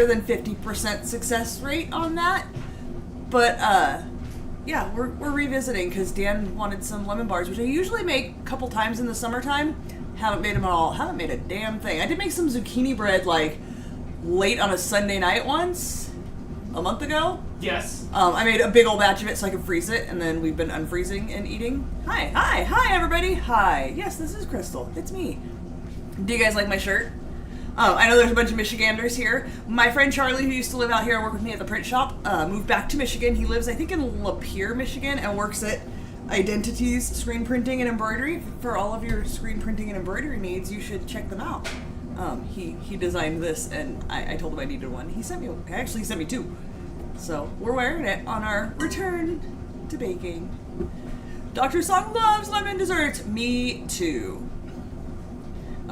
higher than 50% success rate on that. But, yeah, we're revisiting because Dan wanted some lemon bars, which I usually make a couple times in the summertime. Haven't made them at all. Haven't made a damn thing. I did make some zucchini bread, like, late on a Sunday night once, a month ago. Yes. I made a big old batch of it so I could freeze it, and then we've been unfreezing and eating. Hi, everybody. Hi. Yes, this is Crystal. It's me. Do you guys like my shirt? I know there's a bunch of Michiganders here. My friend Charlie, who used to live out here and work with me at the print shop, moved back to Michigan. He lives, I think, in Lapeer, Michigan, and works at Identities Screen Printing and Embroidery. For all of your screen printing and embroidery needs, you should check them out. He designed this, and I told him I needed one. He actually sent me two. So we're wearing it on our return to baking. Dr. Song loves lemon desserts. Me too.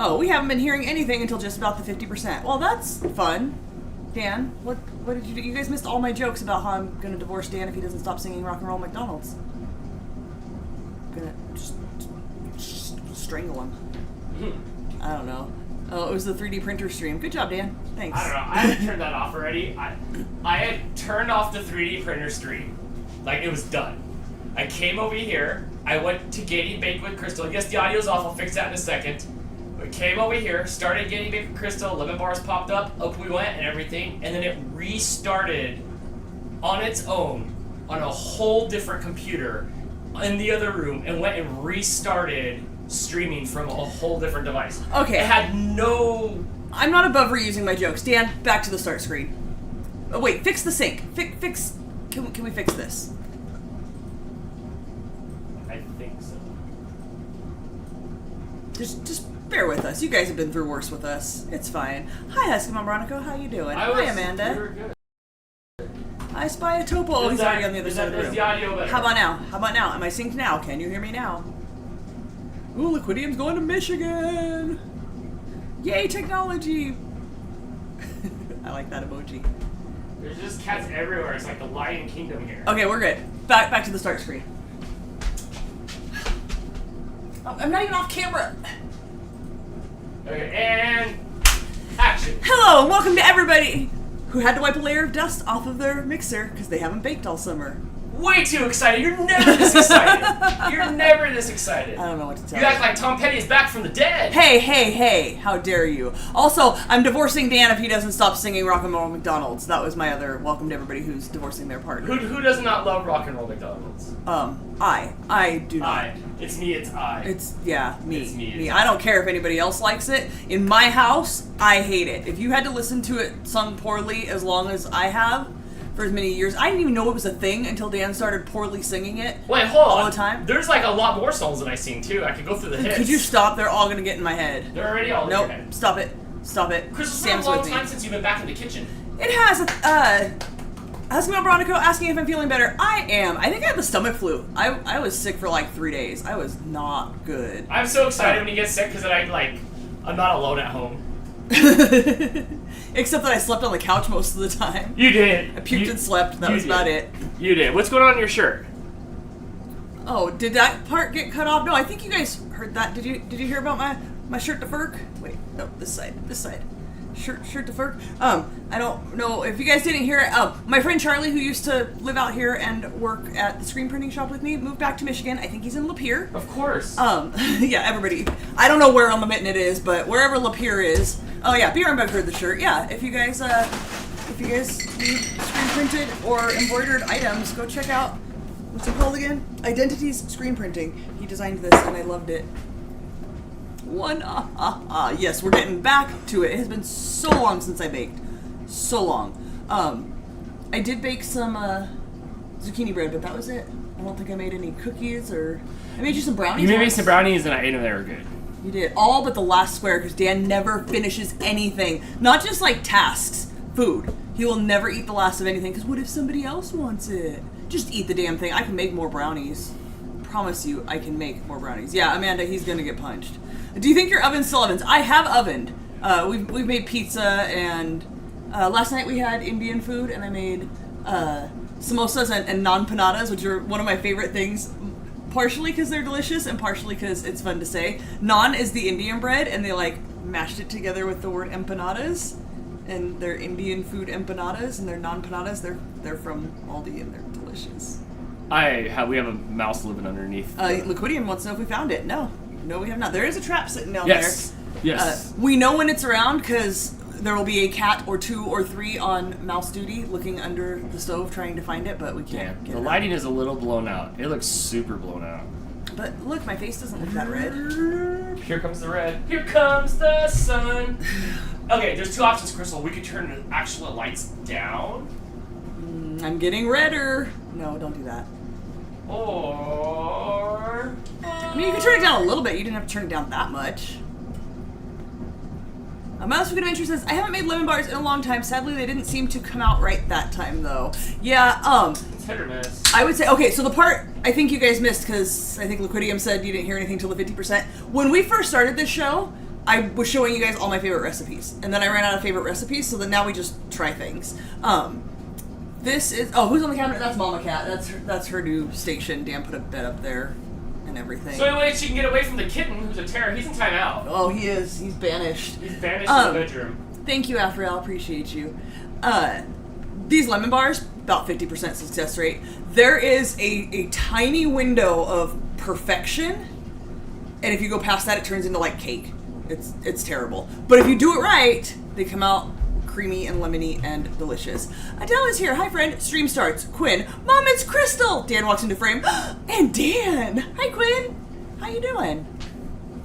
Oh, we haven't been hearing anything until just about the 50%. Well, that's fun. Dan, what did you do? You guys missed all my jokes about how I'm gonna divorce Dan if he doesn't stop singing Rock and Roll McDonald's. I'm gonna just strangle him. I don't know. Oh, it was the 3D printer stream. Good job, Dan. Thanks. I don't know. I had turned that off already. I had turned off the 3D printer stream. Like, it was done. I came over here. I went to Getting Baked with Crystal. Yes, the audio's off. I'll fix that in a second. We came over here, started Getting Baked with Crystal. Lemon bars popped up we went and everything. And then it restarted on its own on a whole different computer in the other room and went and restarted streaming from a whole different device. Okay. It had no... I'm not above reusing my jokes. Dan, back to the start screen. Oh, wait, fix the sink. Fix... Can we fix this? I think so. Just bear with us. You guys have been through worse with us. It's fine. Hi, Eskimo Bronico. How you doing? Hi, Amanda. We were good. I spy a topo. Oh, he's already on the other side of the room. The audio better. How about now? How about now? Am I synced now? Can you hear me now? Ooh, Liquidium's going to Michigan! Yay, technology! I like that emoji. There's just cats everywhere. It's like the Lion Kingdom here. Okay, we're good. Back to the start screen. Oh, I'm not even off camera. Okay, and action. Hello, and welcome to everybody who had to wipe a layer of dust off of their mixer because they haven't baked all summer. Way too excited. You're never this excited. You're never this excited. I don't know what to tell you. You act like Tom Petty is back from the dead. Hey, how dare you. Also, I'm divorcing Dan if he doesn't stop singing Rock and Roll McDonald's. That was my other welcome to everybody who's divorcing their partner. Who does not love Rock and Roll McDonald's? I do not. It's me, it's I. It's, yeah, me. It's me. Me. I don't care if anybody else likes it. In my house, I hate it. If you had to listen to it sung poorly as long as I have, for as many years. I didn't even know it was a thing until Dan started poorly singing it. Wait, hold on. All the time. There's like a lot more songs that I sing too. I could go through the hits. Could you stop? They're all gonna get in my head. They're already all in your head. Nope. Stop it. Chris, it's been a long time since you've been back in the kitchen. It has. Eskimo Bronico asking if I'm feeling better. I am. I think I have the stomach flu. I was sick for like 3 days. I was not good. I'm so excited when you get sick because I'm not alone at home. Except that I slept on the couch most of the time. You did. I puked and slept. That was about it. You did. What's going on in your shirt? Oh, did that part get cut off? No, I think you guys heard that. Did you hear about my shirt to Ferk? Wait, no, this side. Shirt to Ferk. I don't know if you guys didn't hear it. My friend Charlie, who used to live out here and work at the screen printing shop with me, moved back to Michigan. I think he's in Lapeer. Of course. Yeah, everybody. I don't know where on the mitten it is, but wherever Lapeer is. Oh yeah, Beer and Bug heard the shirt. Yeah, if you guys need screen printed or embroidered items, go check out, what's it called again? Identities Screen Printing. He designed this and I loved it. Yes, we're getting back to it. It has been so long since I baked. So long. I did bake some zucchini bread, but that was it. I don't think I made any cookies or... I made you some brownies. You made me some brownies and I ate them. They were good. You did. All but the last square, because Dan never finishes anything. Not just like tasks, food. He will never eat the last of anything, because what if somebody else wants it? Just eat the damn thing. I can make more brownies. Promise you, I can make more brownies. Yeah, Amanda, he's gonna get punched. Do you think your oven still ovens? I have ovened. We've made pizza, and last night we had Indian food, and I made samosas and naan panadas, which are one of my favorite things. Partially because they're delicious, and partially because it's fun to say. Naan is the Indian bread, and they like mashed it together with the word empanadas, And they're Indian food empanadas, and they're non-panadas. They're from Aldi, and they're delicious. We have a mouse living underneath. Liquidian wants to know if we found it. No, we have not. There is a trap sitting down Yes. there. Yes. We know when it's around because there will be a cat or 2 or 3 on mouse duty looking under the stove trying to find it, but we can't get The it lighting is a little blown out. It looks super blown out. But look, my face doesn't look that red. Here comes the red. Here comes the sun. Okay, there's 2 options, Crystal. We could turn the actual lights down. I'm getting redder. No, don't do that. Or... I mean, you can turn it down a little bit. You didn't have to turn it down that much. Mouse Food Adventure says, I haven't made lemon bars in a long time. Sadly, they didn't seem to come out right that time, though. Yeah, It's hit or miss. I would say, okay, so the part I think you guys missed, because I think Liquidium said you didn't hear anything till the 50%. When we first started this show, I was showing you guys all my favorite recipes. And then I ran out of favorite recipes, so then now we just try things. This is, who's on the cabinet? That's Mama Cat. That's her new station. Dan put a bed up there and everything. So anyway, she can get away from the kitten, who's a terror. He's in timeout. Oh, he is. He's banished. He's banished to the bedroom. Thank you, Afriel. Appreciate you. These lemon bars, about 50% success rate. There is a tiny window of perfection, and if you go past that, it turns into like cake. It's terrible. But if you do it right, they come out creamy and lemony and delicious. Adele is here. Hi, friend. Stream starts. Quinn. Mom, it's Crystal. Dan walks into frame. And Dan. Hi, Quinn. How you doing?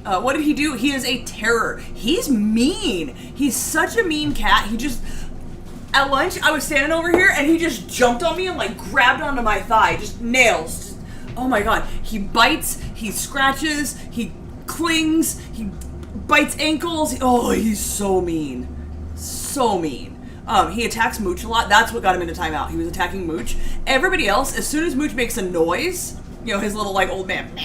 What did he do? He is a terror. He's mean. He's such a mean cat. He just... At lunch, I was standing over here, and he just jumped on me and, like, grabbed onto my thigh. Just nails. Just, oh, my God. He bites. He scratches. He clings. He bites ankles. He's so mean. So mean. He attacks Mooch a lot. That's what got him into timeout. He was attacking Mooch. Everybody else, as soon as Mooch makes a noise, his little, like, old man,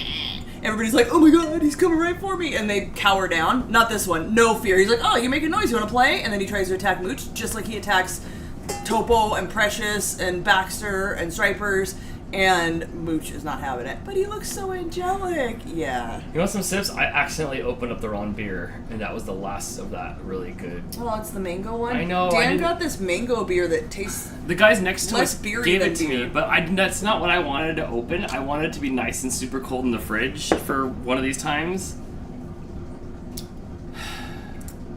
everybody's like, oh my God, he's coming right for me, and they cower down. Not this one. No fear. He's like, oh, you make a noise, you want to play? And then he tries to attack Mooch, just like he attacks Topo and Precious and Baxter and Stripers, and Mooch is not having it. But he looks so angelic. Yeah. You want some sips? I accidentally opened up the wrong beer, and that was the last of that really good. Oh, it's the mango one? I know. Dan got this mango beer that tastes... The guys next to less us beery gave than it to beer. me, but that's not what I wanted to open. I wanted it to be nice and super cold in the fridge for one of these times.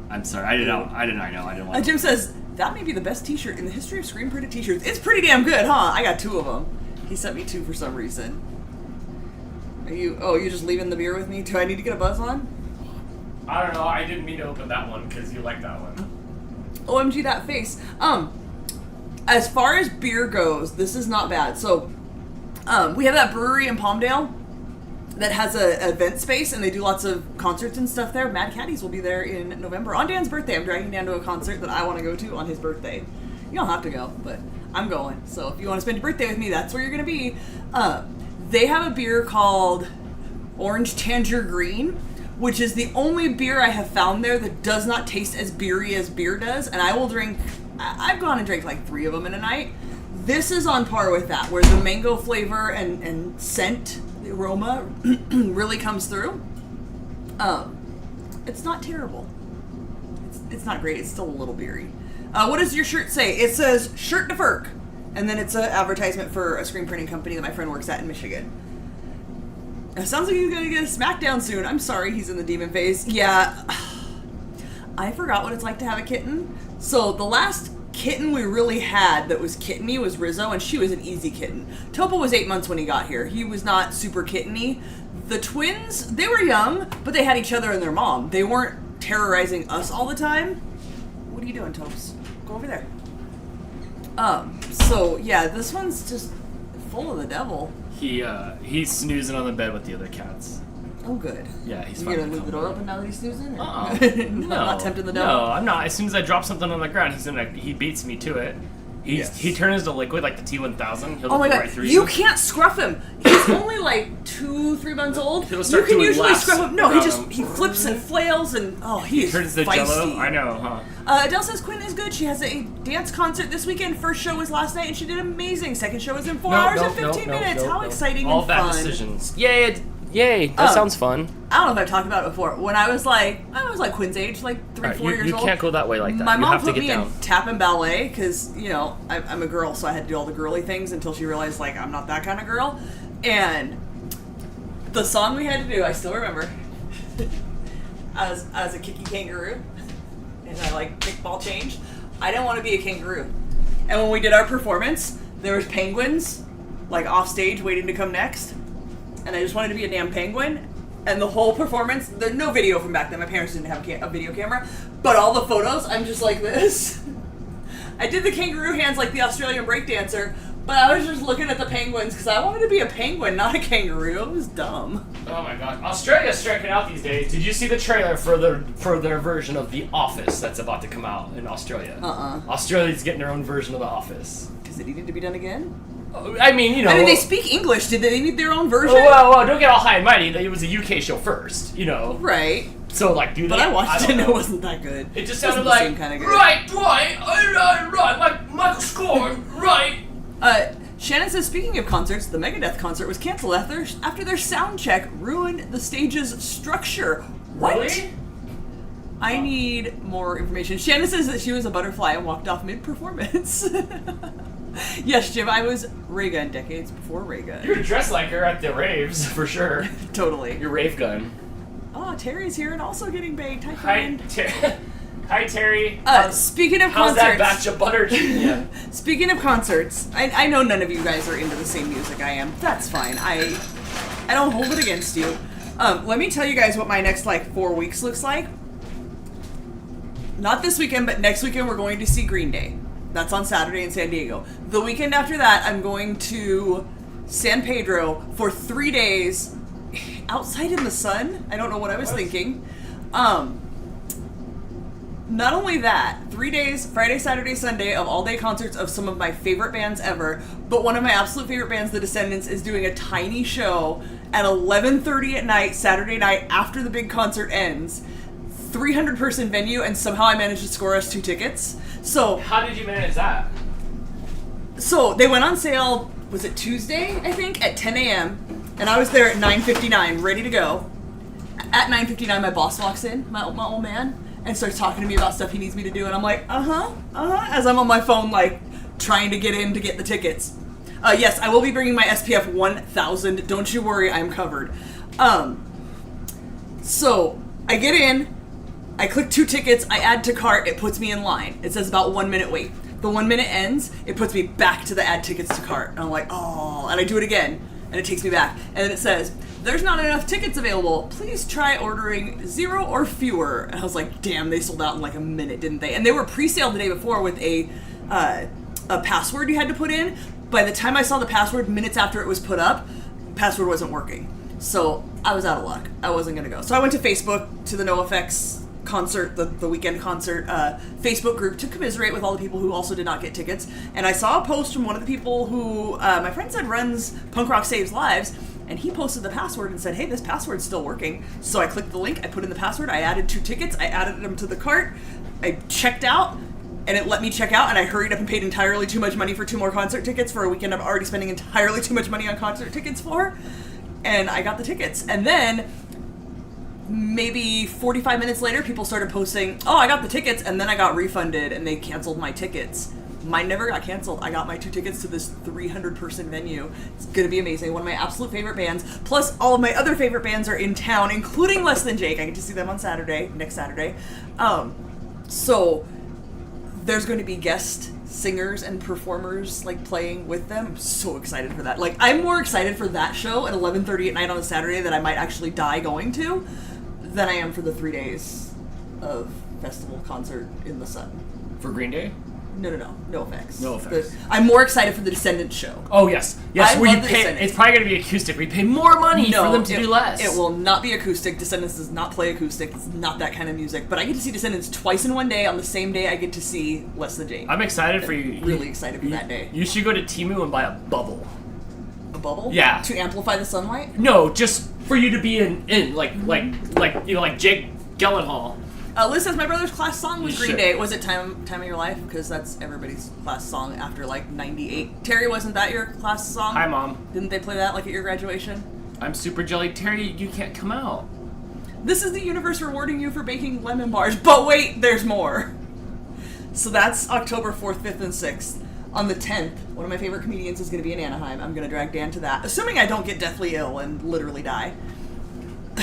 I'm sorry. I didn't want Jim says, that may be the best t-shirt in the history of screen printed t-shirts. It's pretty damn good, huh? I got 2 of them. He sent me 2 for some reason. Are you just leaving the beer with me? Do I need to get a buzz on? I don't know. I didn't mean to open that one because you like that one. OMG, that face. As far as beer goes, this is not bad. So, we have that brewery in Palmdale that has a event space, and they do lots of concerts and stuff there. Mad Caddies will be there in November. On Dan's birthday, I'm dragging Dan to a concert that I want to go to on his birthday. You don't have to go, but I'm going. So if you want to spend your birthday with me, that's where you're going to be. They have a beer called Orange Tanger Green, which is the only beer I have found there that does not taste as beery as beer does. And I will drink, I've gone and drank like 3 of them in a night. This is on par with that, where the mango flavor and scent, the aroma really comes through. It's not terrible. It's not great. It's still a little beery. What does your shirt say? It says shirt to Ferk. And then it's an advertisement for a screen printing company that my friend works at in Michigan. It sounds like he's going to get a smackdown soon. I'm sorry, he's in the demon phase. Yeah. I forgot what it's like to have a kitten. So the last kitten we really had that was kitteny was Rizzo, and she was an easy kitten. Topo was 8 months when he got here. He was not super kitteny. The twins, they were young, but they had each other and their mom. They weren't terrorizing us all the time. What are you doing, Topes? Go over there. So yeah, this one's just full of the devil. He's snoozing on the bed with the other cats. Oh, good. Yeah, he's You gonna leave the door open now that he's snoozing? Or? No, Not tempting the devil? No, I'm not. As soon as I drop something on the ground, he beats me to it. He turns to liquid like the T1000. He'll Oh my look God! right through You can't scruff him. He's only like 2-3 months old. He'll start you can doing usually laps scruff him. No, around he flips and flails and he is turns to feisty. Jello. I know, huh? Adele says Quinn is good. She has a dance concert this weekend. First show was last night and she did amazing. Second show was in 4 hours and 15 minutes. How exciting All and bad fun! decisions. Yay! Yay, that sounds fun. I don't know if I've talked about it before. When I was like Quinn's age, like 3, 4 years old. You can't go that way like that. My you mom have put to get me down. in tap and ballet because, you know, I'm a girl, so I had to do all the girly things until she realized, like, I'm not that kind of girl. And the song we had to do, I still remember. I was a kicky kangaroo, and I like kickball change. I didn't want to be a kangaroo. And when we did our performance, there was penguins, like, off stage waiting to come next. And I just wanted to be a damn penguin. And the whole performance, there's no video from back then. My parents didn't have a video camera. But all the photos, I'm just like this. I did the kangaroo hands like the Australian breakdancer, but I was just looking at the penguins because I wanted to be a penguin, not a kangaroo. It was dumb. Oh my god. Australia's striking out these days. Did you see the trailer for their version of The Office that's about to come out in Australia? Australia's getting their own version of The Office. Does it need to be done again? I mean, you know. I mean, they speak English. Did they need their own version? Well, don't get all high and mighty. It was a UK show first, you know. Right. So, like, do they? But I watched it and it wasn't that good. It just sounded like, kind of good. right, like Michael Scorn, right. Shannon says, speaking of concerts, the Megadeth concert was canceled after their sound check ruined the stage's structure. What? Really? I need more information. Shannon says that she was a butterfly and walked off mid-performance. Yes, Jim, I was Ray Gun decades before Ray Gun. You were dressed like her at the raves, for sure. Totally. Your rave gun. Oh, Terry's here and also getting baked. Hi, friend. Hi, Terry. Speaking of how's concerts. that batch of butter treating you? Speaking of concerts, I know none of you guys are into the same music I am. That's fine. I don't hold it against you. Let me tell you guys what my next, 4 weeks looks like. Not this weekend, but next weekend we're going to see Green Day. That's on Saturday in San Diego. The weekend after that, I'm going to San Pedro for 3 days outside in the sun. I don't know what I was thinking. Not only that, 3 days, Friday, Saturday, Sunday, of all-day concerts of some of my favorite bands ever, but one of my absolute favorite bands, The Descendants, is doing a tiny show at 11:30 at night, Saturday night, after the big concert ends. 300-person venue, and somehow I managed to score us 2 tickets. So how did you manage that? So they went on sale, was it Tuesday, I think, at 10 a.m., and I was there at 9:59, ready to go. At 9:59, my boss walks in, my old man, and starts talking to me about stuff he needs me to do, and I'm like, as I'm on my phone, trying to get in to get the tickets. Yes, I will be bringing my SPF 1000. Don't you worry, I'm covered. So I get in, I click 2 tickets, I add to cart, it puts me in line. It says about 1 minute wait. The 1 minute ends, it puts me back to the add tickets to cart. And I'm like, oh, and I do it again, and it takes me back. And then it says, there's not enough tickets available. Please try ordering 0 or fewer. And I was like, damn, they sold out in a minute, didn't they? And they were pre-sale the day before with a password you had to put in. By the time I saw the password, minutes after it was put up, password wasn't working. So I was out of luck. I wasn't going to go. So I went to Facebook, to the NoFX concert, the weekend concert Facebook group, to commiserate with all the people who also did not get tickets. And I saw a post from one of the people who my friend said runs Punk Rock Saves Lives, and he posted the password and said, hey, this password's still working. So I clicked the link, I put in the password, I added 2 tickets, I added them to the cart, I checked out, and it let me check out, and I hurried up and paid entirely too much money for 2 more concert tickets for a weekend I'm already spending entirely too much money on concert tickets for, and I got the tickets. And then maybe 45 minutes later, people started posting, oh, I got the tickets, and then I got refunded, and they canceled my tickets. Mine never got canceled. I got my 2 tickets to this 300-person venue. It's going to be amazing. One of my absolute favorite bands, plus all of my other favorite bands are in town, including Less Than Jake. I get to see them on Saturday, next Saturday. So there's going to be guest singers and performers playing with them. I'm so excited for that. I'm more excited for that show at 11:30 at night on a Saturday that I might actually die going to than I am for the 3 days of festival concert in the sun. For Green Day? No effects. No effects. I'm more excited for the Descendants show. Oh yes, I where you love the pay. Descendants. It's probably going to be acoustic. We pay more money for them to do less. It will not be acoustic. Descendants does not play acoustic. It's not that kind of music. But I get to see Descendants twice in one day. On the same day, I get to see Less Than Jake. I'm excited for you. Really excited for that day. You should go to Temu and buy a bubble. A bubble? Yeah. To amplify the sunlight? No, just for you to be in like Jake Gyllenhaal. Liz says my brother's class song was You Green should. Day. Was it Time of Your Life? Because that's everybody's class song after 98. Terry, wasn't that your class song? Hi, Mom. Didn't they play that at your graduation? I'm super jelly. Terry, you can't come out. This is the universe rewarding you for baking lemon bars. But wait, there's more. So that's October 4th, 5th, and 6th. On the 10th, one of my favorite comedians is going to be in Anaheim. I'm going to drag Dan to that, assuming I don't get deathly ill and literally die.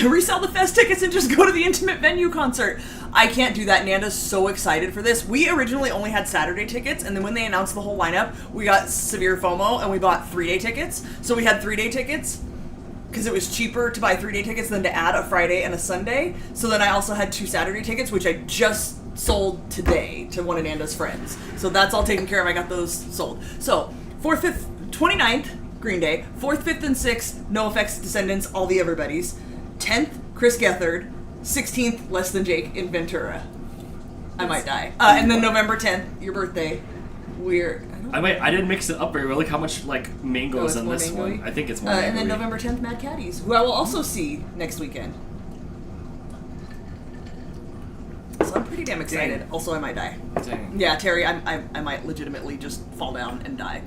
Resell the fest tickets and just go to the intimate venue concert. I can't do that. Nanda's so excited for this. We originally only had Saturday tickets, and then when they announced the whole lineup, we got severe FOMO, and we bought 3-day tickets. So we had 3-day tickets, because it was cheaper to buy 3-day tickets than to add a Friday and a Sunday. So then I also had 2 Saturday tickets, which I just sold today to one of Nanda's friends. So that's all taken care of. I got those sold. So 4th, 5th, 29th, Green Day. 4th, 5th, and 6th, NoFX, Descendants, all the everybody's. 10th, Chris Gethard. 16th, Less Than Jake in Ventura. I might die. And then November 10th, your birthday. I didn't mix it up very well. Look how much mangoes in this one. I think it's more and then November 10th, Mad Caddies, who I will also see next weekend. So I'm pretty damn excited. Dang. Also, I might die. Dang. Yeah, Terry, I might legitimately just fall down and die.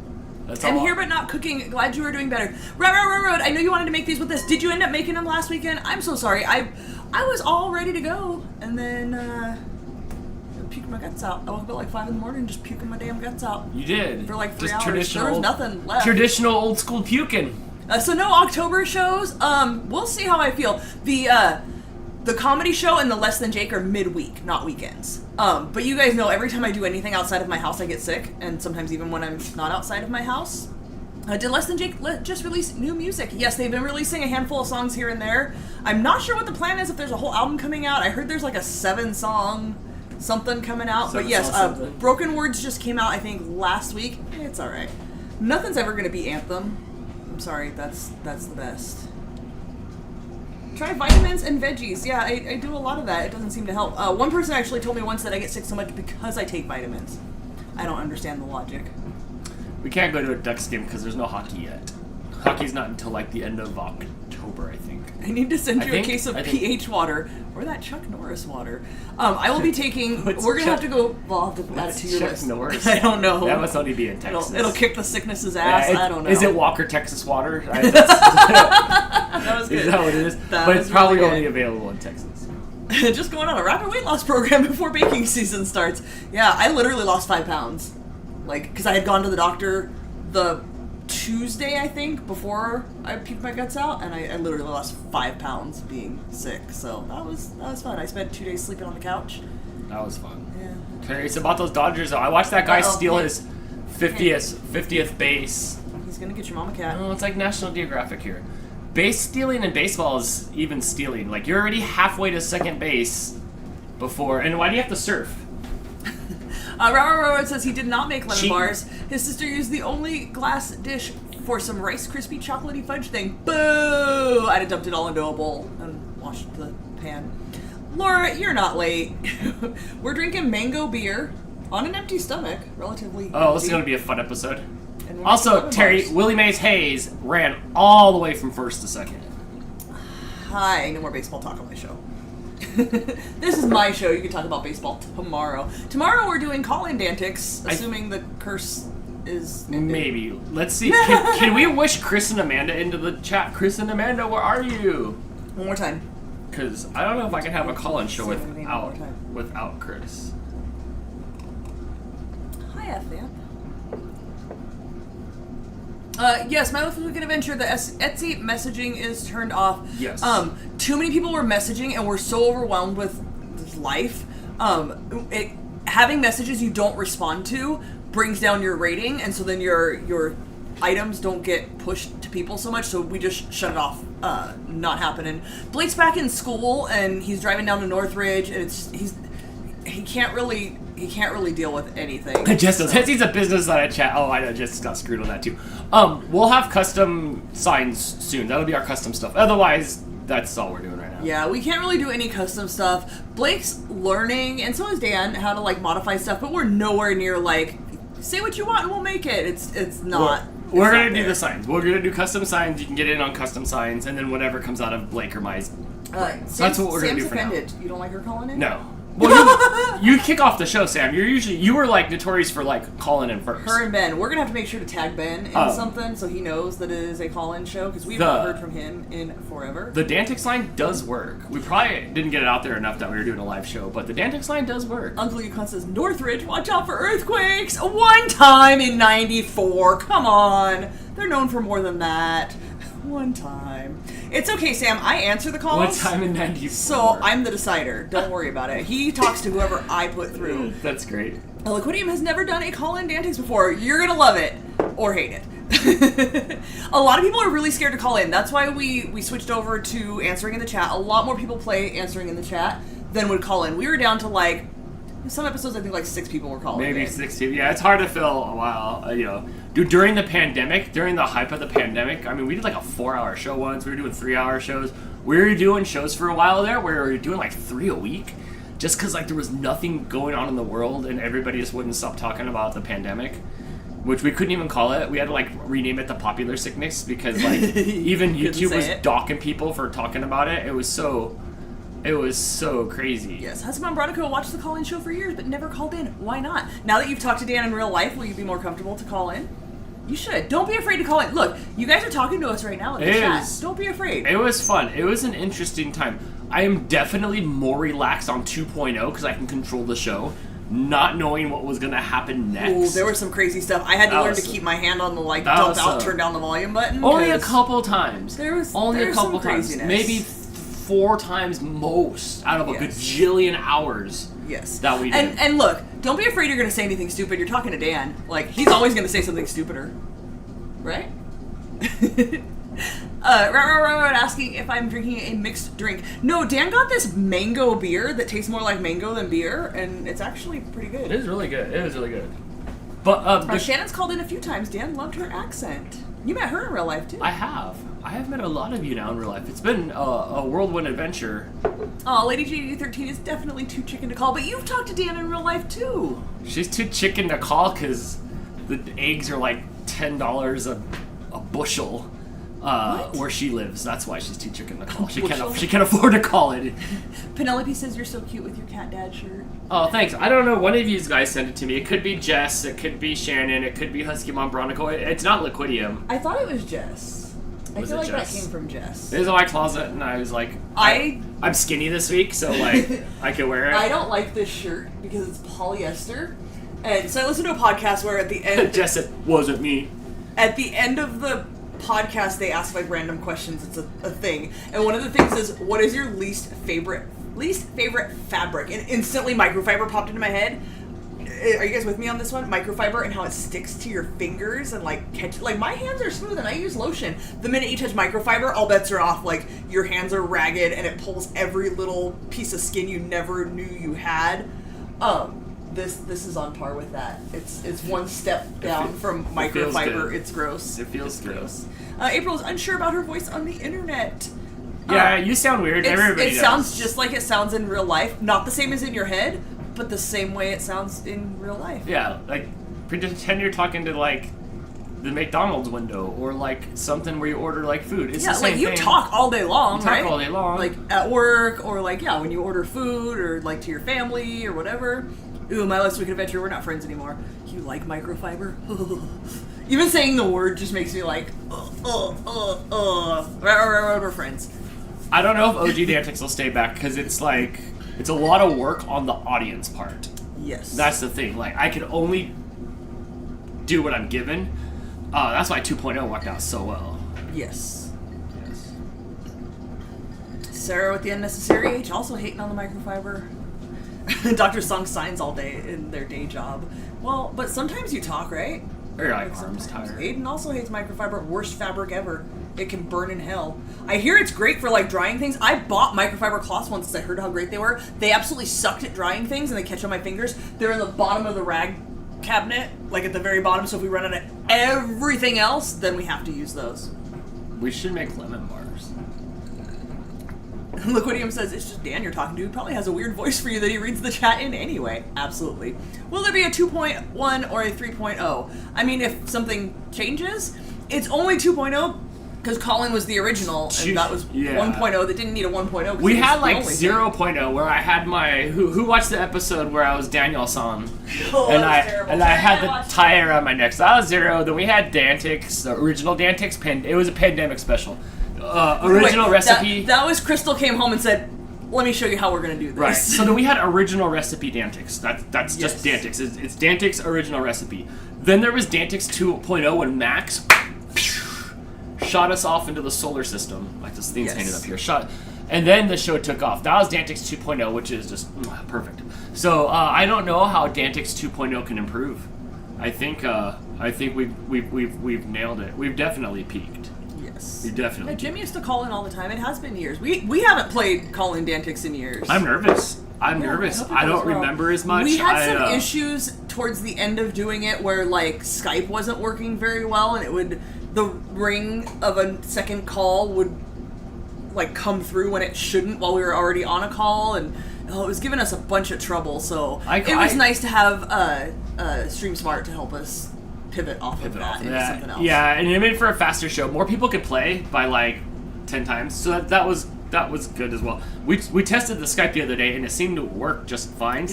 That's I'm here but not cooking. Glad you are doing better. Road. I know you wanted to make these with us. Did you end up making them last weekend? I'm so sorry. I was all ready to go, and then puking my guts out. I woke up at 5 in the morning just puking my damn guts out. You did. For 3 just hours. There was nothing left. Traditional old school puking. So no October shows. We'll see how I feel. The comedy show and the Less Than Jake are midweek, not weekends. But you guys know every time I do anything outside of my house, I get sick, and sometimes even when I'm not outside of my house. Did Less Than Jake just release new music? Yes, they've been releasing a handful of songs here and there. I'm not sure what the plan is, if there's a whole album coming out. I heard there's a 7-song something coming out. But yes, Broken Words just came out, I think, last week. It's alright. Nothing's ever going to beat Anthem. I'm sorry, that's the best. Try vitamins and veggies. Yeah, I do a lot of that. It doesn't seem to help. One person actually told me once that I get sick so much because I take vitamins. I don't understand the logic. We can't go to a Ducks game because there's no hockey yet. Hockey's not until the end of October, I think. I need to send you a case of pH water or that Chuck Norris water. I will be taking. We're gonna have to go. Well, I'll have to add it to your list. Norris? I don't know. That must only be in Texas. It'll kick the sickness's ass. I don't know. Is it Walker, Texas water? That was good. Is that what it is? But it's probably really only available in Texas. Just going on a rapid weight loss program before baking season starts. Yeah, I literally lost 5 pounds. Because I had gone to the doctor the Tuesday, I think, before I puked my guts out, and I literally lost 5 pounds being sick. So that was fun. I spent 2 days sleeping on the couch. That was fun. Yeah. Terry, it's about those Dodgers, though. I watched that guy steal his 50th base. He's gonna get your mama cat. Oh, it's like National Geographic here. Base stealing in baseball is even stealing. You're already halfway to second base before, and why do you have to surf? Robert says he did not make lemon bars. His sister used the only glass dish for some Rice Krispie chocolatey fudge thing. Boo! I'd have dumped it all into a bowl and washed the pan. Laura, you're not late. We're drinking mango beer on an empty stomach, relatively. Oh, this is going to be a fun episode. Also, Terry, Willie Mays Hayes ran all the way from first to second. Hi, no more baseball talk on my show. This is my show. You can talk about baseball tomorrow. Tomorrow we're doing call-in antics, assuming the curse is ended. Maybe. Let's see. Can we wish Chris and Amanda into the chat? Chris and Amanda, where are you? One more time. Because I don't know if I can have a call-in show without Chris. Hi, F-Vamp. Yes, My Life is a Wicked Adventure, the Etsy messaging is turned off. Yes. Too many people were messaging, and we're so overwhelmed with life. Having messages you don't respond to brings down your rating, and so then your items don't get pushed to people so much, so we just shut it off. Not happening. Blake's back in school, and he's driving down to Northridge, and he can't really deal with anything. Jess he's a business on a chat. Oh, I know, Jess got screwed on that too. We'll have custom signs soon. That'll be our custom stuff. Otherwise, that's all we're doing right now. Yeah, we can't really do any custom stuff. Blake's learning, and so is Dan, how to modify stuff, but we're nowhere near say what you want and we'll make it. It's not. We're gonna do the signs. We're gonna do custom signs. You can get in on custom signs, and then whatever comes out of Blake or my. So that's what we're gonna do for offended. now. You don't like her calling in? No. Well, you kick off the show, Sam. You were like notorious for like calling in first. Her and Ben. We're gonna have to make sure to tag Ben in something so he knows that it is a call-in show because we've not heard from him in forever. The Dantics line does work. We probably didn't get it out there enough that we were doing a live show, but the Dantics line does work. Uncle Yukon says Northridge, watch out for earthquakes. One time in '94. Come on, they're known for more than that. One time. It's okay, Sam. I answer the calls. One time in '94. So I'm the decider. Don't worry about it. He talks to whoever I put through. That's great. Liquidium has never done a call-in Dantics before. You're gonna love it. Or hate it. A lot of people are really scared to call in. That's why we switched over to answering in the chat. A lot more people play answering in the chat than would call in. We were down to like, some episodes I think like 6 people were calling in. Maybe 6 people. Yeah, it's hard to fill a while, you know. Dude, during the pandemic, during the hype of the pandemic, I mean, we did like a 4-hour show once. We were doing 3-hour shows. We were doing shows for a while there where we were doing like 3 a week just because like there was nothing going on in the world and everybody just wouldn't stop talking about the pandemic, which we couldn't even call it. We had to like rename it the popular sickness because like even YouTube was docking people for talking about it. It was so crazy. Yes, Husband Bronico watched the call-in show for years but never called in. Why not? Now that you've talked to Dan in real life, will you be more comfortable to call in? You should. Don't be afraid to call in. Look, you guys are talking to us right now in the chat. Don't be afraid. It was fun. It was an interesting time. I am definitely more relaxed on 2.0 because I can control the show, not knowing what was going to happen next. Ooh, there was some crazy stuff. I had to learn to keep my hand on the like dump out, turn down the volume button. Only a couple times. There was a couple times. Craziness. Maybe 4 times most out of a gajillion hours. Yes. That we did. And look, don't be afraid you're going to say anything stupid. You're talking to Dan. Like, he's always going to say something stupider. Right? Asking if I'm drinking a mixed drink. No, Dan got this mango beer that tastes more like mango than beer, and it's actually pretty good. It is really good. It is really good. But Shannon's called in a few times. Dan loved her accent. You met her in real life, too. I have met a lot of you now in real life. It's been a whirlwind adventure. Oh, Lady JD13 is definitely too chicken to call, but you've talked to Dan in real life, too. She's too chicken to call because the eggs are like $10 a bushel where she lives. That's why she's too chicken to call. She can't afford to call it. Penelope says you're so cute with your cat dad shirt. Oh, thanks. I don't know. One of you guys sent it to me. It could be Jess. It could be Shannon. It could be Husky Mom Bronico. It's not Liquidium. I thought it was Jess. I feel like Jess? That came from Jess. It was in my closet, and I was like, I'm skinny this week, so like I could wear it. I don't like this shirt because it's polyester. And so I listened to a podcast where at the end... Jess said, wasn't me. At the end of the podcast, they ask like random questions. It's a thing. And one of the things is, what is your least favorite fabric? And instantly microfiber popped into my head. Are you guys with me on this one? Microfiber and how it sticks to your fingers and like my hands are smooth and I use lotion. The minute you touch microfiber, all bets are off. Like your hands are ragged and it pulls every little piece of skin you never knew you had. This is on par with that. It's one step down from microfiber. It's gross. It feels gross. April is unsure about her voice on the internet. Yeah, you sound weird. Everybody does. It sounds just like it sounds in real life. Not the same as in your head, but the same way it sounds in real life. Yeah, like pretend you're talking to like the McDonald's window or like something where you order like food. It's the same like you thing. Talk all day long, you talk right? all day long. Like at work or like when you order food or like to your family or whatever. Ooh, my last week adventure, we're not friends anymore. You like microfiber? Even saying the word just makes me like, we're friends. I don't know if OG Dantics will stay back because it's a lot of work on the audience part. Yes. That's the thing. Like, I can only do what I'm given. That's why 2.0 worked out so well. Yes. Sarah with the unnecessary H also hating on the microfiber. Dr. Song signs all day in their day job. Well, but sometimes you talk, right? Or your arm's tired. Aiden also hates microfiber. Worst fabric ever. It can burn in hell. I hear it's great for like drying things. I bought microfiber cloths once because I heard how great they were. They absolutely sucked at drying things and they catch on my fingers. They're in the bottom of the rag cabinet, like at the very bottom, so if we run out of everything else, then we have to use those. We should make lemon bars. Liquidium says, it's just Dan you're talking to. He probably has a weird voice for you that he reads the chat in anyway. Absolutely. Will there be a 2.1 or a 3.0? I mean, if something changes, it's only 2.0 Because Colin was the original, and that was 1.0 that didn't need a 1.0. We had like 0.0 where I had my who watched the episode where I was Daniel-san, and I had the tie around my neck. So that was 0. Then we had Dantics, the original Dantics. It was a pandemic special. Original recipe. That was Crystal came home and said, "Let me show you how we're gonna do this." Right. So then we had original recipe Dantics. That's just Dantics. It's Dantics original recipe. Then there was Dantics 2.0 when Max shot us off into the solar system, like this thing's painted up here. And then the show took off. That was Dantics 2.0, which is just perfect. So I don't know how Dantics 2.0 can improve. I think we've nailed it. We've definitely peaked. Yes. We definitely. Jim used to call in all the time. It has been years. We haven't played Call in Dantics in years. I'm nervous. I don't remember as much. We had some issues towards the end of doing it where like Skype wasn't working very well, and the ring of a second call would like come through when it shouldn't while we were already on a call, and it was giving us a bunch of trouble. So it was nice to have Stream Smart to help us pivot off of that into something else. Yeah, and it made for a faster show. More people could play by like 10 times, so that was good as well. We tested the Skype the other day, and it seemed to work just fine.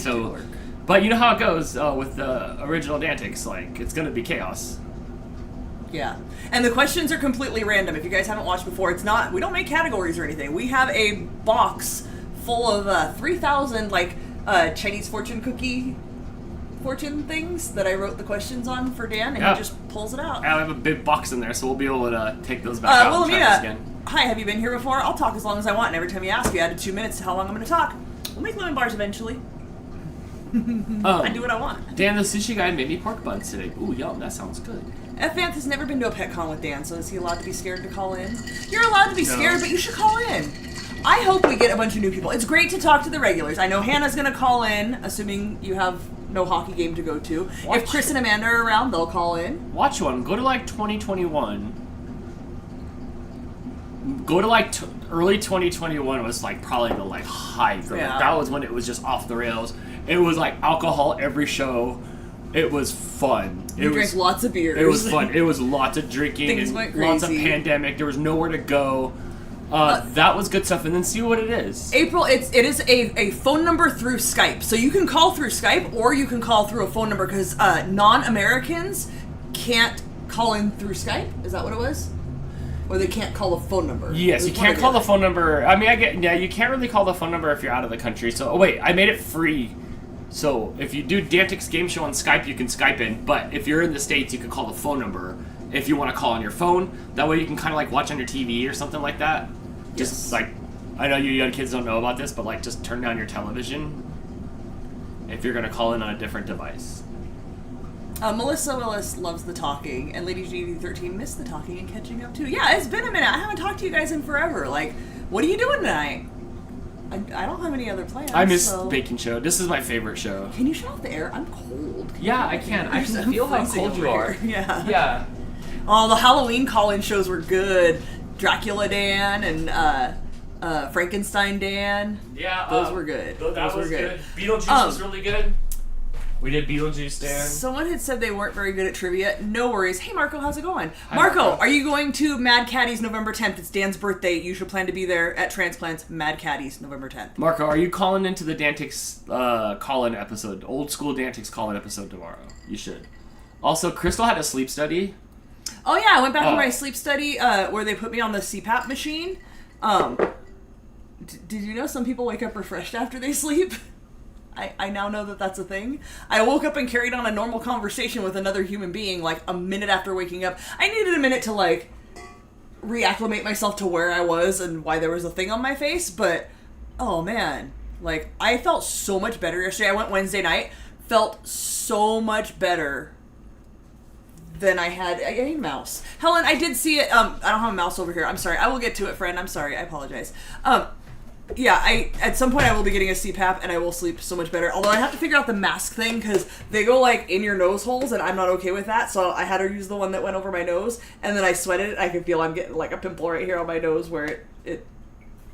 But you know how it goes with the original Dantics. Like, it's gonna be chaos. Yeah, and the questions are completely random. If you guys haven't watched before, we don't make categories or anything. We have a box full of 3,000 like Chinese fortune things that I wrote the questions on for Dan, and he just pulls it out. I have a big box in there, so we'll be able to take those back out and try this again. Hi, have you been here before? I'll talk as long as I want, and every time you ask, you add 2 minutes to how long I'm going to talk. We'll make lemon bars eventually. I do what I want. Dan, the sushi guy made me pork buns today. Ooh, yum, that sounds good. F-Vanth has never been to a pet con with Dan, so is he allowed to be scared to call in? You're allowed to be scared, but you should call in. I hope we get a bunch of new people. It's great to talk to the regulars. I know Hannah's going to call in, assuming you have no hockey game to go to. If Chris and Amanda are around, they'll call in. Watch one. Go to like 2021. Go to like early 2021 was like probably the like height. Yeah. That was when it was just off the rails. It was like alcohol every show. It was fun. We drank lots of beers. It was fun. It was lots of drinking. Things went crazy. Lots of pandemic. There was nowhere to go. That was good stuff. And then see what it is. April, it is a phone number through Skype. So you can call through Skype or you can call through a phone number because non-Americans can't call in through Skype. Is that what it was? Or they can't call a phone number. Yes, you can't call the phone number. I mean, you can't really call the phone number if you're out of the country. So, wait, I made it free. So, if you do Dantics Game Show on Skype, you can Skype in. But if you're in the States, you can call the phone number if you want to call on your phone. That way you can kind of like watch on your TV or something like that. Yes. Just like, I know you young kids don't know about this, but like just turn down your television if you're going to call in on a different device. Melissa Willis loves the talking, and Lady GD13 missed the talking and catching up too. Yeah, it's been a minute. I haven't talked to you guys in forever. Like, what are you doing tonight? I don't have any other plans. I miss the baking show. This is my favorite show. Can you shut off the air? I'm cold. Yeah, I can. I can feel how cold you are. Yeah. Yeah. Oh, the Halloween call-in shows were good. Dracula Dan and Frankenstein Dan. Yeah, those were good. Those were good. Beetlejuice was really good. We did Beetlejuice Dan. Someone had said they weren't very good at trivia. No worries. Hey, Marco, how's it going? Hi, Marco, are you going to Mad Caddies November 10th? It's Dan's birthday. You should plan to be there at Transplants Mad Caddies November 10th. Marco, are you calling into the Dantics call-in episode, old school Dantics call-in episode tomorrow? You should. Also, Crystal had a sleep study. Oh, yeah. I went back to my sleep study where they put me on the CPAP machine. Did you know some people wake up refreshed after they sleep? I now know that that's a thing. I woke up and carried on a normal conversation with another human being like a minute after waking up. I needed a minute to like reacclimate myself to where I was and why there was a thing on my face, but oh man, like I felt so much better yesterday. I went Wednesday night, felt so much better than I had. I need a mouse. Helen, I did see it. I don't have a mouse over here. I'm sorry. I will get to it, friend. I'm sorry. I apologize. Yeah, at some point I will be getting a CPAP and I will sleep so much better. Although I have to figure out the mask thing because they go like in your nose holes and I'm not okay with that. So I had to use the one that went over my nose and then I sweated it. I can feel I'm getting like a pimple right here on my nose where it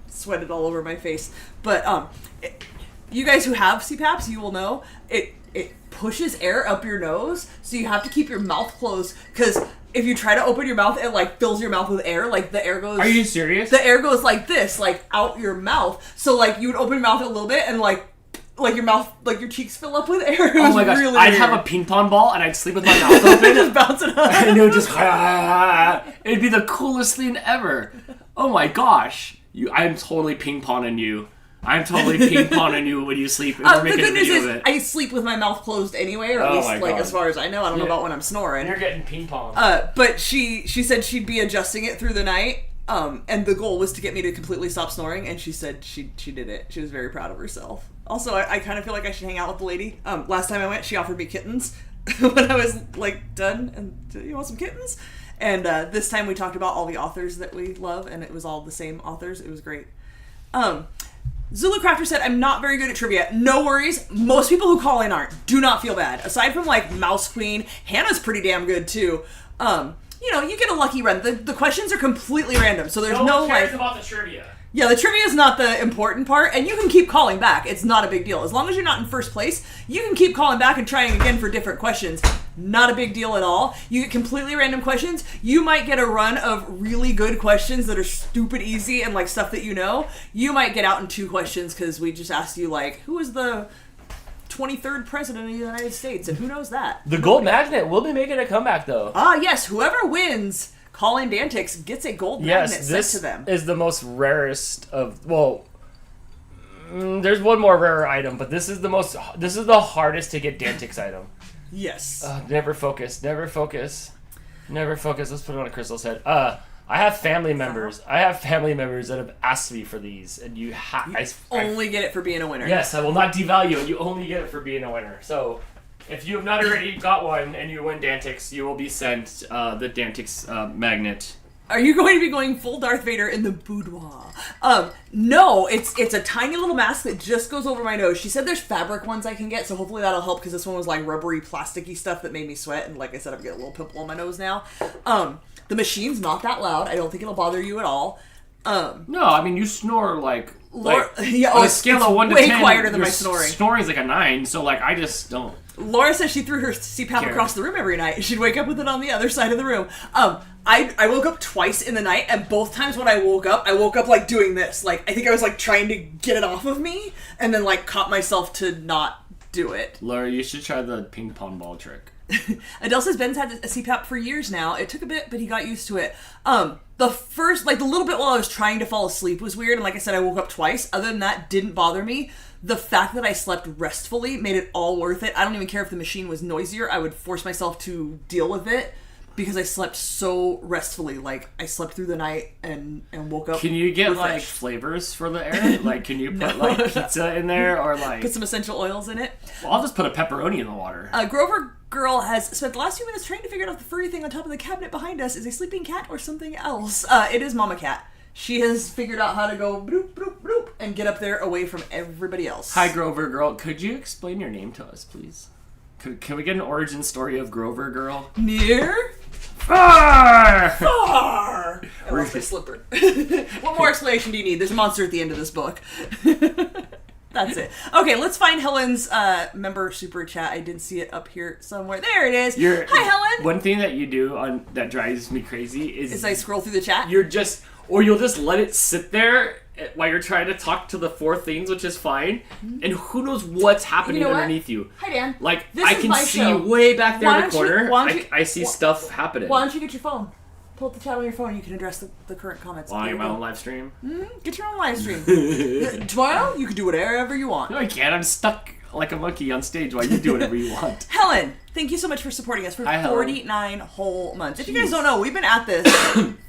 sweated all over my face. But you guys who have CPAPs, you will know it pushes air up your nose, so you have to keep your mouth closed because if you try to open your mouth, it like fills your mouth with air. Like the air goes. Are you serious? The air goes like this, like out your mouth. So like you would open your mouth a little bit and like your mouth, like your cheeks fill up with air. It was oh my gosh! really I'd weird. have a ping pong ball and I'd sleep with my mouth open, just bouncing up. and it would just. It'd be the coolest thing ever. Oh my gosh! I'm totally ping ponging you. I'm totally ping ponging you when you sleep. And we're The making good a news video is of it. I sleep with my mouth closed anyway, or at Oh least my like God. as far as I know. I don't know about when I'm snoring. You're getting ping pong. But she said she'd be adjusting it through the night. And the goal was to get me to completely stop snoring, and she said she did it. She was very proud of herself. Also, I kind of feel like I should hang out with the lady. Last time I went, she offered me kittens when I was like done, and you want some kittens? And this time we talked about all the authors that we love, and it was all the same authors. It was great. Zulu Crafter said, I'm not very good at trivia. No worries. Most people who call in aren't. Do not feel bad. Aside from like Mouse Queen, Hannah's pretty damn good too. You know, you get a lucky run. The questions are completely random, so there's no one cares like. about the trivia. Yeah, the trivia is not the important part, and you can keep calling back. It's not a big deal. As long as you're not in first place, you can keep calling back and trying again for different questions. Not a big deal at all. You get completely random questions. You might get a run of really good questions that are stupid easy and like stuff that you know. You might get out in 2 questions because we just asked you like, who was the 23rd president of the United States, and who knows that? The gold magnet will be making a comeback though. Ah, yes. Whoever wins Call in Antics gets a gold magnet sent to them. This is the most rarest of. Well, there's one more rare item, but this is the hardest to get Antics item. Yes. Never focus. Let's put it on a Crystal's head. I have family members. That have asked me for these, and you only get it for being a winner. Yes, I will not devalue it. You only get it for being a winner. So, if you have not already got one and you win Dantics, you will be sent the Dantics magnet. Are you going to be going full Darth Vader in the boudoir? No, it's a tiny little mask that just goes over my nose. She said there's fabric ones I can get, so hopefully that'll help, because this one was like rubbery, plasticky stuff that made me sweat, and like I said, I'm getting a little pimple on my nose now. The machine's not that loud. I don't think it'll bother you at all. No, I mean, you snore like yeah, on a scale of 1 to 10. Way quieter than my snoring. Snoring's like a 9, so like I just don't. Laura says she threw her CPAP across the room every night. She'd wake up with it on the other side of the room. I woke up twice in the night, and both times when I woke up like doing this. Like, I think I was like trying to get it off of me, and then like caught myself to not do it. Laura, you should try the ping pong ball trick. Adele says Ben's had a CPAP for years now. It took a bit, but he got used to it. The first, like the little bit while I was trying to fall asleep was weird, and like I said, I woke up twice. Other than that, didn't bother me. The fact that I slept restfully made it all worth it. I don't even care if the machine was noisier. I would force myself to deal with it because I slept so restfully. Like, I slept through the night and woke up. Can you get refreshed. like flavors for the air? Like, can you put like pizza in there, or like put some essential oils in it? Well, I'll just put a pepperoni in the water. Grover Girl has spent the last few minutes trying to figure out if the furry thing on top of the cabinet behind us is a sleeping cat or something else. It is Mama Cat. She has figured out how to go bloop, bloop, bloop, and get up there away from everybody else. Hi, Grover Girl. Could you explain your name to us, please? Can we get an origin story of Grover Girl? Near? Far! Far! I lost my slipper. What more explanation do you need? There's a monster at the end of this book. That's it. Okay, let's find Helen's member super chat. I didn't see it up here somewhere. There it is. Hi, Helen. One thing that you do that drives me crazy is I scroll through the chat. You'll just let it sit there while you're trying to talk to the 4 things, which is fine. And who knows what's happening underneath you. Hi, Dan. Like, this I is can my see show. way back there in the corner. I see stuff happening. Why don't you get your phone? Pull up the chat on your phone and you can address the current comments. While I get my own live stream? Get your own live stream. Tomorrow, you can do whatever you want. No, I can't. I'm stuck like a monkey on stage while you do whatever you want. Helen, thank you so much for supporting us for 49 whole months. If you guys don't know, we've been at this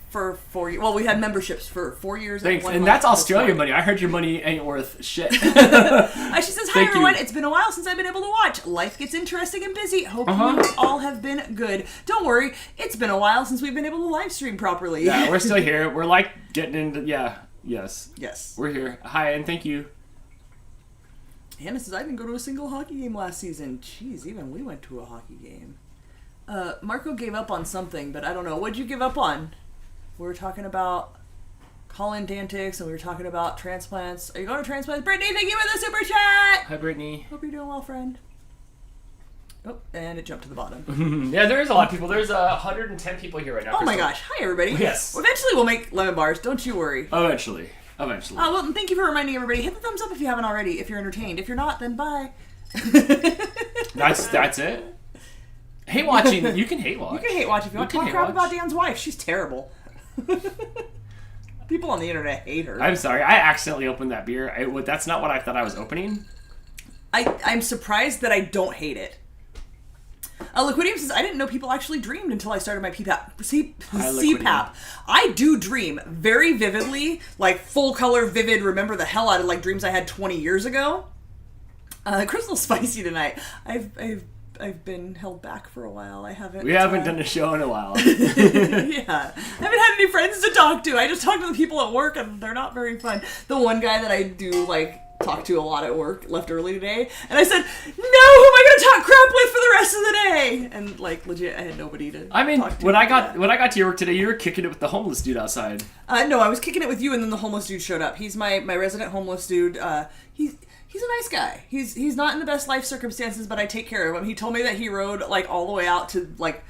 for 4 years. Well, we had memberships for 4 years. Thanks. And that's Australian money. I heard your money ain't worth shit. She says, hi, everyone. It's been a while since I've been able to watch. Life gets interesting and busy. Hope you all have been good. Don't worry. It's been a while since we've been able to live stream properly. Yeah, we're still here. We're like getting into, yes. Yes. We're here. Hi, and thank you. Hannah says, I didn't go to a single hockey game last season. Jeez, even we went to a hockey game. Marco gave up on something, but I don't know. What'd you give up on? We were talking about Colin Dantics, and we were talking about transplants. Are you going to transplants? Brittany, thank you for the super chat! Hi, Brittany. Hope you're doing well, friend. Oh, and it jumped to the bottom. Yeah, there is a lot of people. There's 110 people here right now. Oh my gosh. Hi, everybody. Yes. Eventually we'll make lemon bars. Don't you worry. Eventually. Well, thank you for reminding everybody. Hit the thumbs up if you haven't already, if you're entertained. If you're not, then bye. That's it? Hate watching. You can hate watch. You can hate watch if you want. Talk crap about Dan's wife. She's terrible. People on the internet hate her. I'm sorry. I accidentally opened that beer. That's not what I thought I was opening. I'm surprised that I don't hate it. Liquidium says, I didn't know people actually dreamed until I started my CPAP. I do dream very vividly, like full color, vivid, remember the hell out of like dreams I had 20 years ago. Crystal's spicy tonight. I've been held back for a while. We haven't done a show in a while. Yeah. I haven't had any friends to talk to. I just talk to the people at work and they're not very fun. The one guy that I do like talk to a lot at work left early today, and I said, no, who am I going to talk crap with for the rest of the day? And like legit, I had nobody to talk to. When I got to your work today, you were kicking it with the homeless dude outside. No, I was kicking it with you, and then the homeless dude showed up. He's my resident homeless dude. He's a nice guy. He's not in the best life circumstances, but I take care of him. He told me that he rode like all the way out to like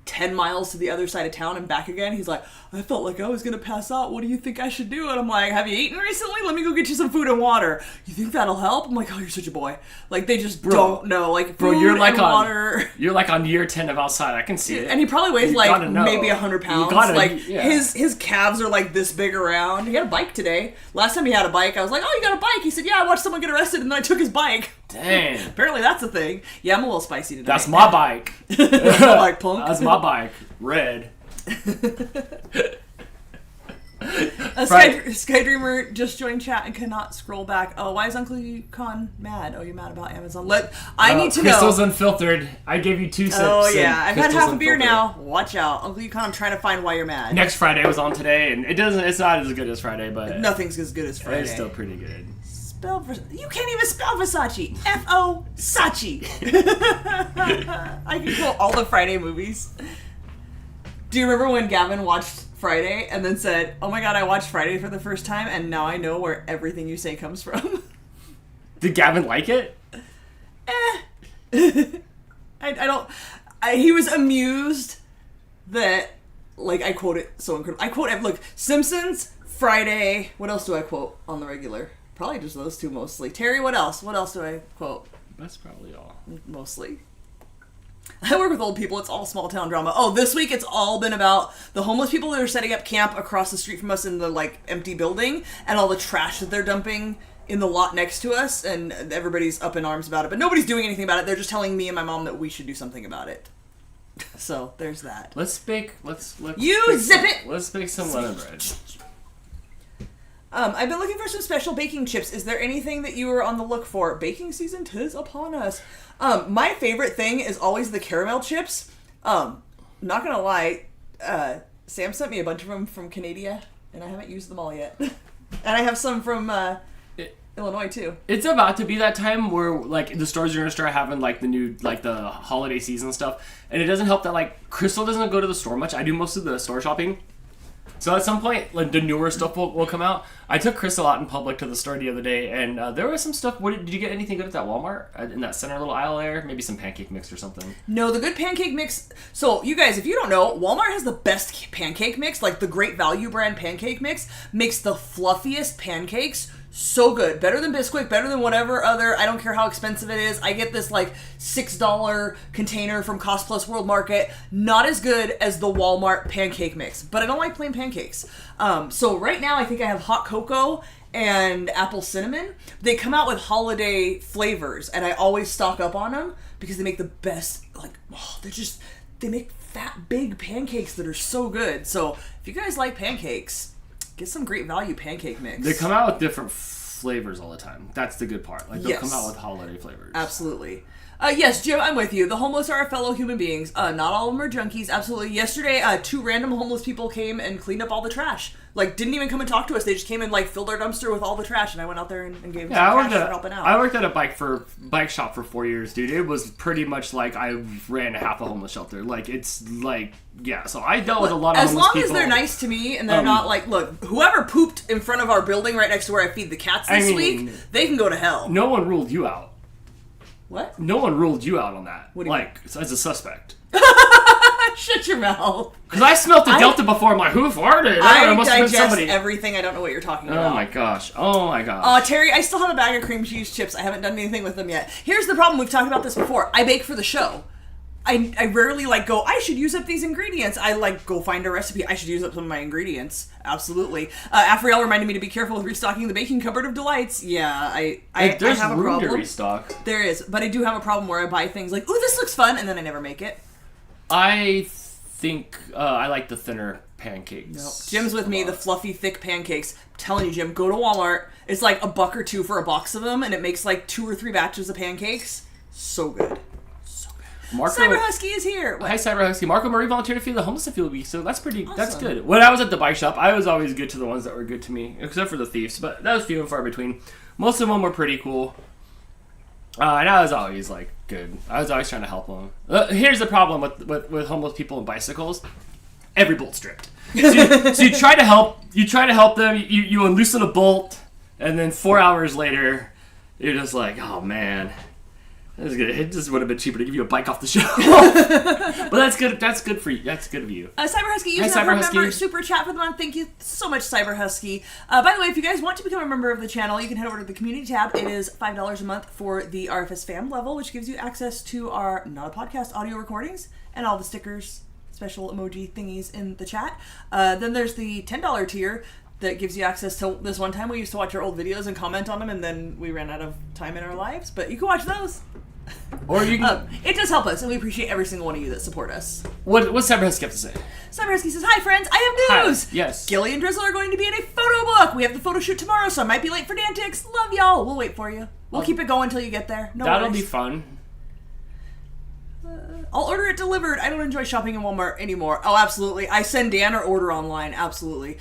10 miles to the other side of town and back again. He's like, I felt like I was gonna pass out. What do you think I should do? And I'm like, have you eaten recently? Let me go get you some food and water. You think that'll help? I'm like, oh, you're such a boy. Like they just don't know. Like food you're like and water. You're like on year 10 of outside. I can see it. And he probably weighs like maybe 100 pounds. His calves are like this big around. He had a bike today. Last time he had a bike, I was like, oh, you got a bike? He said, yeah, I watched someone get arrested and then I took his bike. Dang. Apparently that's a thing. Yeah, I'm a little spicy today. That's my bike. That's my bike, punk. That's my bike. Red. Skydreamer just joined chat and cannot scroll back. Oh, why is Uncle Yukon mad? Oh, you're mad about Amazon. I need to know. Crystal's unfiltered. I gave you 2 sips. Oh, yeah. I've had half a beer now. Watch out. Uncle Yukon, I'm trying to find why you're mad. Next Friday was on today, and it's not as good as Friday, but... Nothing's as good as Friday. It's still pretty good. You can't even spell Versace. F-O Sachi. I can quote all the Friday movies. Do you remember when Gavin watched Friday and then said, oh my god, I watched Friday for the first time and now I know where everything you say comes from? Did Gavin like it? I don't... he was amused that, like, I quote it so incredible. I quote, look, Simpsons, Friday, what else do I quote on the regular? Probably just those two mostly. Terry, what else? What else do I quote? That's probably all. Mostly. I work with old people. It's all small town drama. Oh, this week it's all been about the homeless people that are setting up camp across the street from us in the like empty building and all the trash that they're dumping in the lot next to us, and everybody's up in arms about it, but nobody's doing anything about it. They're just telling me and my mom that we should do something about it. So there's that. Let's bake some lemon bread. I've been looking for some special baking chips. Is there anything that you were on the look for? Baking season 'tis upon us. My favorite thing is always the caramel chips. Not gonna lie, Sam sent me a bunch of them from Canada, and I haven't used them all yet. And I have some from Illinois too. It's about to be that time where like the stores are gonna start having like the new like the holiday season stuff, and it doesn't help that like Crystal doesn't go to the store much. I do most of the store shopping. So at some point, like the newer stuff will come out. I took Crystal out in public to the store the other day, and there was some stuff. Did you get anything good at that Walmart in that center little aisle there? Maybe some pancake mix or something. No, the good pancake mix. So you guys, if you don't know, Walmart has the best pancake mix. Like the Great Value brand pancake mix makes the fluffiest pancakes. So good. Better than Bisquick, better than whatever other, I don't care how expensive it is. I get this like $6 container from Cost Plus World Market. Not as good as the Walmart pancake mix, but I don't like plain pancakes. So right now I think I have hot cocoa and apple cinnamon. They come out with holiday flavors and I always stock up on them because they make the best, like, they make fat, big pancakes that are so good. So if you guys like pancakes, get some Great Value pancake mix. They come out with different flavors all the time. That's the good part. Like they'll come out with holiday flavors. Absolutely. Yes, Jim, I'm with you. The homeless are our fellow human beings. Not all of them are junkies. Absolutely. Yesterday, 2 random homeless people came and cleaned up all the trash. Like, didn't even come and talk to us. They just came and, like, filled our dumpster with all the trash, and I went out there and gave them some cash for helping out. I worked at a bike shop for 4 years, dude. It was pretty much like I ran half a homeless shelter. Like, it's like, yeah. So I dealt with a lot of homeless people. As long as they're nice to me and they're not like, look, whoever pooped in front of our building right next to where I feed the cats this week, they can go to hell. No one ruled you out. What? No one ruled you out on that. What do you mean? As a suspect. Shut your mouth. Because I smelled the Delta before. I'm like, who farted? I must have been digest somebody. everything. I don't know what you're talking about. Oh my gosh. Terry, I still have a bag of cream cheese chips. I haven't done anything with them yet. Here's the problem. We've talked about this before. I bake for the show. I rarely go, I should use up these ingredients. I go find a recipe. I should use up some of my ingredients. Absolutely. Afriel reminded me to be careful with restocking the baking cupboard of delights. Yeah, I have a problem. To restock. There is, but I do have a problem where I buy things like, ooh, this looks fun, and then I never make it. I think I like the thinner pancakes. Nope. Jim's with me, the fluffy, thick pancakes. I'm telling you, Jim, go to Walmart. It's like $1 or $2 for a box of them, and it makes 2 or 3 batches of pancakes. So good. Cyber Husky is here. What? Hi, Cyber Husky. Marco Murray volunteered to feed the homeless a few weeks, so that's pretty. Awesome. That's good. When I was at the bike shop, I was always good to the ones that were good to me, except for the thieves. But that was few and far between. Most of them were pretty cool, and I was always good. I was always trying to help them. Here's the problem with homeless people and bicycles: every bolt's stripped. So you try to help. You try to help them. You unloosen a bolt, and then 4 hours later, you're just like, oh man. It just would have been cheaper to give you a bike off the shelf. But that's good. That's good for you. That's good of you. Cyber Husky, you have a member super chat for the month. Thank you so much, Cyber Husky. By the way, if you guys want to become a member of the channel, you can head over to the community tab. It is $5 a month for the RFS fam level, which gives you access to our not a podcast audio recordings and all the stickers, special emoji thingies in the chat. Then there's the $10 tier that gives you access to this one time we used to watch our old videos and comment on them, and then we ran out of time in our lives. But you can watch those. Or you can... it does help us, and we appreciate every single one of you that support us. What's Cyber Husky have to say? Cyber Husky says, hi friends, I have news! Hi. Yes. Gilly and Drizzle are going to be in a photo book! We have the photo shoot tomorrow, so I might be late for antics. Love y'all! We'll wait for you. We'll keep it going until you get there. No That'll worries. be fun. I'll order it delivered. I don't enjoy shopping in Walmart anymore. Oh, absolutely. I send Dan or order online. Absolutely.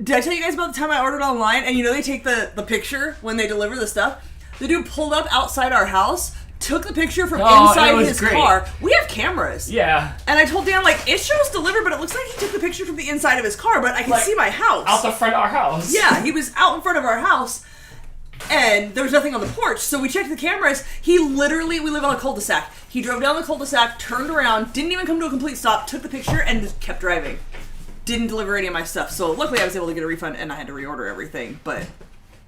Did I tell you guys about the time I ordered online? And they take the picture when they deliver the stuff? The dude pulled up outside our house, took the picture from inside his car. We have cameras. Yeah. And I told Dan, it shows delivered, but it looks like he took the picture from the inside of his car, but I can see my house. Out the front of our house. Yeah, he was out in front of our house, and there was nothing on the porch, so we checked the cameras. We live on a cul-de-sac. He drove down the cul-de-sac, turned around, didn't even come to a complete stop, took the picture, and just kept driving. Didn't deliver any of my stuff, so luckily I was able to get a refund, and I had to reorder everything, but...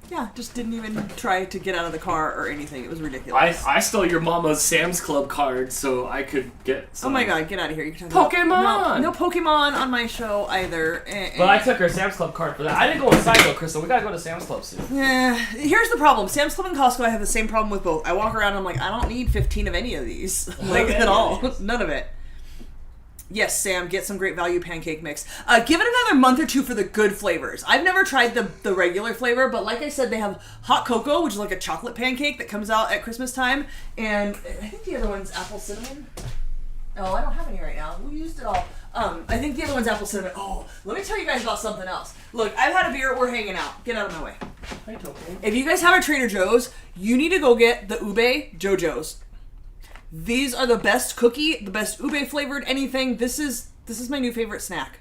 yeah, just didn't even try to get out of the car or anything. It was ridiculous. I stole your mama's Sam's Club card so I could get some... Oh my god, get out of here. You're talking Pokemon! About... No Pokemon on my show either. But I took her Sam's Club card for that. I didn't go inside though, Crystal. We gotta go to Sam's Club soon. Yeah, here's the problem. Sam's Club and Costco, I have the same problem with both. I walk around and I'm like, I don't need 15 of any of these. At all. None of it. Yes, Sam, get some great value pancake mix. Give it another month or two for the good flavors. I've never tried the regular flavor, but like I said, they have hot cocoa, which is like a chocolate pancake that comes out at Christmas time, and I think the other one's apple cinnamon. Oh, I don't have any right now. We used it all. I think the other one's apple cinnamon. Oh, let me tell you guys about something else. Look, I've had a beer. We're hanging out. Get out of my way. If you guys have a Trader Joe's, you need to go get the Ube JoJo's. These are the best cookie, the best ube flavored anything. This is my new favorite snack.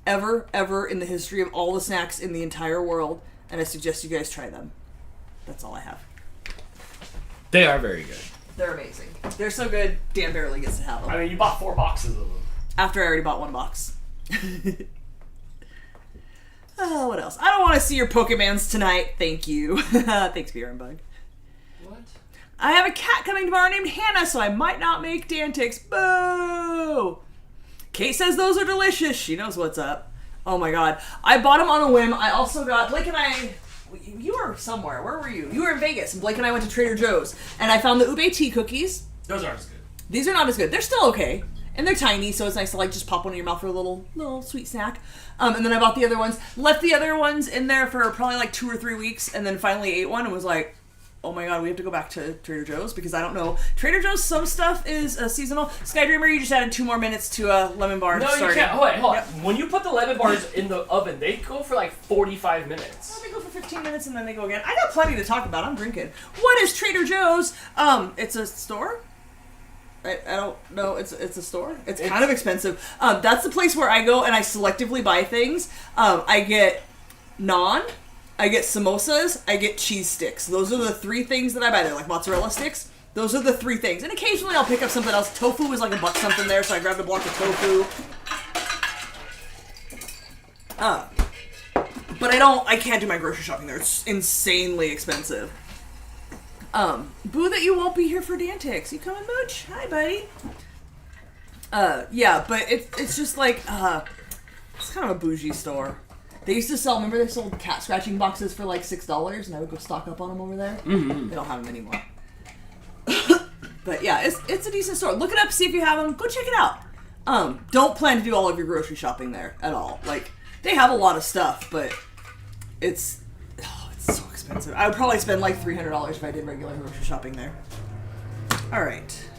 Ever in the history of all the snacks in the entire world. And I suggest you guys try them. That's all I have. They are very good. They're amazing. They're so good, Dan barely gets to have them. I mean, you bought 4 boxes of them. After I already bought 1 box. Oh, what else? I don't want to see your Pokemans tonight. Thank you. Thanks, Beer and Bug. I have a cat coming tomorrow named Hannah, so I might not make Dantics. Boo! Kate says those are delicious. She knows what's up. Oh my god. I bought them on a whim. I also got... Blake and I... You were somewhere. Where were you? You were in Vegas, and Blake and I went to Trader Joe's. And I found the ube tea cookies. Those aren't as good. These are not as good. They're still okay. And they're tiny, so it's nice to just pop one in your mouth for a little sweet snack. And then I bought the other ones. Left the other ones in there for probably 2 or 3 weeks, and then finally ate one and was like... oh my god, we have to go back to Trader Joe's because I don't know. Trader Joe's, some stuff is seasonal. Skydreamer, you just added 2 more minutes to lemon bars. No, you can't. Hold on. Yep. When you put the lemon bars in the oven, they go for 45 minutes. Well, they go for 15 minutes and then they go again. I got plenty to talk about. I'm drinking. What is Trader Joe's? It's a store? I don't know. It's a store. It's kind of expensive. That's the place where I go and I selectively buy things. I get naan. I get samosas, I get cheese sticks. Those are the 3 things that I buy. They're like mozzarella sticks. Those are the 3 things. And occasionally I'll pick up something else. Tofu was like $1 something there, so I grabbed a block of tofu. But I can't do my grocery shopping there. It's insanely expensive. Boo that you won't be here for antics. You coming, Mooch? Hi, buddy. Yeah, but it's just like, it's kind of a bougie store. They used to sell, remember they sold cat scratching boxes for like $6, and I would go stock up on them over there? Mm-hmm. They don't have them anymore. But yeah, it's a decent store. Look it up, see if you have them. Go check it out. Don't plan to do all of your grocery shopping there at all. Like, they have a lot of stuff, but it's so expensive. I would probably spend like $300 if I did regular grocery shopping there. All right.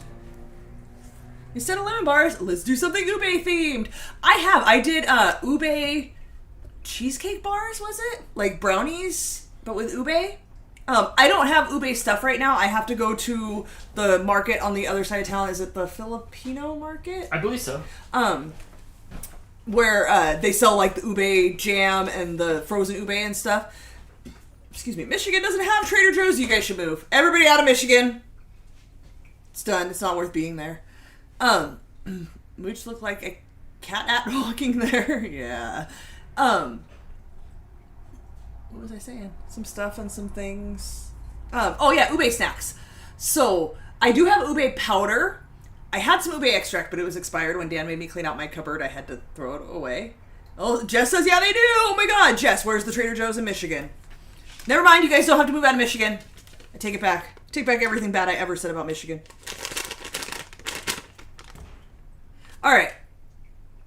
Instead of lemon bars, let's do something ube themed. I did ube cheesecake bars, was it? Like brownies, but with ube. I don't have ube stuff right now. I have to go to the market on the other side of town. Is it the Filipino market? I believe so. Where they sell like the ube jam and the frozen ube and stuff. Excuse me. Michigan doesn't have Trader Joe's. You guys should move. Everybody out of Michigan. It's done. It's not worth being there. Mooch looked like a cat at walking there. Yeah. What was I saying? Some stuff and some things. Oh yeah, ube snacks. So I do have ube powder. I had some ube extract, but it was expired when Dan made me clean out my cupboard. I had to throw it away. Oh, Jess says, yeah, they do. Oh my God, Jess, where's the Trader Joe's in Michigan? Never mind, you guys don't have to move out of Michigan. I take it back. Take back everything bad I ever said about Michigan. All right.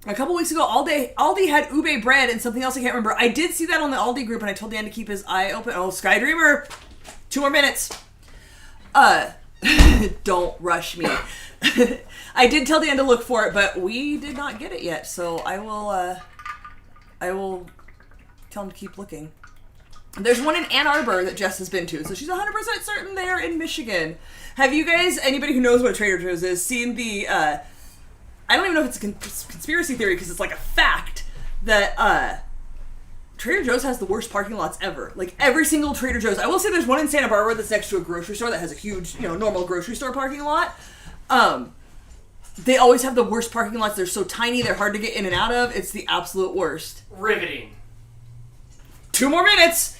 A couple weeks ago, Aldi had ube bread and something else I can't remember. I did see that on the Aldi group, and I told Dan to keep his eye open. Oh, Sky Dreamer, 2 more minutes. Don't rush me. I did tell Dan to look for it, but we did not get it yet. So I will tell him to keep looking. There's one in Ann Arbor that Jess has been to, so she's 100% certain they're in Michigan. Have you guys, anybody who knows what Trader Joe's is, seen the? I don't even know if it's a conspiracy theory because it's like a fact that Trader Joe's has the worst parking lots ever. Like every single Trader Joe's. I will say there's one in Santa Barbara that's next to a grocery store that has a huge, normal grocery store parking lot. They always have the worst parking lots. They're so tiny, they're hard to get in and out of. It's the absolute worst. Riveting. 2 more minutes.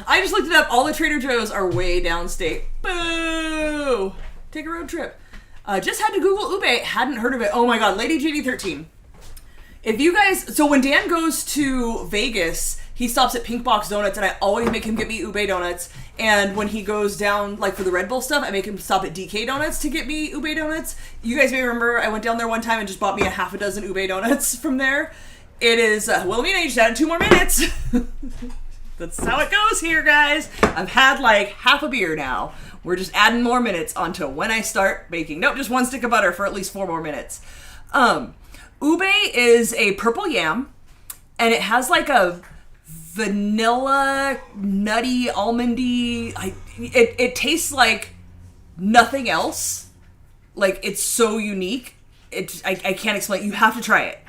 I just looked it up. All the Trader Joe's are way downstate. Boo! Take a road trip. Just had to Google ube, hadn't heard of it. Oh my God, Lady GD13. If you guys, so when Dan goes to Vegas, he stops at Pink Box Donuts, and I always make him get me ube donuts. And when he goes down, like for the Red Bull stuff, I make him stop at DK Donuts to get me ube donuts. You guys may remember I went down there one time and just bought me a half a dozen ube donuts from there. It is, Wilhelmina, you just added 2 more minutes. That's how it goes here, guys. I've had like half a beer now. We're just adding more minutes onto when I start baking. Nope, just 1 stick of butter for at least 4 more minutes. Ube is a purple yam, and it has like a vanilla, nutty, almondy. It tastes like nothing else. Like it's so unique. I can't explain. You have to try it.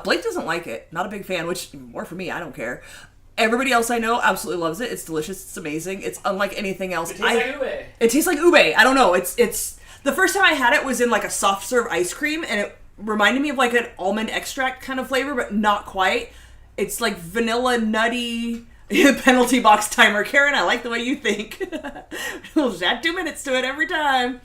Blake doesn't like it. Not a big fan, which more for me. I don't care. Everybody else I know absolutely loves it. It's delicious. It's amazing. It's unlike anything else. It tastes like ube. It tastes like ube. I don't know. It's the first time I had it was in like a soft serve ice cream, and it reminded me of like an almond extract kind of flavor, but not quite. It's like vanilla, nutty. Penalty box timer. Karen, I like the way you think. We'll just add 2 minutes to it every time.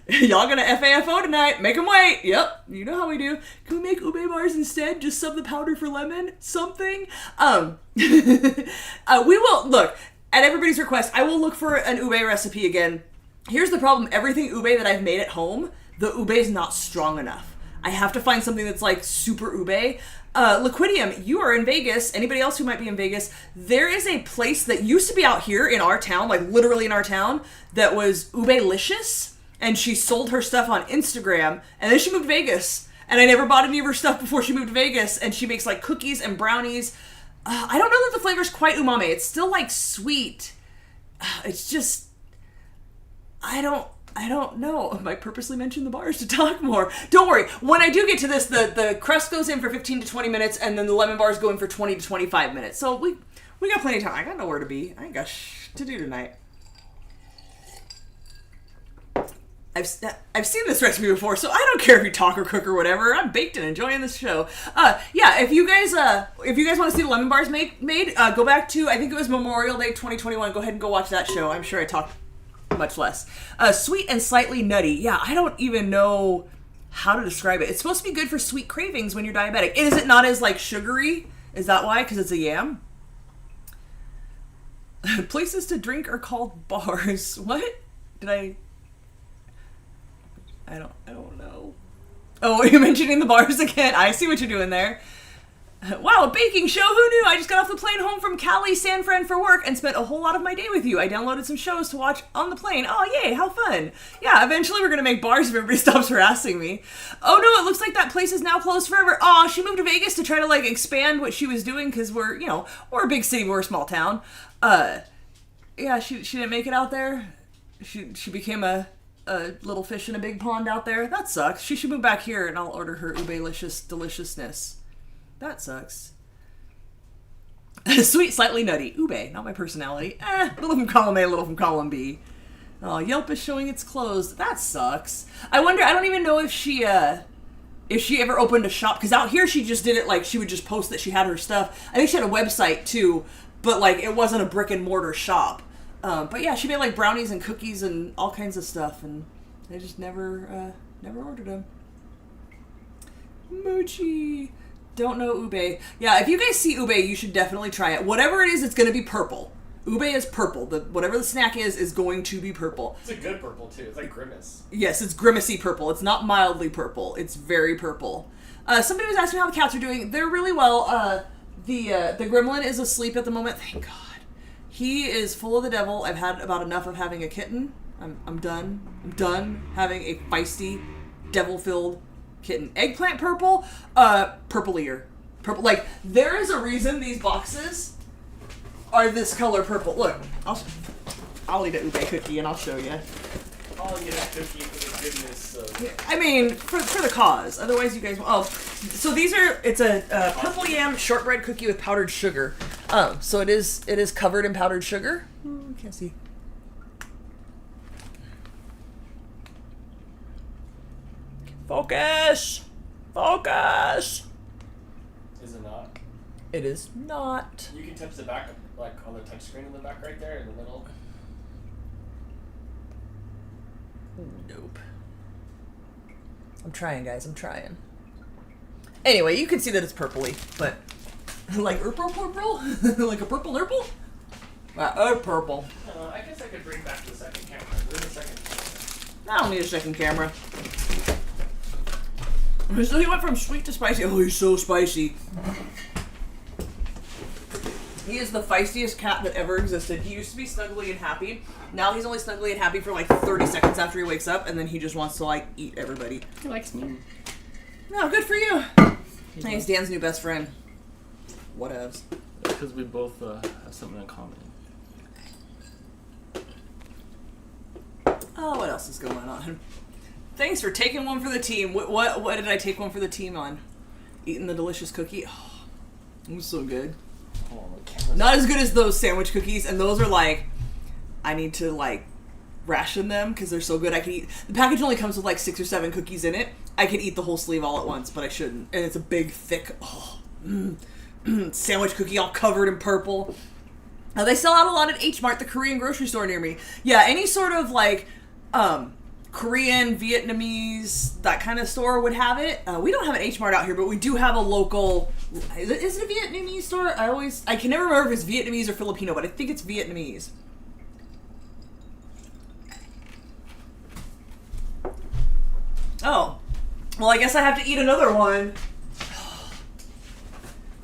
Y'all gonna FAFO tonight. Make them wait. Yep. You know how we do. Can we make ube bars instead? Just sub the powder for lemon? Something? We will, look, at everybody's request, I will look for an ube recipe again. Here's the problem. Everything ube that I've made at home, the ube is not strong enough. I have to find something that's like super ube. Liquidium, you are in Vegas. Anybody else who might be in Vegas, there is a place that used to be out here in our town, like literally in our town, that was Ube-licious. And she sold her stuff on Instagram, and then she moved to Vegas. And I never bought any of her stuff before she moved to Vegas, and she makes like cookies and brownies. I don't know that the flavor's quite umami. It's still like sweet. It's just, I don't know. I might purposely mention the bars to talk more. Don't worry. When I do get to this, the crust goes in for 15 to 20 minutes, and then the lemon bars go in for 20 to 25 minutes. So we got plenty of time. I got nowhere to be. I ain't got to do tonight. I've seen this recipe before, so I don't care if you talk or cook or whatever. I'm baked and enjoying this show. Yeah, if you guys want to see the lemon bars made, go back to, I think it was Memorial Day 2021. Go ahead and go watch that show. I'm sure I talked much less. Sweet and slightly nutty. Yeah, I don't even know how to describe it. It's supposed to be good for sweet cravings when you're diabetic. Is it not as like sugary? Is that why? Because it's a yam? Places to drink are called bars. What? Did I don't know. Oh, you're mentioning the bars again. I see what you're doing there. Wow, a baking show. Who knew? I just got off the plane home from Cali, San Fran for work and spent a whole lot of my day with you. I downloaded some shows to watch on the plane. Oh, yay, how fun. Yeah, eventually we're going to make bars if everybody stops harassing me. Oh, no, it looks like that place is now closed forever. Oh, she moved to Vegas to try to, like, expand what she was doing because we're a big city, we're a small town. Yeah, she didn't make it out there. She became a little fish in a big pond out there. That sucks. She should move back here and I'll order her ube-licious deliciousness. That sucks. Sweet, slightly nutty. Ube, not my personality. Little from column A, little from column B. Oh, Yelp is showing it's closed. That sucks. I wonder, I don't even know if she ever opened a shop, because out here she just did it like she would just post that she had her stuff. I think she had a website too, but like it wasn't a brick and mortar shop. But yeah, she made like brownies and cookies and all kinds of stuff, and I just never ordered them. Mochi. Don't know ube. Yeah, if you guys see ube, you should definitely try it. Whatever it is, it's going to be purple. Ube is purple. Whatever the snack is going to be purple. It's a good purple, too. It's like grimace. Yes, it's grimacy purple. It's not mildly purple. It's very purple. Somebody was asking how the cats are doing. They're really well. The gremlin is asleep at the moment. Thank God. He is full of the devil. I've had about enough of having a kitten. I'm done. I'm done having a feisty, devil-filled kitten. Eggplant purple, purple ear. Purple, like, there is a reason these boxes are this color purple. Look, I'll eat a ube cookie and I'll show you. I'll eat a cookie for the goodness of... I mean, for the cause. Otherwise you guys... Oh, so it's a purple yam shortbread cookie with powdered sugar. So it is covered in powdered sugar. Can't see. Focus! Focus! Is it not? It is not. You can touch the back, like on the touch screen in the back right there in the middle. Nope. I'm trying, guys. I'm trying. Anyway, you can see that it's purpley, but like purple? Like a purple? Purple. I guess I could bring back the second camera. Where's the second camera? I don't need a second camera. So he went from sweet to spicy. Oh, he's so spicy. He is the feistiest cat that ever existed. He used to be snuggly and happy. Now he's only snuggly and happy for like 30 seconds after he wakes up, and then he just wants to like eat everybody. He likes me. No, good for you. He's Dan's new best friend. Whatevs. Because we both have something in common. Oh, what else is going on? Thanks for taking one for the team. What did I take one for the team on? Eating the delicious cookie. Oh, it was so good. Oh, not as good as those sandwich cookies, and those are like, I need to like ration them because they're so good. I could eat. The package only comes with like 6 or 7 cookies in it. I could eat the whole sleeve all at once, but I shouldn't. And it's a big, thick sandwich cookie all covered in purple. They sell out a lot at H Mart, the Korean grocery store near me. Yeah, any sort of like Korean, Vietnamese, that kind of store would have it. We don't have an H Mart out here, but we do have a local... Is it a Vietnamese store? I can never remember if it's Vietnamese or Filipino, but I think it's Vietnamese. Oh. Well, I guess I have to eat another one.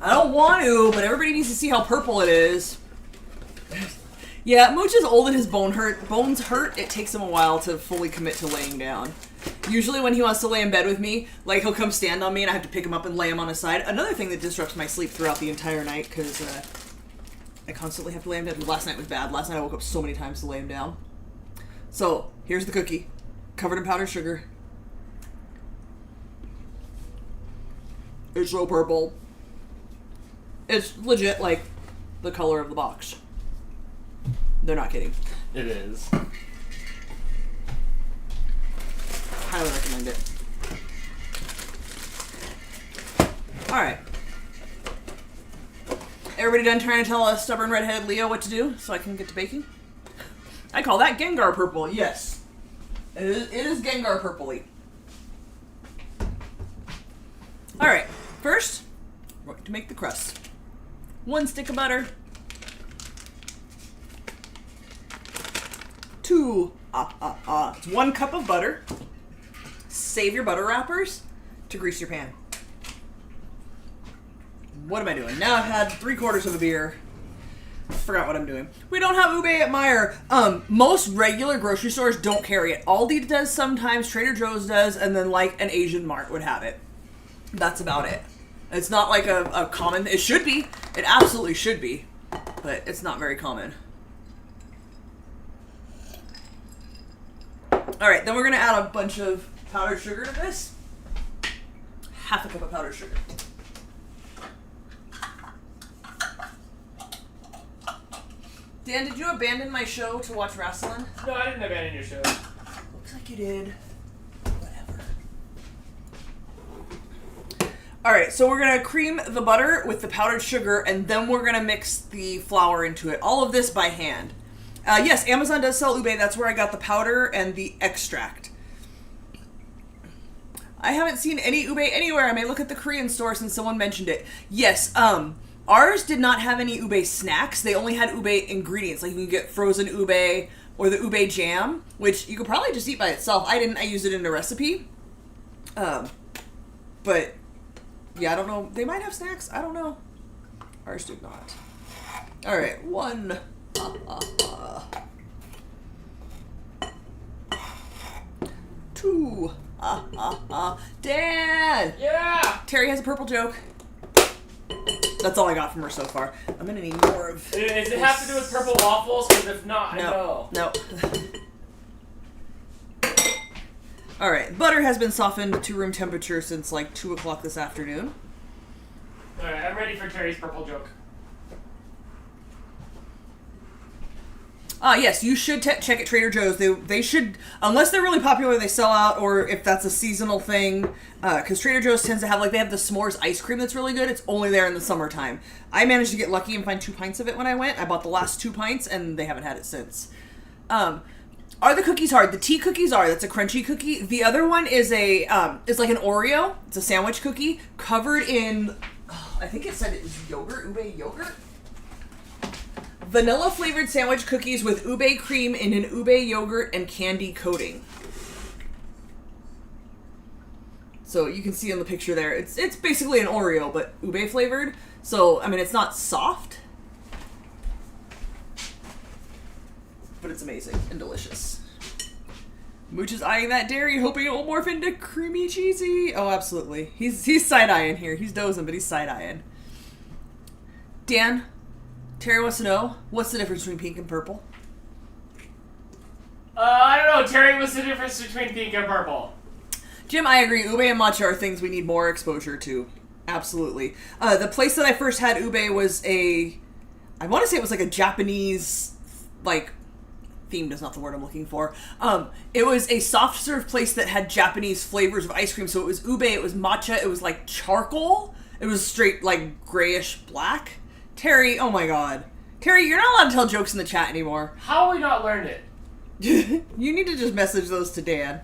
I don't want to, but everybody needs to see how purple it is. Yeah, Mooch is old and his bones hurt. It takes him a while to fully commit to laying down. Usually when he wants to lay in bed with me, like he'll come stand on me and I have to pick him up and lay him on his side. Another thing that disrupts my sleep throughout the entire night because I constantly have to lay him down. Last night was bad. Last night I woke up so many times to lay him down. So, here's the cookie. Covered in powdered sugar. It's so purple. It's legit like the color of the box. They're not kidding. It is. highly recommend it. Alright. Everybody done trying to tell a stubborn redheaded Leo what to do so I can get to baking? I call that Gengar purple, yes. It is Gengar purpley. Alright, first, we're going to make the crust. 1 stick of butter. 2, it's 1 cup of butter. Save your butter wrappers to grease your pan. What am I doing? Now I've had 3/4 of a beer. Forgot what I'm doing. We don't have ube at Meijer. Most regular grocery stores don't carry it. Aldi does sometimes, Trader Joe's does, and then like an Asian mart would have it. That's about it. It's not like a common, it should be. It absolutely should be, but it's not very common. Alright, then we're gonna add a bunch of powdered sugar to this. 1/2 cup of powdered sugar. Dan, did you abandon my show to watch wrestling? No, I didn't abandon your show. Looks like you did. Whatever. Alright, so we're going to cream the butter with the powdered sugar, and then we're going to mix the flour into it. All of this by hand. Yes, Amazon does sell ube. That's where I got the powder and the extract. I haven't seen any ube anywhere. I may look at the Korean store since someone mentioned it. Yes, ours did not have any ube snacks. They only had ube ingredients. Like you can get frozen ube or the ube jam, which you could probably just eat by itself. I didn't. I used it in a recipe. But yeah, I don't know. They might have snacks. I don't know. Ours did not. All right, 1. 2. Dan! Yeah! Terry has a purple joke. That's all I got from her so far. I'm gonna need more of. Does it have to do with purple waffles? Because if not, No. I know. No. Alright, butter has been softened to room temperature since like 2 o'clock this afternoon. Alright, I'm ready for Terry's purple joke. Yes, you should check at Trader Joe's. They should, unless they're really popular, they sell out, or if that's a seasonal thing, because Trader Joe's tends to have, like, they have the s'mores ice cream that's really good. It's only there in the summertime. I managed to get lucky and find 2 pints of it when I went. I bought the last 2 pints, and they haven't had it since. Are the cookies hard? The tea cookies are. That's a crunchy cookie. The other one is it's like an Oreo. It's a sandwich cookie covered in, I think it said it was yogurt, ube yogurt. Vanilla flavored sandwich cookies with ube cream in an ube yogurt and candy coating. So you can see in the picture there, it's basically an Oreo, but ube flavored. So, I mean, it's not soft, but it's amazing and delicious. Mooch is eyeing that dairy, hoping it will morph into creamy cheesy. Oh, absolutely. He's side-eyeing here. He's dozing, but he's side-eyeing. Dan? Terry wants to know, what's the difference between pink and purple? I don't know, Terry, what's the difference between pink and purple? Jim, I agree. Ube and matcha are things we need more exposure to. Absolutely. The place that I first had ube was I want to say it was like a Japanese, like, themed is not the word I'm looking for. It was a soft serve place that had Japanese flavors of ice cream. So it was ube, it was matcha, it was like charcoal. It was straight, like, grayish black. Terry, oh my god. Terry, you're not allowed to tell jokes in the chat anymore. How have we not learned it? You need to just message those to Dan.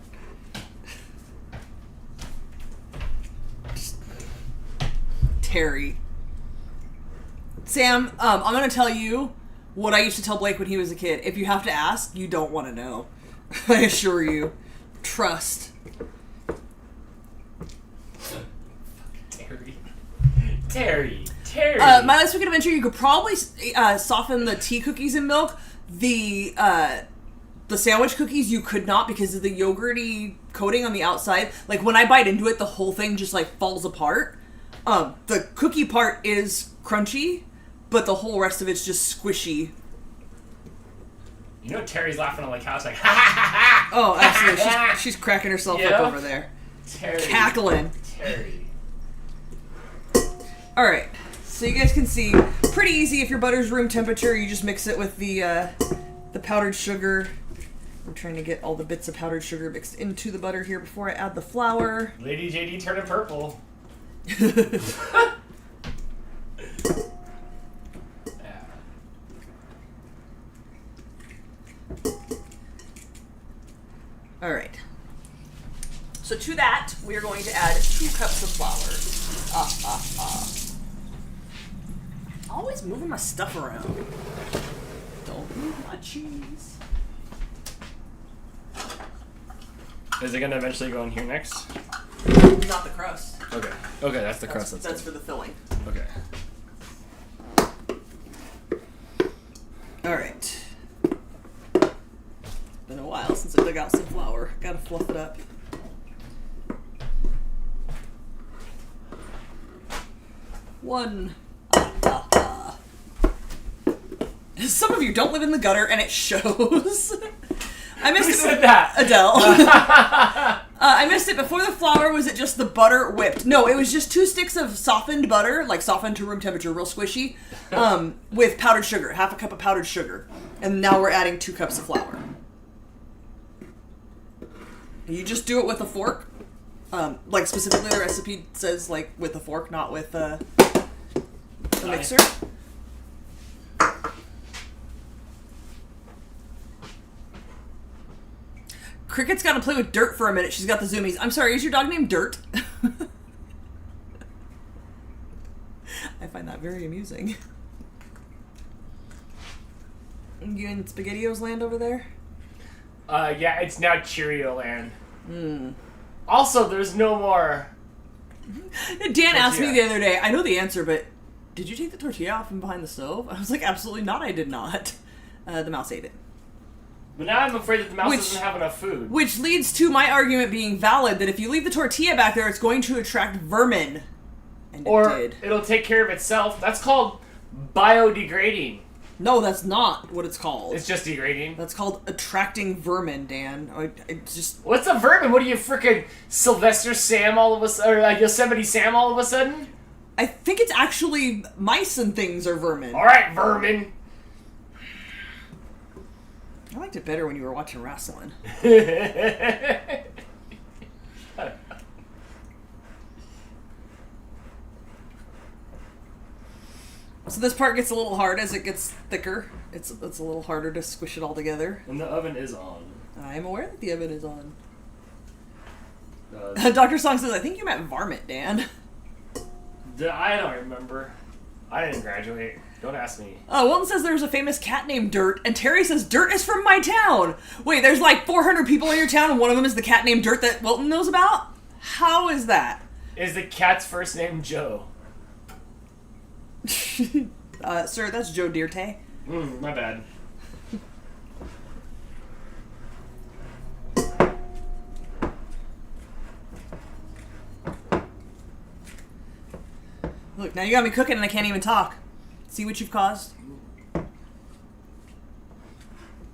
Terry. Sam, I'm going to tell you what I used to tell Blake when he was a kid. If you have to ask, you don't want to know. I assure you. Trust. Terry. My last week adventure, you could probably soften the tea cookies in milk. The sandwich cookies you could not because of the yogurty coating on the outside. Like when I bite into it, the whole thing just like falls apart. The cookie part is crunchy, but the whole rest of it's just squishy. You know Terry's laughing on the couch like, ha ha ha ha! Oh, absolutely. She's cracking herself up over there. Terry. Cackling. Terry. Alright, so you guys can see, pretty easy if your butter's room temperature, you just mix it with the powdered sugar I'm trying to get all the bits of powdered sugar mixed into the butter here before I add the flour. Lady JD turning purple. All right. So to that, we are going to add 2 cups of flour. Always moving my stuff around. Don't move my cheese. Is it gonna eventually go in here next? Not the crust. Okay. Okay, that's the crust. That's for the filling. Okay. All right. Been a while since I dug out some flour. Gotta fluff it up. One. Some of you don't live in the gutter, and it shows. I missed Who it. said that? Adele. I missed it before the flour. Was it just the butter whipped? No, it was just 2 sticks of softened butter, like softened to room temperature, real squishy, with powdered sugar, half a cup of powdered sugar. And now we're adding 2 cups of flour. You just do it with a fork. Like specifically the recipe says like with a fork, not with a mixer. Cricket's got to play with dirt for a minute. She's got the zoomies. I'm sorry, is your dog named Dirt? I find that very amusing. You in SpaghettiOs land over there? Yeah, it's now Cheerio land. Also, there's no more. Dan asked me the other day, I know the answer, but did you take the tortilla off from behind the stove? I was like, absolutely not, I did not. The mouse ate it. But now I'm afraid that the mouse doesn't have enough food. Which leads to my argument being valid that if you leave the tortilla back there, it's going to attract vermin. And it did. It'll take care of itself. That's called biodegrading. No, that's not what it's called. It's just degrading. That's called attracting vermin, Dan. It's just... What's a vermin? What are you, frickin' Sylvester Sam all of a sudden? Or Yosemite Sam all of a sudden? I think it's actually mice and things are vermin. Alright, vermin. I liked it better when you were watching wrestling. So this part gets a little hard as it gets thicker. It's a little harder to squish it all together. And the oven is on. I am aware that the oven is on. Dr. Song says, I think you meant varmint, Dan. I don't remember. I didn't graduate. Don't ask me. Wilton says there's a famous cat named Dirt, and Terry says Dirt is from my town. Wait, there's like 400 people in your town, and one of them is the cat named Dirt that Wilton knows about? How is that? Is the cat's first name Joe? Sir, that's Joe Dirte. My bad. Look, now you got me cooking and I can't even talk. See what you've caused?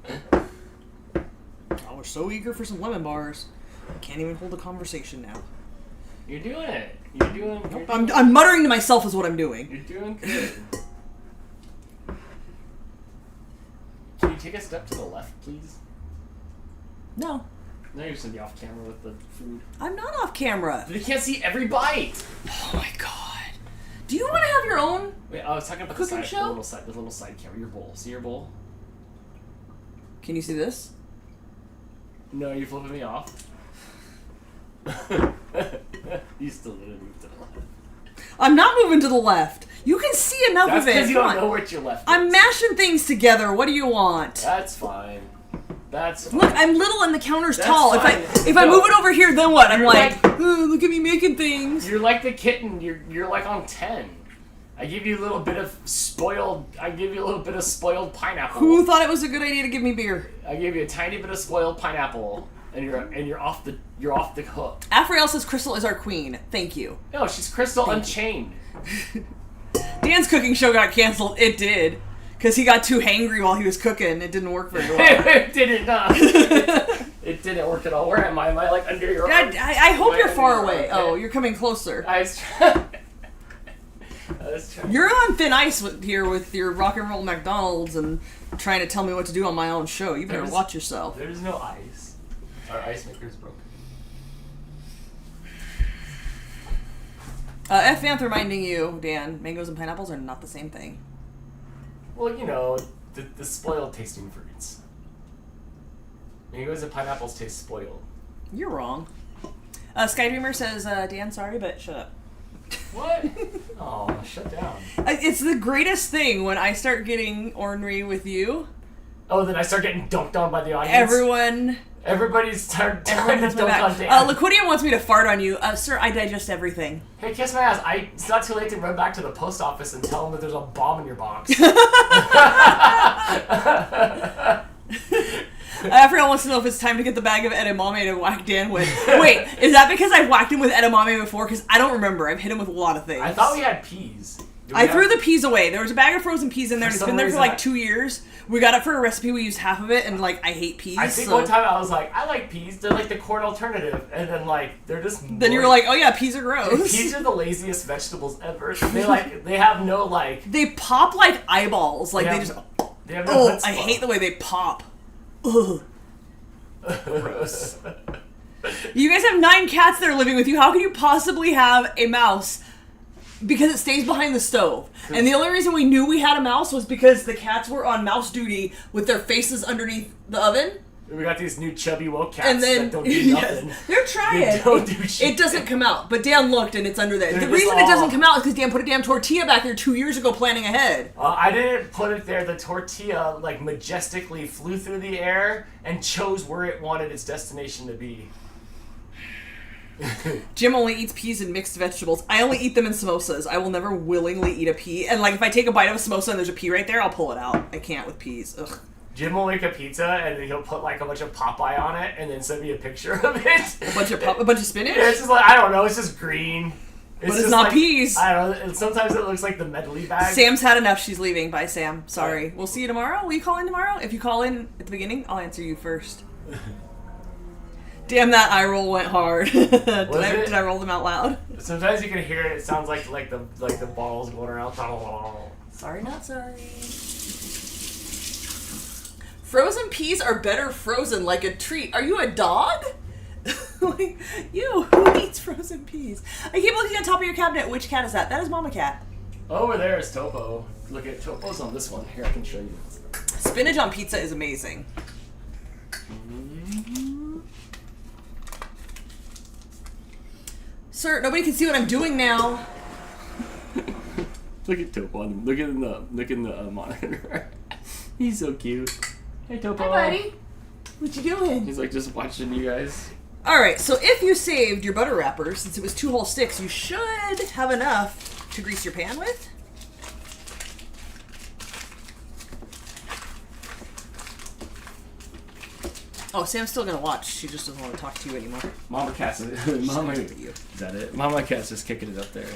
Oh, we're so eager for some lemon bars. I can't even hold a conversation now. You're doing it. You're doing it. Nope, I'm muttering to myself is what I'm doing. You're doing good. Can you take a step to the left, please? No. No, you're just gonna be off camera with the food. I'm not off camera. They can't see every bite. Oh my god. Do you want to have your own? Wait, I was talking about cooking show? The little side camera. Your bowl. See your bowl? Can you see this? No, you're flipping me off. You still gonna move to the left. I'm not moving to the left. You can see enough That's of it. because you Come don't on. know what your left is. I'm mashing things together. What do you want? That's fine. That's fine. Look, I'm little and the counter's That's tall. fine. If I move it over here, then what? I'm You're like, oh, look at me making things. You're like the kitten. You're like on 10. I give you a little bit of spoiled. I give you a little bit of spoiled pineapple. Who thought it was a good idea to give me beer? I give you a tiny bit of spoiled pineapple, and you're off the hook. Afriel says Crystal is our queen. Thank you. No, she's Crystal Unchained. Dan's cooking show got canceled. It did. Because he got too hangry while he was cooking. It didn't work very well. It didn't. It didn't work at all. Where am I? Am I like under your arm? I hope you're far Am I away. under your arm? Oh, you're coming closer. I was That's true. You're on thin ice here with your rock and roll McDonald's and trying to tell me what to do on my own show. You better watch yourself. There's no ice. Our ice maker's broken. F. Vanth reminding you, Dan, mangoes and pineapples are not the same thing. Well, you know, the spoiled tasting fruits. Mangoes and pineapples taste spoiled. You're wrong. Skydreamer says, Dan, sorry, but shut up. What? Oh, shut down. It's the greatest thing when I start getting ornery with you. Oh, then I start getting dunked on by the audience? Everybody's trying to dunk on Dan. Liquidium wants me to fart on you. Sir, I digest everything. Hey, kiss my ass. It's not too late to run back to the post office and tell them that there's a bomb in your box. Afriel wants to know if it's time to get the bag of edamame to whack Dan with. Wait, is that because I've whacked him with edamame before? Because I don't remember. I've hit him with a lot of things. I thought we had peas. I threw the peas away. There was a bag of frozen peas in there, and it's been there for like 2 years. We got it for a recipe. We used half of it, and like I hate peas. I think one time I was like, I like peas. They're like the corn alternative, and then like they're just. Then you were like, oh yeah, peas are gross. Peas are the laziest vegetables ever. They have no like. They pop like eyeballs. Like they just. They have no chutzpah. I hate the way they pop. Ugh. Gross. You guys have 9 cats that are living with you. How can you possibly have a mouse? Because it stays behind the stove. And the only reason we knew we had a mouse was because the cats were on mouse duty with their faces underneath the oven. We got these new chubby woke cats and then, that don't do nothing. They're trying. They don't do shit. It doesn't come out. But Dan looked and it's under there. They're the reason it doesn't come out is because Dan put a damn tortilla back there 2 years ago planning ahead. I didn't put it there. The tortilla like majestically flew through the air and chose where it wanted its destination to be. Jim only eats peas and mixed vegetables. I only eat them in samosas. I will never willingly eat a pea. And like if I take a bite of a samosa and there's a pea right there, I'll pull it out. I can't with peas. Ugh. Jim will make a pizza and then he'll put like a bunch of Popeye on it and then send me a picture of it. A bunch of spinach? Yeah, it's just like, I don't know, it's just green. But it's not like, peas. I don't know, and sometimes it looks like the medley bag. Sam's had enough, she's leaving. Bye, Sam. Sorry. We'll see you tomorrow. Will you call in tomorrow? If you call in at the beginning, I'll answer you first. Damn, that eye roll went hard. Did I roll them out loud? Sometimes you can hear it. It sounds like the balls going around. Sorry, not sorry. Frozen peas are better frozen like a treat. Are you a dog? Like, who eats frozen peas? I keep looking at the top of your cabinet. Which cat is that? That is Mama Cat. Over there is Topo. Look at Topo's on this one. Here, I can show you. Spinach on pizza is amazing. Sir, nobody can see what I'm doing now. Look at Topo. Look in the monitor. He's so cute. Hey, Topo. Hi, buddy. What you doing? He's like just watching you guys. All right, so if you saved your butter wrapper, since it was 2 whole sticks, you should have enough to grease your pan with. Oh, Sam's still gonna watch. She just doesn't want to talk to you anymore. Mama Cat's is that it? Mama Cat's just kicking it up there.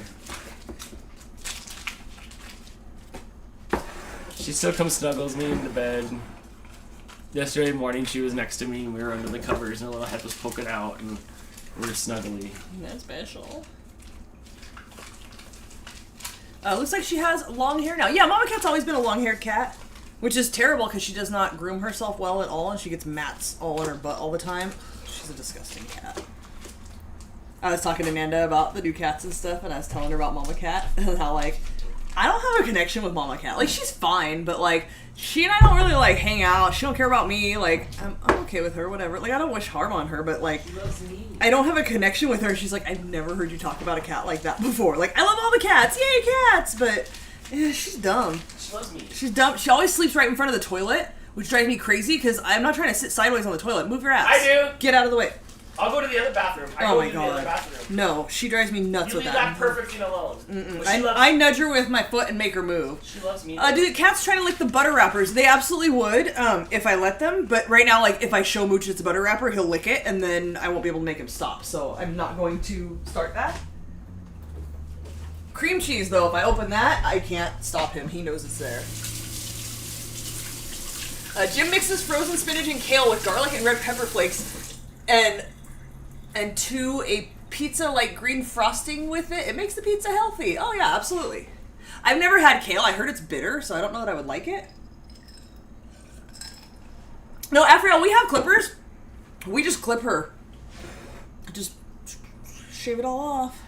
She still comes snuggles me in the bed. Yesterday morning she was next to me and we were under the covers and her little head was poking out and we were snuggly. That's special. Looks like she has long hair now. Yeah, Mama Cat's always been a long-haired cat. Which is terrible because she does not groom herself well at all and she gets mats all in her butt all the time. She's a disgusting cat. I was talking to Amanda about the new cats and stuff and I was telling her about Mama Cat and how, like, I don't have a connection with Mama Cat. Like, she's fine, but, like, she and I don't really, like, hang out. She don't care about me. Like, I'm okay with her, whatever. Like, I don't wish harm on her, but, like, I don't have a connection with her. She's like, I've never heard you talk about a cat like that before. Like, I love all the cats. Yay, cats! But, yeah, she's dumb. She loves me. She's dumb. She always sleeps right in front of the toilet, which drives me crazy because I'm not trying to sit sideways on the toilet. Move your ass. I do. Get out of the way. I'll go to the other bathroom. Oh my god. No, she drives me nuts you with leave that. that perfect thing alone. I nudge her with my foot and make her move. She loves me. Dude, cats trying to lick the butter wrappers. They absolutely would, if I let them. But right now, like, if I show Mooch it's a butter wrapper, he'll lick it, and then I won't be able to make him stop. So I'm not going to start that. Cream cheese, though, if I open that, I can't stop him. He knows it's there. Jim mixes frozen spinach and kale with garlic and red pepper flakes, and to a pizza like green frosting with it. It makes the pizza healthy. Oh yeah, absolutely. I've never had kale. I heard it's bitter, so I don't know that I would like it. No, Afriel, we have clippers. We just clip her. Just shave it all off.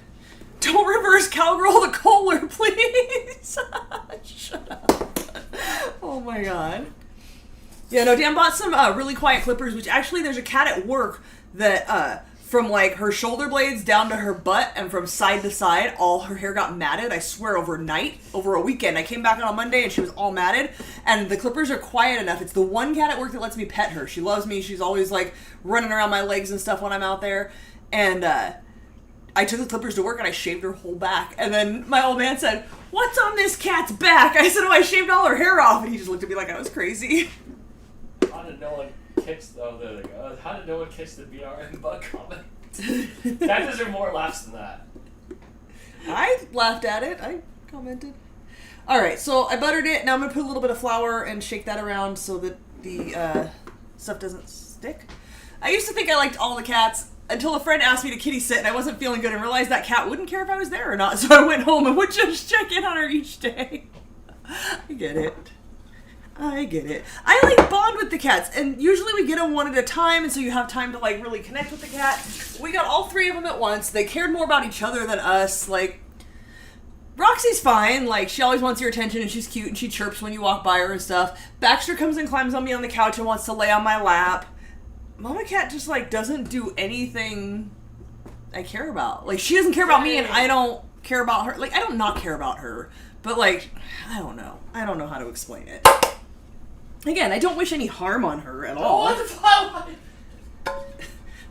Don't reverse cowgirl the Kohler, please. Shut up. Oh my god. Yeah, no, Dan bought some really quiet clippers, which actually there's a cat at work that from like her shoulder blades down to her butt and from side to side, all her hair got matted, I swear, overnight, over a weekend. I came back on a Monday and she was all matted, and the clippers are quiet enough. It's the one cat at work that lets me pet her. She loves me. She's always like running around my legs and stuff when I'm out there. And I took the clippers to work and I shaved her whole back. And then my old man said, "What's on this cat's back?" I said, "Oh, I shaved all her hair off." And he just looked at me like I was crazy. How did no one catch how did no one catch the BRM bug comment? That deserves more laughs than that. I laughed at it. I commented. Alright, so I buttered it. Now I'm going to put a little bit of flour and shake that around so that the stuff doesn't stick. I used to think I liked all the cats until a friend asked me to kitty sit and I wasn't feeling good and realized that cat wouldn't care if I was there or not. So I went home and would just check in on her each day. I get it. I get it. I like bond with the cats, and usually we get them one at a time, and so you have time to like really connect with the cat. We got all three of them at once. They cared more about each other than us. Like, Roxy's fine. Like, she always wants your attention, and she's cute, and she chirps when you walk by her and stuff. Baxter comes and climbs on me on the couch and wants to lay on my lap. Mama Cat just like doesn't do anything I care about. Like, she doesn't care about me, and I don't care about her. Like, I don't not care about her, but like, I don't know. I don't know how to explain it. Again, I don't wish any harm on her at all. What the fuck?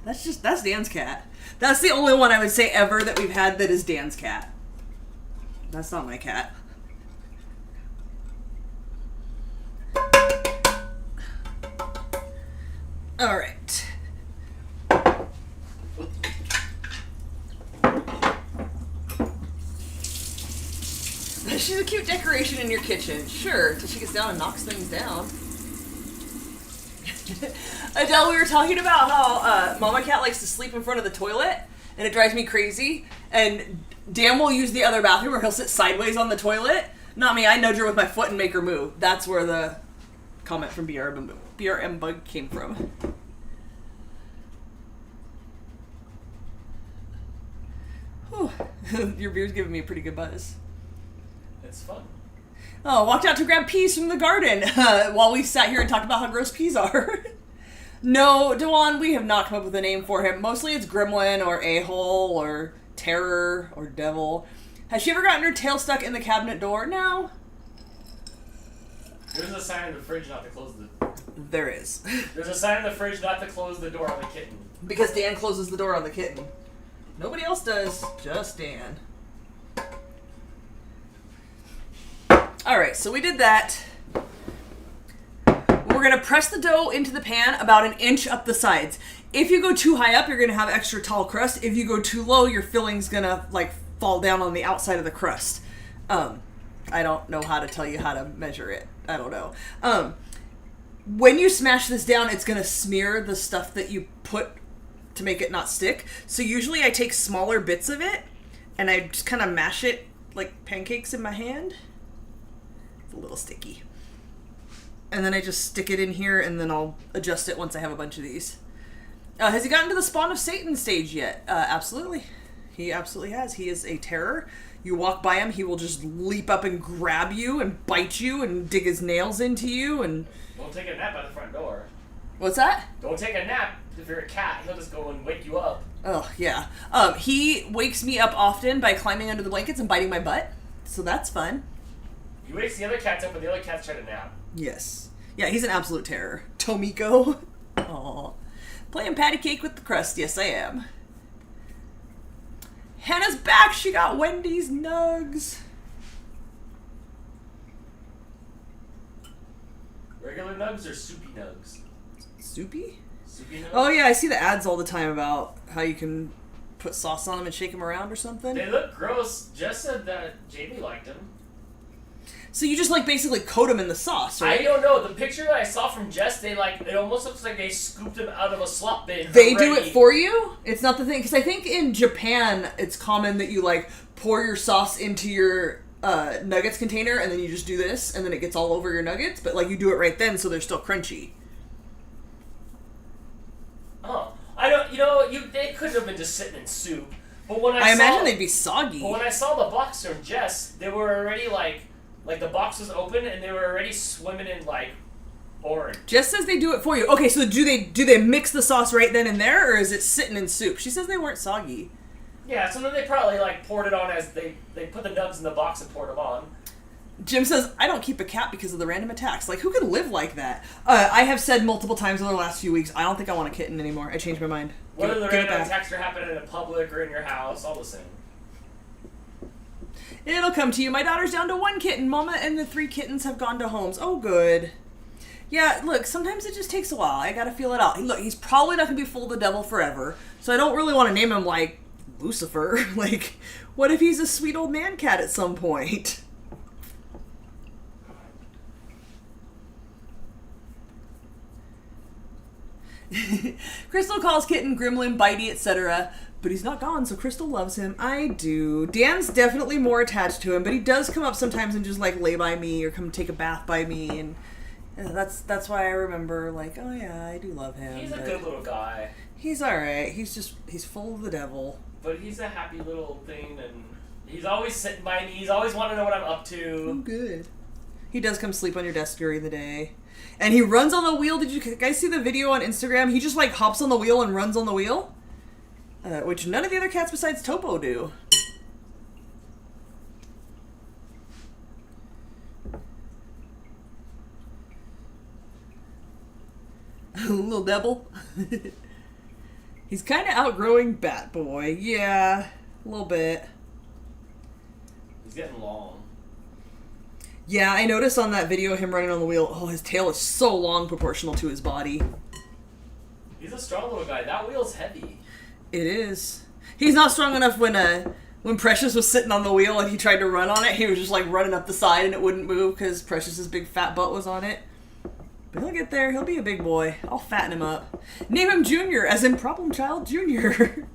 That's Dan's cat. That's the only one I would say ever that we've had that is Dan's cat. That's not my cat. Alright. She's a cute decoration in your kitchen. Sure, till she gets down and knocks things down. Adele, we were talking about how Mama Cat likes to sleep in front of the toilet, and it drives me crazy. And Dan will use the other bathroom, or he'll sit sideways on the toilet. Not me, I nudge her with my foot and make her move. That's where the comment from BRM Bug came from. Whew. Your beer's giving me a pretty good buzz. It's fun. Oh, walked out to grab peas from the garden while we sat here and talked about how gross peas are. No, Dewan, we have not come up with a name for him. Mostly it's Gremlin or A-hole or Terror or Devil. Has she ever gotten her tail stuck in the cabinet door? No. There's a sign in the fridge not to close the... There is. There's a sign in the fridge not to close the door on the kitten. Because Dan closes the door on the kitten. Nobody else does, just Dan. Alright, so we did that. We're going to press the dough into the pan about an inch up the sides. If you go too high up, you're going to have extra tall crust. If you go too low, your filling's going to like fall down on the outside of the crust. I don't know how to tell you how to measure it. I don't know. When you smash this down, it's going to smear the stuff that you put to make it not stick. So usually I take smaller bits of it and I just kind of mash it like pancakes in my hand. It's a little sticky. And then I just stick it in here and then I'll adjust it once I have a bunch of these. Has he gotten to the Spawn of Satan stage yet? Absolutely. He absolutely has. He is a terror. You walk by him, he will just leap up and grab you and bite you and dig his nails into you and... Don't take a nap by the front door. What's that? Don't take a nap. If you're a cat, he'll just go and wake you up. Oh, yeah. He wakes me up often by climbing under the blankets and biting my butt. So that's fun. He wakes the other cats up, and the other cats try to nap. Yes. Yeah, he's an absolute terror. Tomiko. Aw. Playing patty cake with the crust. Yes, I am. Hannah's back. She got Wendy's nugs. Regular nugs or soupy nugs? Soupy? Soupy nugs? Oh, yeah, I see the ads all the time about how you can put sauce on them and shake them around or something. They look gross. Jess said that Jamie liked them. So you just, like, basically coat them in the sauce, right? I don't know. The picture that I saw from Jess, it almost looks like they scooped them out of a slop bin. They do it for you? It's not the thing. Because I think in Japan, it's common that you, like, pour your sauce into your nuggets container, and then you just do this, and then it gets all over your nuggets, but like you do it right then so they're still crunchy. Oh, I don't. You know, they couldn't have been just sitting in soup. But when I imagine they'd be soggy. But when I saw the box from Jess, they were already like the box was open and they were already swimming in like orange. Jess says they do it for you. Okay, so do they mix the sauce right then and there, or is it sitting in soup? She says they weren't soggy. Yeah, so then they probably like poured it on as they put the nugs in the box and poured them on. Jim says, I don't keep a cat because of the random attacks. Like, who can live like that? I have said multiple times over the last few weeks, I don't think I want a kitten anymore. I changed my mind. Whether the random attacks are happening in public or in your house, all the same. It'll come to you. My daughter's down to 1 kitten. Mama and the 3 kittens have gone to homes. Oh, good. Yeah, look, sometimes it just takes a while. I gotta feel it out. Look, he's probably not gonna be full of the devil forever, so I don't really want to name him, like, Lucifer. Like, what if he's a sweet old man cat at some point? Crystal calls kitten Gremlin, Bitey, etc., but he's not gone, so Crystal loves him. I do. Dan's definitely more attached to him, but he does come up sometimes and just, like, lay by me or come take a bath by me, and that's why I remember, like, oh yeah, I do love him. He's a good little guy. He's alright. He's full of the devil. But he's a happy little thing, and he's always sitting by me. He's always wanting to know what I'm up to. Oh, good. He does come sleep on your desk during the day. And he runs on the wheel. Did you guys see the video on Instagram? He just, like, hops on the wheel and runs on the wheel. Which none of the other cats besides Topo do. Little devil. He's kind of outgrowing Bat Boy. Yeah, a little bit. He's getting long. Yeah, I noticed on that video him running on the wheel, oh, his tail is so long proportional to his body. He's a strong little guy. That wheel's heavy. It is. He's not strong enough when Precious was sitting on the wheel and he tried to run on it. He was just like running up the side and it wouldn't move because Precious's big fat butt was on it. But he'll get there. He'll be a big boy. I'll fatten him up. Name him Junior, as in Problem Child Junior.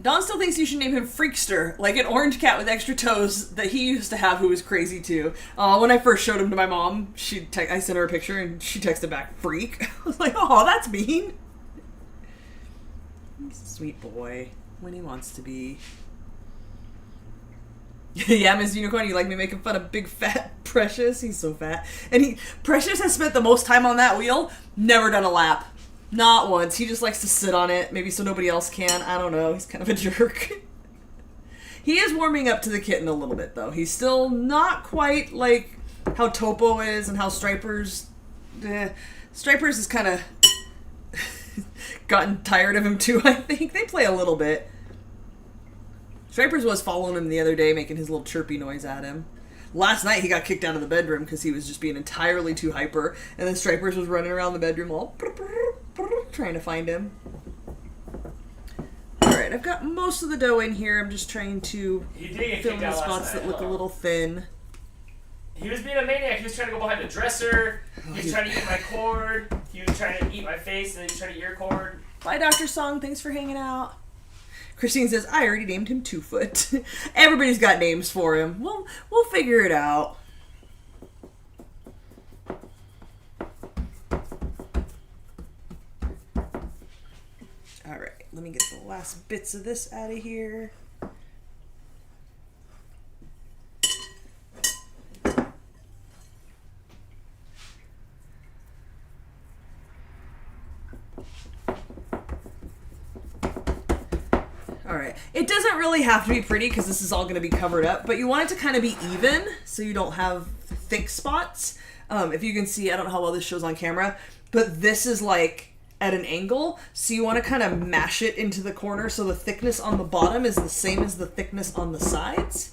Don still thinks you should name him Freakster, like an orange cat with extra toes that he used to have who was crazy too. When I first showed him to my mom, I sent her a picture and she texted back, Freak. I was like, oh, that's mean. He's a sweet boy when he wants to be. Yeah, Miss Unicorn, you like me making fun of big fat Precious? He's so fat. And Precious has spent the most time on that wheel, never done a lap. Not once. He just likes to sit on it, maybe so nobody else can. I don't know. He's kind of a jerk. He is warming up to the kitten a little bit, though. He's still not quite like how Topo is and how Stripers... Stripers has kind of gotten tired of him, too, I think. They play a little bit. Stripers was following him the other day, making his little chirpy noise at him. Last night he got kicked out of the bedroom because he was just being entirely too hyper, and then Stripers was running around the bedroom all trying to find him. Alright, I've got most of the dough in here. I'm just trying to fill the spots that look a little thin. He was being a maniac. He was trying to go behind the dresser. He was trying to eat my cord. He was trying to eat my face, and then he was trying to eat your cord. Bye, Dr. Song. Thanks for hanging out. Christine says, I already named him 2-Foot. Everybody's got names for him. We'll figure it out. Alright, let me get the last bits of this out of here. Alright, it doesn't really have to be pretty because this is all going to be covered up, but you want it to kind of be even so you don't have thick spots. If you can see, I don't know how well this shows on camera, but this is like at an angle, so you want to kind of mash it into the corner so the thickness on the bottom is the same as the thickness on the sides.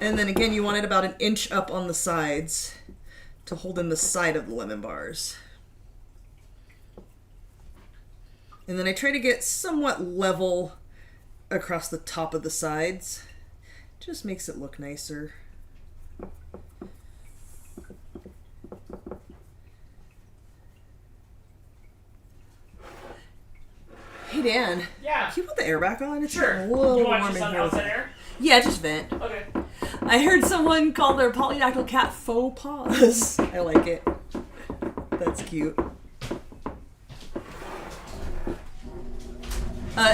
And then again, you want it about 1 inch up on the sides to hold in the side of the lemon bars. And then I try to get somewhat level across the top of the sides. Just makes it look nicer. Hey Dan. Yeah. Can you put the air back on? It's Sure. a little You want warm just in on here. outside air? Yeah, just vent. Okay. I heard someone call their polydactyl cat faux paws. I like it. That's cute.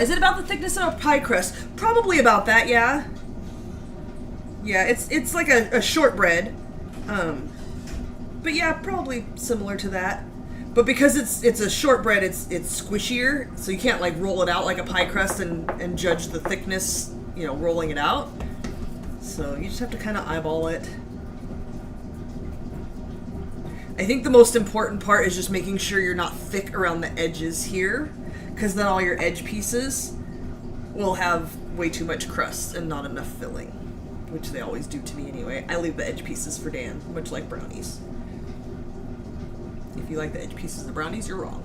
Is it about the thickness of a pie crust? Probably about that, yeah. Yeah, it's like a shortbread. But yeah, probably similar to that. But because it's a shortbread, it's squishier, so you can't like roll it out like a pie crust and judge the thickness, you know, rolling it out. So you just have to kind of eyeball it. I think the most important part is just making sure you're not thick around the edges here, because then all your edge pieces will have way too much crust and not enough filling, which they always do to me anyway. I leave the edge pieces for Dan, much like brownies. If you like the edge pieces of the brownies, you're wrong.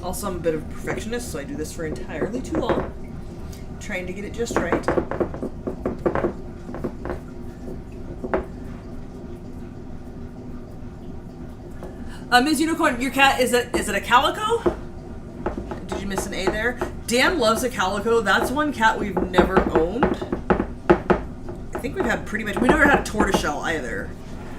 Also, I'm a bit of a perfectionist, so I do this for entirely too long. Trying to get it just right. Ms. Unicorn, your cat, is it a calico? Did you miss an A there? Dan loves a calico. That's one cat we've never owned. I think we've had we never had a tortoiseshell either.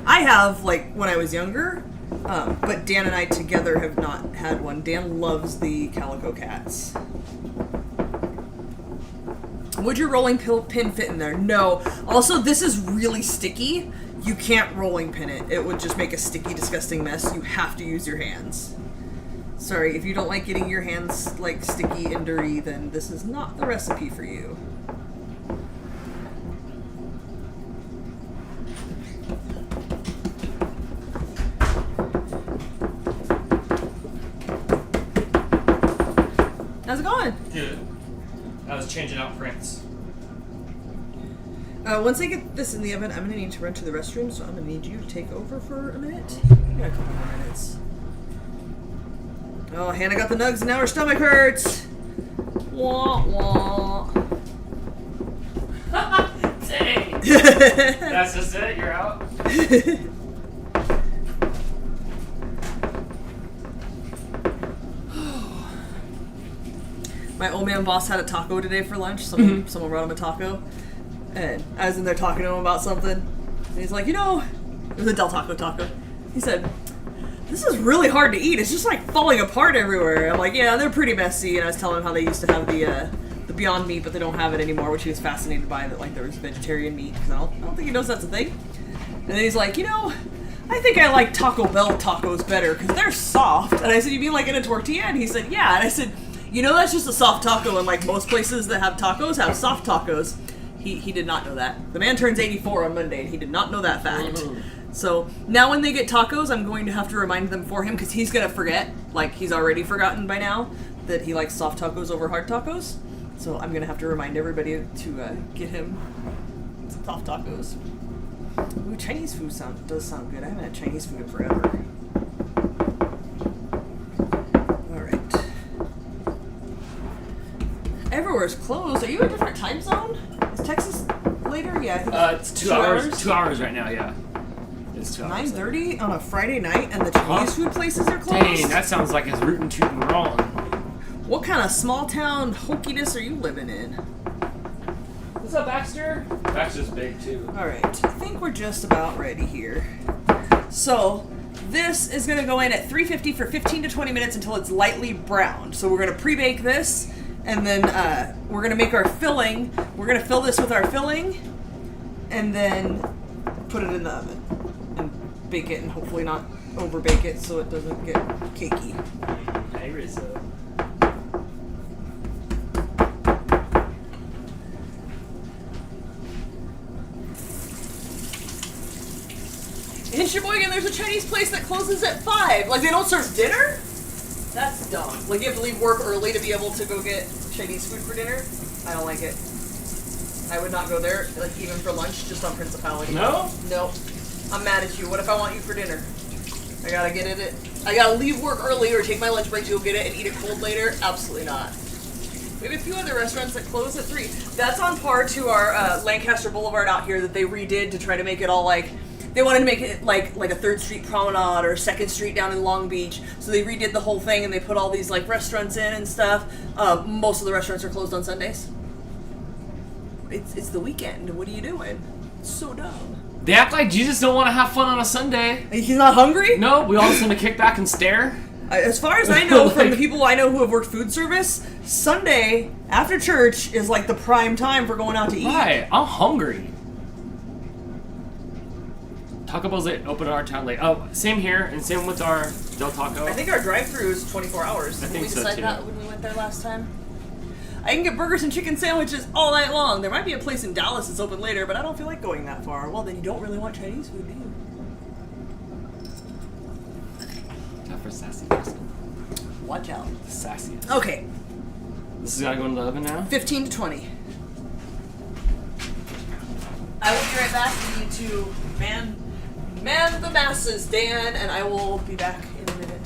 I have, like, when I was younger, but Dan and I together have not had one. Dan loves the calico cats. Would your rolling pin fit in there? No. Also, this is really sticky. You can't rolling pin it. It would just make a sticky, disgusting mess. You have to use your hands. Sorry, if you don't like getting your hands, like, sticky and dirty, then this is not the recipe for you. How's it going? Good. I was changing out prints. Once I get this in the oven, I'm going to need to run to the restroom, so I'm going to need you to take over for a minute. Yeah, a couple more minutes. Oh, Hannah got the nugs and now her stomach hurts. Wah, wah. Dang! That's just it? You're out? My old man boss had a taco today for lunch. Someone brought him a taco. And I was in there talking to him about something. And he's like, you know, it was a Del Taco taco. He said, this is really hard to eat. It's just like falling apart everywhere. I'm like, yeah, they're pretty messy. And I was telling him how they used to have the Beyond Meat, but they don't have it anymore, which he was fascinated by, that like there was vegetarian meat. Because I don't think he knows that's a thing. And then he's like, you know, I think I like Taco Bell tacos better because they're soft. And I said, you mean like in a tortilla? And he said, yeah. And I said, you know, that's just a soft taco, and like most places that have tacos have soft tacos. He did not know that. The man turns 84 on Monday, and he did not know that fact. So now when they get tacos, I'm going to have to remind them for him, because he's going to forget, like he's already forgotten by now, that he likes soft tacos over hard tacos. So I'm going to have to remind everybody to get him some soft tacos. Ooh, Chinese food does sound good. I haven't had Chinese food in forever. Alright. Everywhere's closed. Are you in a different time zone? Is Texas later? Yeah, I think It's 2 hours. 2 hours right now, yeah. It's 2 hours. 9:30 on a Friday night, and the Chinese food places are closed? Dang, that sounds like it's rootin' tootin' wrong. What kind of small town hokiness are you living in? What's up, Baxter? Baxter's big, too. Alright, I think we're just about ready here. So, this is going to go in at 350 for 15 to 20 minutes until it's lightly browned. So we're going to pre-bake this, and then we're going to make our filling. We're going to fill this with our filling, and then put it in the oven and bake it, and hopefully not over-bake it so it doesn't get cakey. Hey, Rizzo. In Sheboygan, there's a Chinese place that closes at 5. Like, they don't serve dinner? That's dumb. Like, you have to leave work early to be able to go get Chinese food for dinner? I don't like it. I would not go there, like, even for lunch, just on principality. No? Nope. I'm mad at you. What if I want you for dinner? I gotta get it. I gotta leave work early or take my lunch break to go get it and eat it cold later? Absolutely not. We have a few other restaurants that close at 3. That's on par to our Lancaster Boulevard out here that they redid to try to make it all like... They wanted to make it like a 3rd Street promenade or 2nd Street down in Long Beach. So they redid the whole thing and they put all these like restaurants in and stuff. Most of the restaurants are closed on Sundays. It's the weekend. What are you doing? It's so dumb. They act like Jesus don't want to have fun on a Sunday. He's not hungry? No, we all just want to kick back and stare. As far as I know, from the people I know who have worked food service, Sunday after church is like the prime time for going out to eat. Right, I'm hungry. Taco Bell's open in our town late. Oh, same here, and same with our Del Taco. I think our drive-thru is 24 hours. I think we so, decided too. that when we went there last time. I can get burgers and chicken sandwiches all night long. There might be a place in Dallas that's open later, but I don't feel like going that far. Well, then you don't really want Chinese food, do you? Time for sassy person. Watch out. Sassy. Okay, This has got to go in the oven now? 15 to 20. I will be right back. We need to man the masses, Dan, and I will be back in a minute.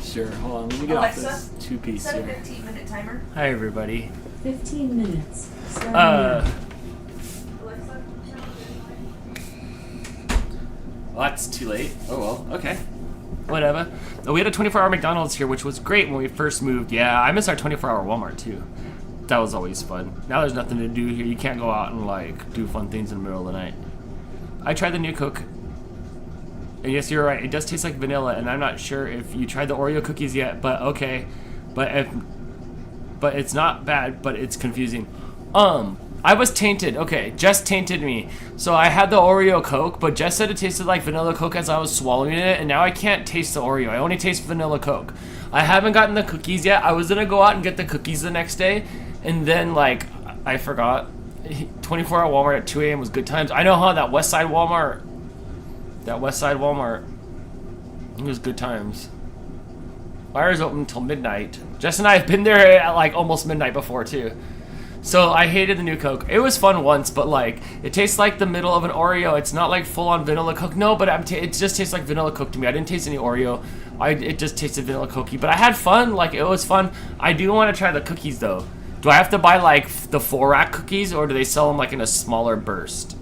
Sure, hold on, let me get Alexa, off this 2-piece Set a here. 15-minute timer. Hi, everybody. 15 minutes. Starting now. Alexa, Well, that's too late. Oh well, okay. Whatever. Oh, we had a 24-hour McDonald's here, which was great when we first moved. Yeah, I miss our 24-hour Walmart too. That was always fun. Now there's nothing to do here. You can't go out and like do fun things in the middle of the night. I tried the new Coke. And yes, you're right. It does taste like vanilla, and I'm not sure if you tried the Oreo cookies yet, but okay. But it's not bad, but it's confusing. I was tainted. Okay, Jess tainted me. So I had the Oreo Coke, but Jess said it tasted like vanilla Coke as I was swallowing it, and now I can't taste the Oreo. I only taste vanilla Coke. I haven't gotten the cookies yet. I was gonna go out and get the cookies the next day, and then like I forgot. 24-hour Walmart at 2 a.m. was good times. I know how that West Side Walmart. It was good times. Wire's open until midnight. Jess and I have been there at like almost midnight before too. So I hated the new Coke. It was fun once, but like it tastes like the middle of an Oreo. It's not like full on vanilla Coke. No, but it just tastes like vanilla Coke to me. I didn't taste any Oreo. It just tasted vanilla Cokey. But I had fun. Like it was fun. I do want to try the cookies though. Do I have to buy like the 4-rack cookies, or do they sell them like in a smaller burst?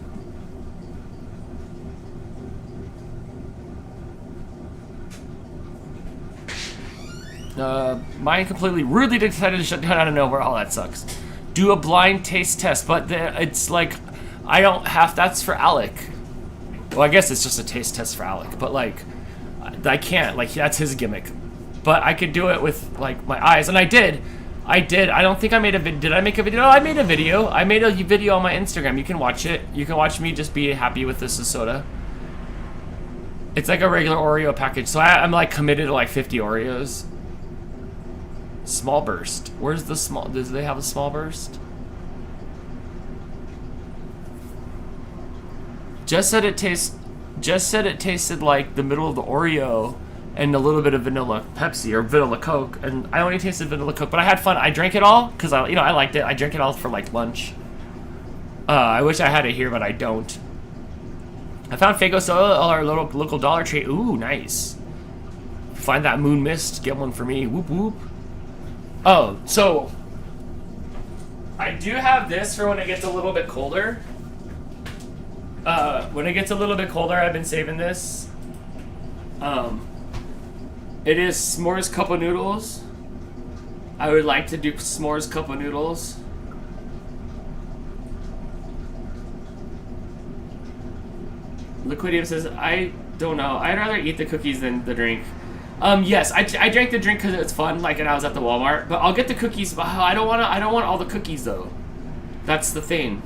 Mine completely rudely decided to shut down out of nowhere. Oh, that sucks. Do a blind taste test, but it's like I don't have. That's for Alec. Well, I guess it's just a taste test for Alec, but like I can't. Like that's his gimmick. But I could do it with like my eyes, and I did. I don't think I made a video. Did I make a video? No, I made a video. I made a video on my Instagram. You can watch it. You can watch me just be happy with this soda. It's like a regular Oreo package, so I'm like committed to like 50 Oreos. Small burst. Where's the small? Does they have a small burst? Just said it tasted like the middle of the Oreo and a little bit of vanilla Pepsi or vanilla Coke, and I only tasted vanilla Coke, but I had fun. I drank it all because I liked it. I drank it all for like lunch. I wish I had it here, but I don't. I found Faygo soda at our local Dollar Tree. Ooh, nice. Find that Moon Mist. Get one for me. Whoop whoop. Oh, so I do have this for when it gets a little bit colder. When it gets a little bit colder, I've been saving this. It is s'mores cup of noodles. I would like to do s'mores cup of noodles. Liquidium says, I don't know. I'd rather eat the cookies than the drink. Yes, I drank the drink because it's fun, like, and I was at the Walmart. But I'll get the cookies. But I don't want all the cookies though. That's the thing.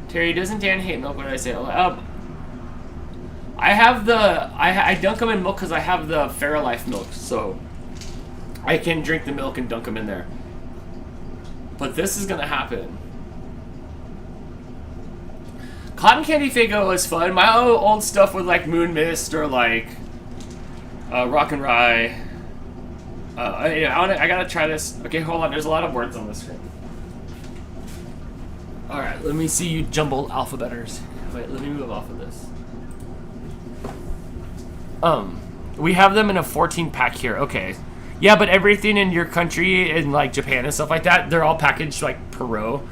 Terry, doesn't Dan hate milk? What did I say? I have I dunk them in milk because I have the Fairlife milk, so I can drink the milk and dunk them in there. But this is gonna happen. Cotton Candy Faygo is fun. My old stuff with like Moon Mist or like Rock and Rye. I gotta try this. Okay, hold on. There's a lot of words on the screen. Alright, let me see you jumbled alphabeters. Wait, let me move off of this. We have them in a 14 pack here. Okay. Yeah, but everything in your country, in like Japan and stuff like that, they're all packaged like per row.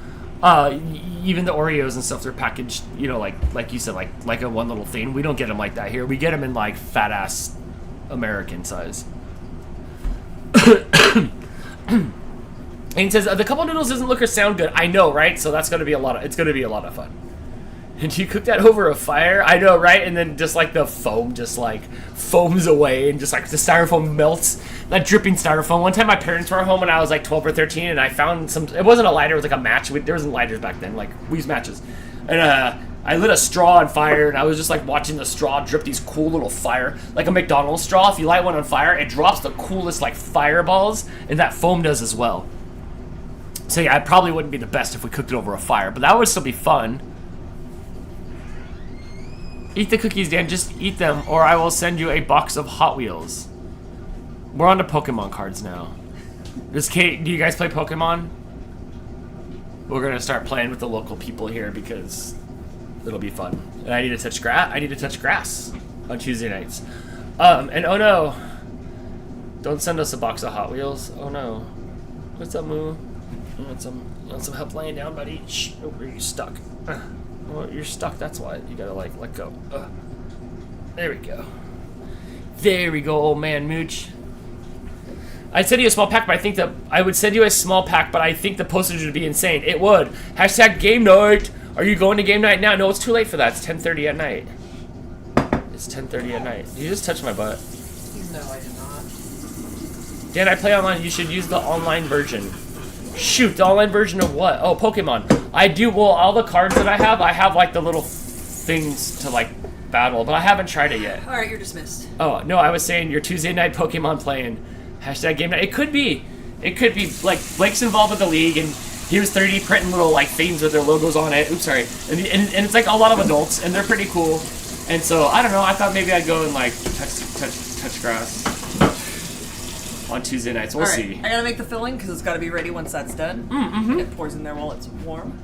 Even the Oreos and stuff, they're packaged, you know, like you said, like a one little thing. We don't get them like that here. We get them in like fat ass American size. And he says the couple noodles doesn't look or sound good. I know, right? So that's gonna be it's gonna be a lot of fun. And you cook that over a fire? I know, right? And then just like the foam just like foams away and just like the styrofoam melts. That dripping styrofoam. One time my parents were home when I was like 12 or 13 and I found it wasn't a lighter, it was like a match. There wasn't lighters back then, like we used matches. And I lit a straw on fire and I was just like watching the straw drip these cool little fire, like a McDonald's straw. If you light one on fire, it drops the coolest like fireballs, and that foam does as well. So yeah, it probably wouldn't be the best if we cooked it over a fire, but that would still be fun. Eat the cookies, Dan. Just eat them, or I will send you a box of Hot Wheels. We're on to Pokemon cards now. Do you guys play Pokemon? We're gonna start playing with the local people here because it'll be fun. And I need to touch grass. I need to touch grass on Tuesday nights. And oh no, don't send us a box of Hot Wheels. Oh no, what's up, Moo? You want some help laying down, buddy? Shh. Oh, are you stuck? Well, you're stuck, that's why. You gotta, like, let go. There we go. There we go, old man Mooch. I'd send you a small pack, but I think that I would send you a small pack, but I think the postage would be insane. It would. Hashtag game night. Are you going to game night now? No, it's too late for that. It's 10:30 at night. It's 10:30 at night. Did you just touch my butt? No, I did not. Dan, I play online. You should use the online version. Shoot, the online version of what? Oh, Pokemon. I do, well, all the cards that I have like the little things to like battle, but I haven't tried it yet. Alright, you're dismissed. Oh, no, I was saying your Tuesday night Pokemon playing. Hashtag game night. It could be, like, Blake's involved with the league, and he was 3D printing little, like, things with their logos on it. Oops, sorry. And it's, like, a lot of adults, and they're pretty cool. And so, I don't know, I thought maybe I'd go and, like, touch grass on Tuesday nights. We'll see. I gotta make the filling because it's gotta be ready once that's done. Mm-hmm. It pours in there while it's warm.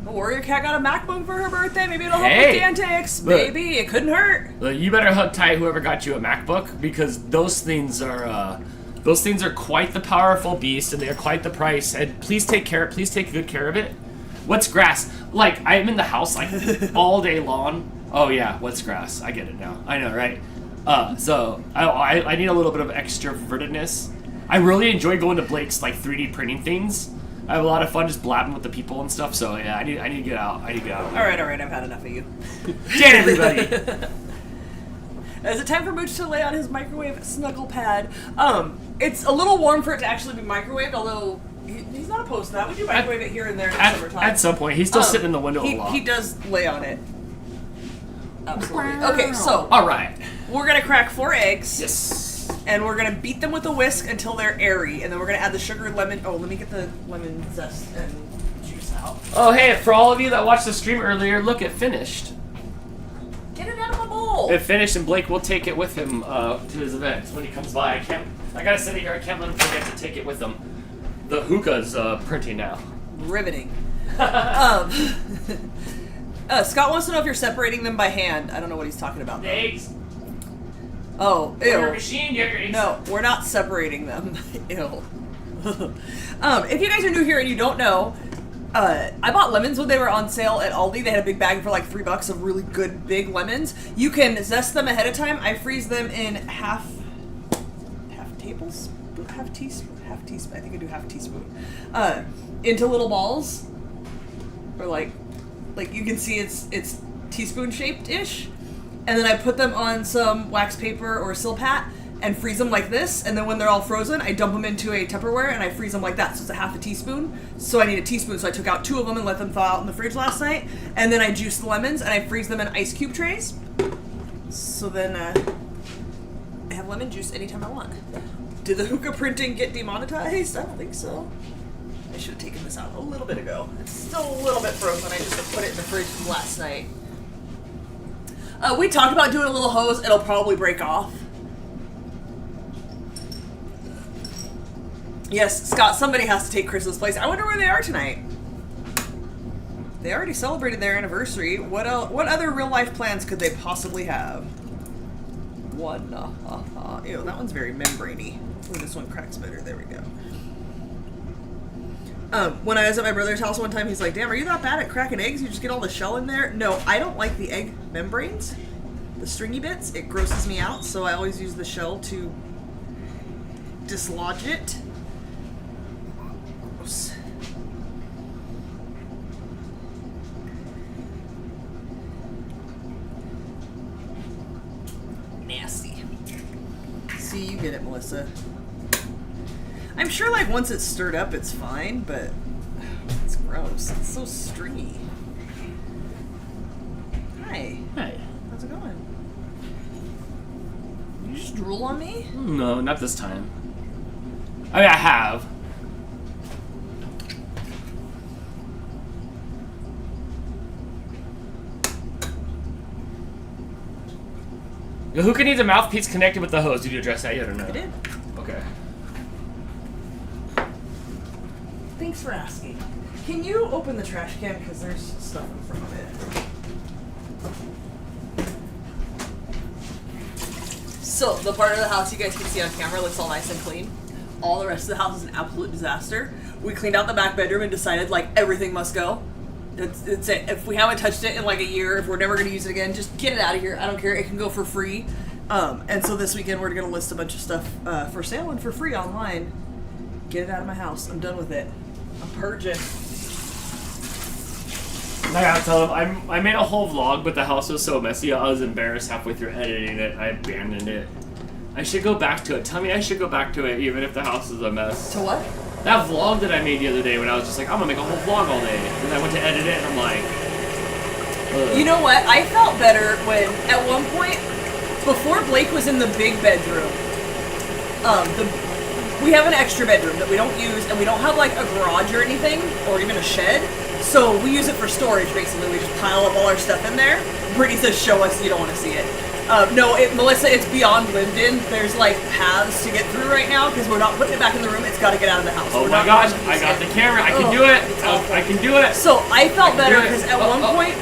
The Warrior Cat got a MacBook for her birthday. Maybe it'll help with the antics. Maybe it couldn't hurt. You better hug tight whoever got you a MacBook, because those things are quite the powerful beast, and they are quite the price. And please take good care of it. What's grass? Like, I'm in the house like all day long. Oh yeah, what's grass? I get it now. I know, right? So I need a little bit of extrovertedness. I really enjoy going to Blake's like 3D printing things. I have a lot of fun just blabbing with the people and stuff. So yeah, I need to get out. All right, I've had enough of you. Dan, everybody. Is it time for Mooch to lay on his microwave snuggle pad? It's a little warm for it to actually be microwaved, although he's not opposed to that. We do microwave it here and there in the summertime. At some point, he's still sitting in the window a lot. He does lay on it. Absolutely. Okay, so all right, we're gonna crack 4 eggs. Yes. And we're gonna beat them with a whisk until they're airy, and then we're gonna add the sugar, lemon. Oh, let me get the lemon zest and juice out. Oh, hey, for all of you that watched the stream earlier, look, it finished. Get it out of my bowl. It finished, and Blake will take it with him to his event when he comes by. I gotta sit here. I can't let him forget to take it with him. The hookah's printing now. Riveting. Scott wants to know if you're separating them by hand. I don't know what he's talking about. The eggs. Oh, ew. Your machine, you have your eggs. No, we're not separating them. Ew. If you guys are new here and you don't know, I bought lemons when they were on sale at Aldi. They had a big bag for like $3 of really good big lemons. You can zest them ahead of time. I freeze them in half teaspoon. I think I do half teaspoon. Into little balls, or like you can see it's teaspoon shaped ish. And then I put them on some wax paper or Silpat and freeze them like this. And then when they're all frozen, I dump them into a Tupperware and I freeze them like that. So it's a half a teaspoon. So I need a teaspoon. So I took out 2 of them and let them thaw out in the fridge last night. And then I juiced the lemons and I freeze them in ice cube trays. So then I have lemon juice anytime I want. Did the hookah printing get demonetized? I don't think so. I should have taken this out a little bit ago. It's still a little bit frozen. I just put it in the fridge from last night. We talked about doing a little hose. It'll probably break off. Yes, Scott, somebody has to take Crystal's place. I wonder where they are tonight. They already celebrated their anniversary. What other real life plans could they possibly have? One. Ew, that one's very membraney. Ooh, this one cracks better. There we go. When I was at my brother's house one time, he's like, damn, are you that bad at cracking eggs? You just get all the shell in there? No, I don't like the egg membranes. The stringy bits. It grosses me out, so I always use the shell to dislodge it. Gross. Nasty. See, you get it, Melissa. I'm sure, like, once it's stirred up, it's fine, but it's gross. It's so stringy. Hi. Hey. How's it going? You just drool on me? No, not this time. I mean, I have. Who can need the mouthpiece connected with the hose? Did you address that yet or no? I did. Okay. Thanks for asking. Can you open the trash can? Because there's stuff in front of it. So, the part of the house you guys can see on camera looks all nice and clean. All the rest of the house is an absolute disaster. We cleaned out the back bedroom and decided, like, everything must go. That's it. If we haven't touched it in like a year, if we're never going to use it again, just get it out of here. I don't care. It can go for free. And so this weekend we're going to list a bunch of stuff for sale and for free online. Get it out of my house. I'm done with it. I'm purging. I gotta tell them, I made a whole vlog, but the house was so messy, I was embarrassed halfway through editing it. I abandoned it. I should go back to it. Tell me I should go back to it, even if the house is a mess. To what? That vlog that I made the other day when I was just like, I'm gonna make a whole vlog all day. And I went to edit it and I'm like, ugh. You know what? I felt better when, at one point, before Blake was in the big bedroom, we have an extra bedroom that we don't use, and we don't have like a garage or anything, or even a shed. So we use it for storage, basically. We just pile up all our stuff in there. Brittany says, show us, you don't want to see it. No, Melissa, it's beyond lived in. There's like paths to get through right now because we're not putting it back in the room. It's got to get out of the house. Oh my gosh, I got the camera. I can do it. I can do it. So I felt better because at one point,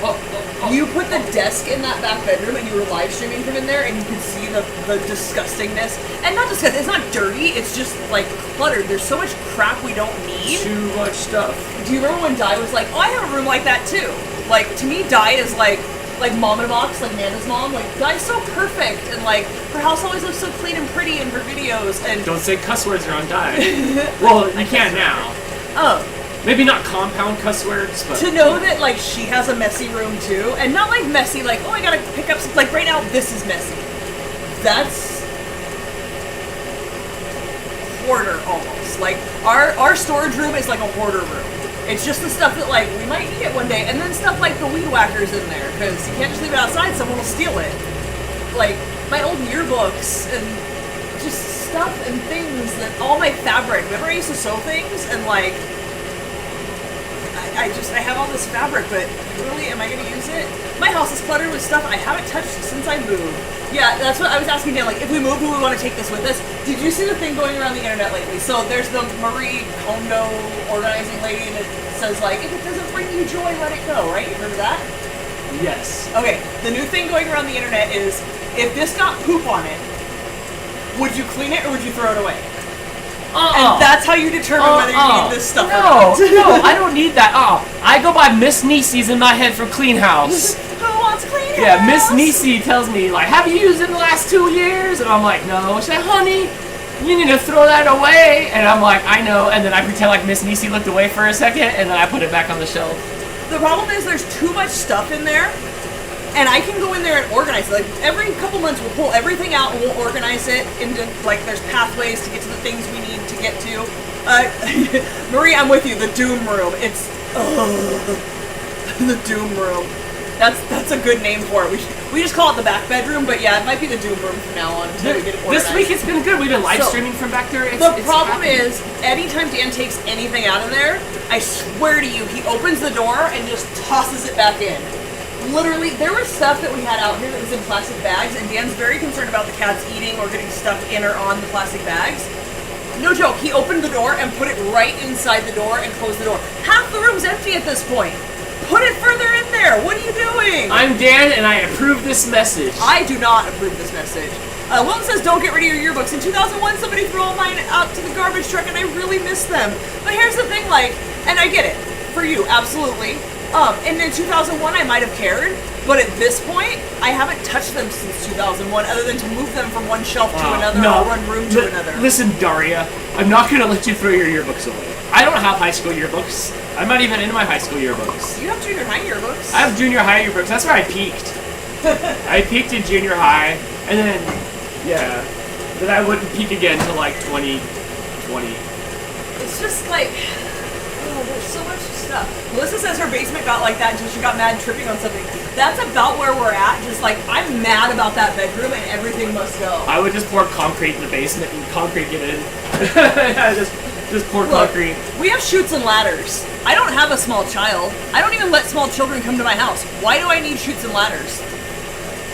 you put the desk in that back bedroom and you were live streaming from in there and you could see the disgustingness. And not disgusting, it's not dirty, it's just like cluttered. There's so much crap we don't need. Too much stuff. Do you remember when Di was like, oh, I have a room like that too? Like, to me, Di is like mom in a box, like Nana's mom. Like, Di's so perfect and like, her house always looks so clean and pretty in her videos. And don't say cuss words around Di. Well, you can now. Oh. Maybe not compound cuss words, but... To know that, like, she has a messy room, too. And not, like, messy, like, oh, I gotta pick up some... Like, right now, this is messy. That's... hoarder, almost. Like, our storage room is like a hoarder room. It's just the stuff that, like, we might need it one day. And then stuff like the weed whacker's in there. Because you can't just leave it outside, someone will steal it. Like, my old yearbooks and just stuff and things that... All my fabric. Remember I used to sew things? And, like... I have all this fabric, but really, am I going to use it? My house is cluttered with stuff I haven't touched since I moved. Yeah, that's what I was asking Dan, like, if we move, do we want to take this with us? Did you see the thing going around the internet lately? So there's the Marie Kondo organizing lady that says, like, if it doesn't bring you joy, let it go, right? You heard of that? Yes. Okay, the new thing going around the internet is, if this got poop on it, would you clean it or would you throw it away? And that's how you determine whether you need this stuff or not. No, I don't need that. I go by Miss Niecy's in my head for clean house. Who wants clean house? Yeah, Miss Niecy tells me, like, have you used it in the last 2 years? And I'm like, no. She said, honey, you need to throw that away. And I'm like, I know. And then I pretend like Miss Niecy looked away for a second, and then I put it back on the shelf. The problem is there's too much stuff in there. And I can go in there and organize it. Like, every couple months we'll pull everything out and we'll organize it into, like, there's pathways to get to the things we need to get to. Marie, I'm with you. The doom room. It's, the doom room. That's a good name for it. We just call it the back bedroom, but yeah, it might be the doom room from now on until we get it organized. This week it's been good. We've been live streaming from back there. The problem is, anytime Dan takes anything out of there, I swear to you, he opens the door and just tosses it back in. Literally, there was stuff that we had out here that was in plastic bags, and Dan's very concerned about the cats eating or getting stuck in or on the plastic bags. No joke, he opened the door and put it right inside the door and closed the door. Half the room's empty at this point. Put it further in there. What are you doing? I'm Dan, and I approve this message. I do not approve this message. Wilton says, don't get rid of your yearbooks. In 2001, somebody threw all mine out to the garbage truck, and I really miss them. But here's the thing, like, and I get it. For you, absolutely. And in 2001, I might have cared. But at this point, I haven't touched them since 2001, other than to move them from one shelf to another or one room to another. Listen, Daria, I'm not going to let you throw your yearbooks away. I don't have high school yearbooks. I'm not even into my high school yearbooks. You have junior high yearbooks. I have junior high yearbooks. That's where I peaked. I peaked in junior high, and then, yeah, then I wouldn't peak again till like 2020. It's just like, oh, there's so much stuff. Melissa says her basement got like that until she got mad tripping on something. That's about where we're at. Just like, I'm mad about that bedroom and everything must go. I would just pour concrete in the basement and concrete get in. just pour concrete. We have chutes and ladders. I don't have a small child. I don't even let small children come to my house. Why do I need chutes and ladders?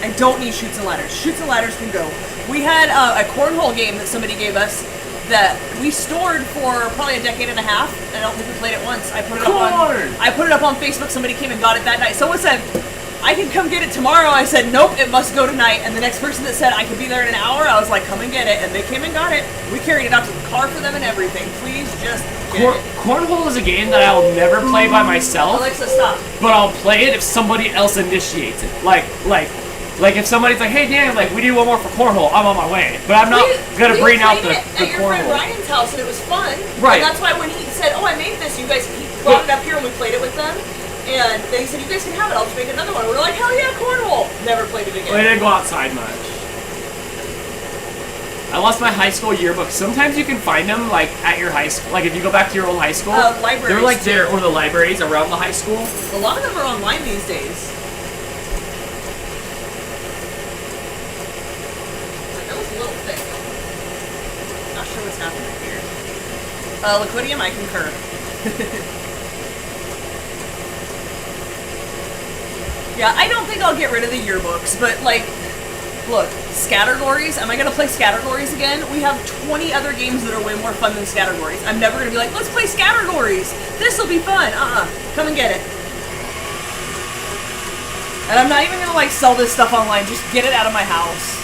I don't need chutes and ladders. Chutes and ladders can go. We had a cornhole game that somebody gave us that we stored for probably a decade and a half. I don't think we played it once. I put it up on Facebook. Somebody came and got it that night. Someone said, I can come get it tomorrow. I said, nope, it must go tonight. And the next person that said I could be there in an hour, I was like, come and get it. And they came and got it. We carried it out to the car for them and everything. Please just get it. Cornhole is a game that I'll never play by myself. Alexa, stop. But I'll play it if somebody else initiates it. Like if somebody's like, hey Dan, like we need one more for cornhole, I'm on my way. But I'm not gonna bring out the at your cornhole. friend Ryan's house and it was fun. Right. And that's why when he said, oh, I made this, he brought it up here and we played it with them. And they said, you guys can have it, I'll just make another one. We're like, hell yeah, cornhole. Never played it again. Well, I didn't go outside much. I lost my high school yearbook. Sometimes you can find them like at your high school. Like if you go back to your old high school, libraries they're like there, or the libraries around the high school. A lot of them are online these days. That was a little thick. Not sure what's happening here. Liquidium, I concur. Yeah, I don't think I'll get rid of the yearbooks, but like, look, Scattergories, am I gonna play Scattergories again? We have 20 other games that are way more fun than Scattergories. I'm never gonna be like, let's play Scattergories. This'll be fun. Come and get it. And I'm not even gonna like sell this stuff online, just get it out of my house.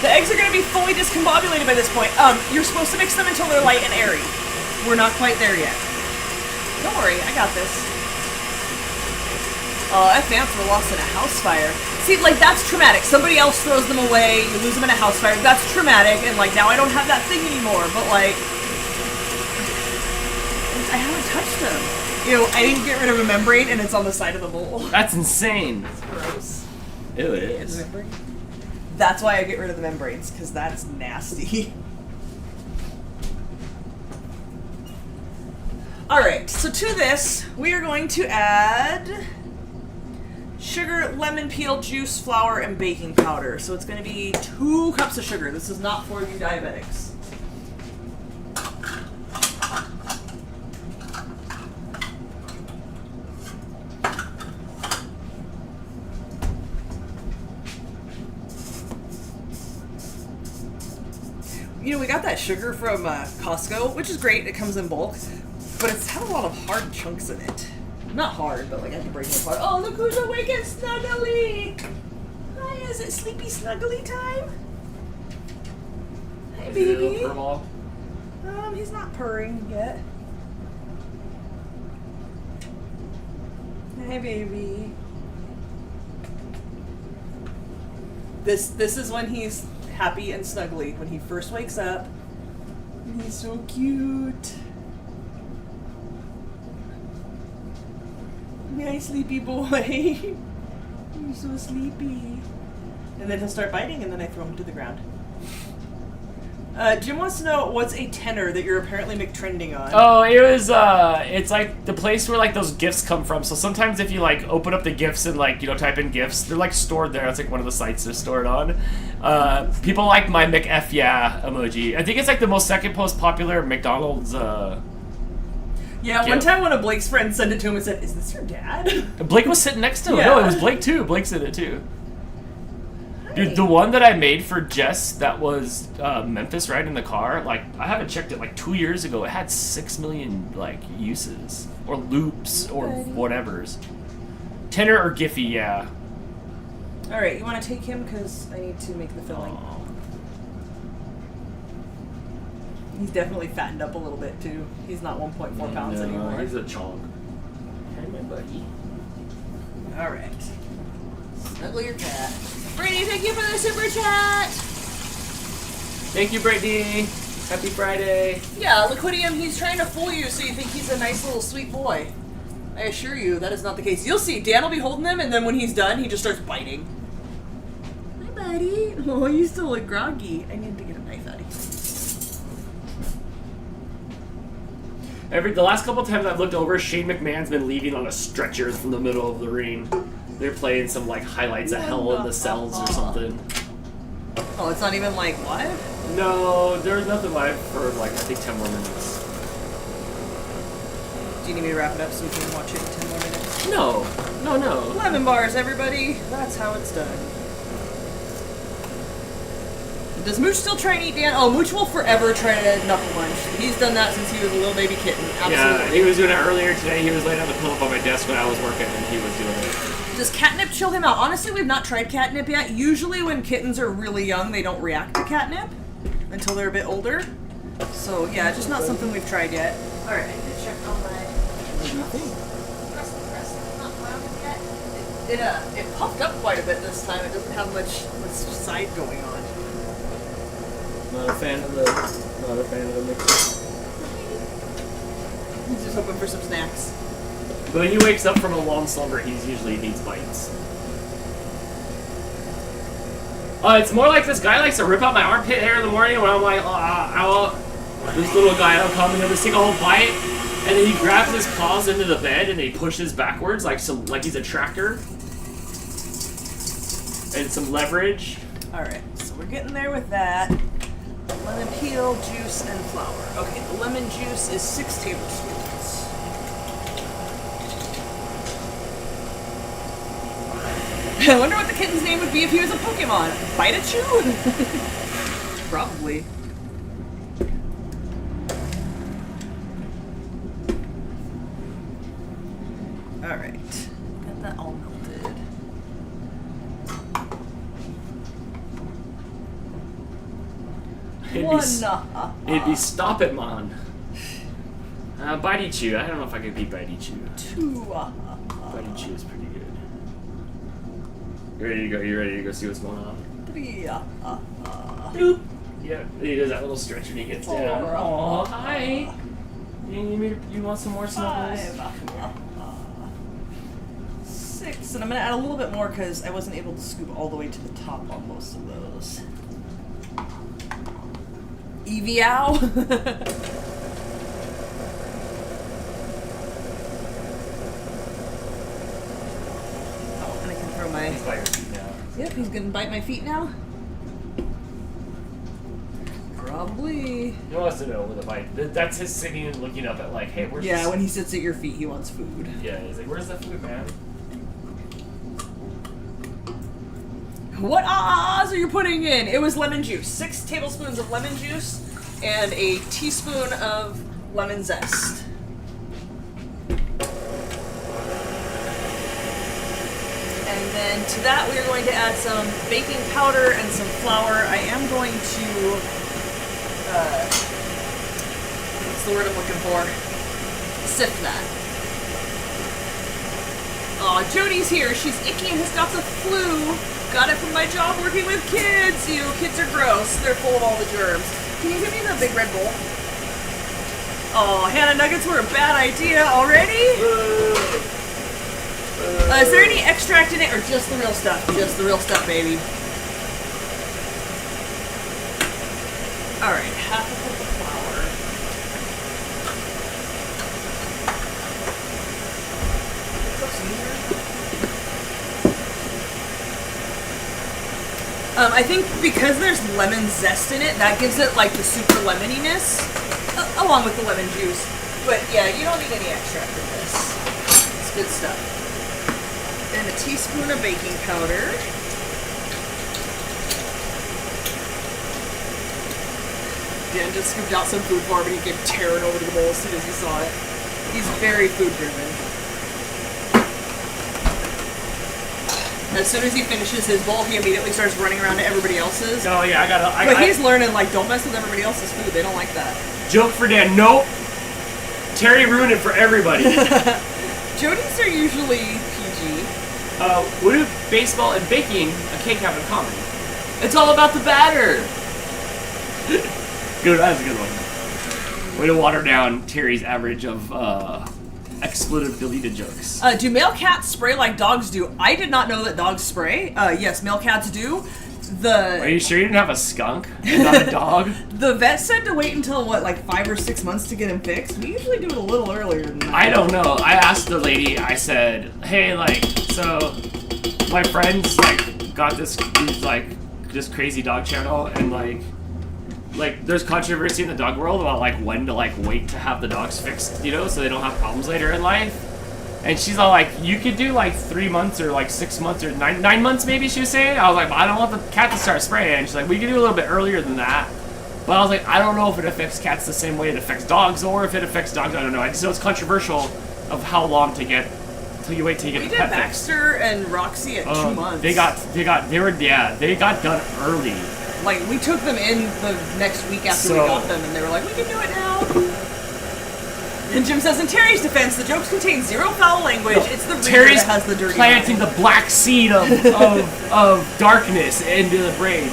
The eggs are gonna be fully discombobulated by this point. You're supposed to mix them until they're light and airy. We're not quite there yet. Don't worry, I got this. FMs were lost in a house fire. See, like, that's traumatic. Somebody else throws them away, you lose them in a house fire. That's traumatic, and, like, now I don't have that thing anymore. But, like, I haven't touched them. Ew, I didn't get rid of a membrane, and it's on the side of the bowl. That's insane. That's gross. Ew, it is. That's why I get rid of the membranes, because that's nasty. Alright, so to this, we are going to add sugar, lemon peel, juice, flour, and baking powder. So it's going to be 2 cups of sugar. This is not for you diabetics. You know, we got that sugar from Costco, which is great. It comes in bulk. But it's had a lot of hard chunks in it. Not hard, but like I have to break it apart. Oh, look who's awake and snuggly! Hi, is it sleepy snuggly time? Hi, baby. He's not purring yet. Hi, baby. This is when he's happy and snuggly. When he first wakes up. And he's so cute. Hi, sleepy boy. You're so sleepy. And then he'll start biting, and then I throw him to the ground. Jim wants to know what's a tenor that you're apparently McTrending on. Oh, it was, it's like the place where like those GIFs come from. So sometimes if you like open up the GIFs and like, you know, type in GIFs, they're like stored there. That's like one of the sites they're stored on. People like my McF yeah emoji. I think it's like the second most popular McDonald's, Yeah, GIF. one time one of Blake's friends sent it to him and said, is this your dad? Blake was sitting next to him. Yeah. No, it was Blake too. Blake's in it too. Dude, the one that I made for Jess that was Memphis right in the car, like, I haven't checked it, like 2 years ago. It had 6 million, like, uses. Or loops, or whatever's. Tenor or Giphy, yeah. Alright, you want to take him? Because I need to make the filling. Oh. He's definitely fattened up a little bit, too. He's not 1.4 pounds anymore. He's a chonk. Hey, my buddy. Alright. Snuggle your cat. Brady, thank you for the super chat! Thank you, Brittany. Happy Friday. Yeah, Liquidium, he's trying to fool you so you think he's a nice little sweet boy. I assure you, that is not the case. You'll see, Dan will be holding him, and then when he's done, he just starts biting. Hi, buddy. Oh, you still look groggy. I need to get a knife out of here. The last couple times I've looked over, Shane McMahon's been leaving on a stretcher from the middle of the ring. They're playing some like highlights of Hell in the Cells or something. Oh, it's not even like live? No, there's nothing live for like I think 10 more minutes. Do you need me to wrap it up so we can watch it in 10 more minutes? No. Lemon bars, everybody. That's how it's done. Does Mooch still try and eat Dan? Oh, Mooch will forever try to knuckle munch. He's done that since he was a little baby kitten. Absolutely. Yeah, he was doing it earlier today. He was laying on the pillow by my desk when I was working, and he was doing it. Does catnip chill him out? Honestly, we've not tried catnip yet. Usually when kittens are really young, they don't react to catnip until they're a bit older. So, yeah, just not something we've tried yet. Alright, I did check on my... It puffed up quite a bit this time. It doesn't have much side going on. Not a fan of the mixer. He's just hoping for some snacks. But when he wakes up from a long slumber, he usually needs bites. It's more like this guy likes to rip out my armpit hair in the morning when I'm like, this little guy will come and he'll just take a whole bite, and then he grabs his claws into the bed and he pushes backwards like he's a tractor. And some leverage. Alright, so we're getting there with that. Lemon peel, juice, and flour. Okay, the lemon juice is 6 tablespoons. I wonder what the kitten's name would be if he was a Pokemon. Bite-a-chew? Probably. Alright. Got that all melted. It'd be Stop It, Man. Bitey Chew. I don't know if I could beat Bitey Chew. Bitey Chew is pretty good. You ready to go? You ready to go see what's going on? Bloop. Yeah, he does that little stretch when he gets down. Oh, hi. You want some more snuggles? 6, and I'm gonna add a little bit more because I wasn't able to scoop all the way to the top on most of those. Eevee-ow! Oh, and I can throw my... He's by your feet now. Yep, he's gonna bite my feet now. Probably. He wants to know with a bite. That's his sitting and looking up at like, hey, where's Yeah, this? when he sits at your feet, he wants food. Yeah, he's like, where's the food, man? What ahs are you putting in? It was lemon juice. 6 tablespoons of lemon juice and a teaspoon of lemon zest. And then to that we are going to add some baking powder and some flour. I am going to, what's the word I'm looking for? Sift that. Aw, Jody's here. She's icky and has got the flu. Got it from my job working with kids. You kids are gross. They're full of all the germs. Can you give me the big red bowl? Oh, Hannah Nuggets were a bad idea already? Is there any extract in it or just the real stuff? Just the real stuff, baby. Alright, half a cup of flour. I think because there's lemon zest in it, that gives it like the super lemoniness, along with the lemon juice. But yeah, you don't need any extract in this. It's good stuff. And a teaspoon of baking powder. Dan just scooped out some food for him and he came tearing over to the bowl as soon as he saw it. He's very food driven. As soon as he finishes his bowl, he immediately starts running around to everybody else's. Oh yeah, But he's learning, like, don't mess with everybody else's food. They don't like that. Joke for Dan. Nope. Terry ruined it for everybody. Jodies are usually PG. What do baseball and baking a cake have in common? It's all about the batter. Good, that's a good one. Way to water down Terry's average of expletive deleted jokes. Do male cats spray like dogs do? I did not know that dogs spray. Yes, male cats do. Are you sure you didn't have a skunk and not a dog? The vet said to wait until, what, like 5 or 6 months to get him fixed? We usually do it a little earlier than that. I don't know. I asked the lady, I said, hey, like, so my friends, like, got this crazy dog channel, and, like, there's controversy in the dog world about, like, when to, like, wait to have the dogs fixed, you know, so they don't have problems later in life. And she's all like, you could do like 3 months or like 6 months or 9 months maybe, she was saying. I was like, I don't want the cat to start spraying. And she's like, we could do a little bit earlier than that. But I was like, I don't know if it affects cats the same way it affects dogs, or if it affects dogs, I don't know. I just know it's controversial of how long to get, till you wait till you get the pet fixed. Baxter and Roxy at 2 months. They got done early. Like, we took them in the next week after we got them, and they were like, we can do it now. And Jim says, in Terry's defense, the jokes contain zero foul language. No, it's the reader Terry's that has the dirty planting mind. the black seed of darkness into the brain.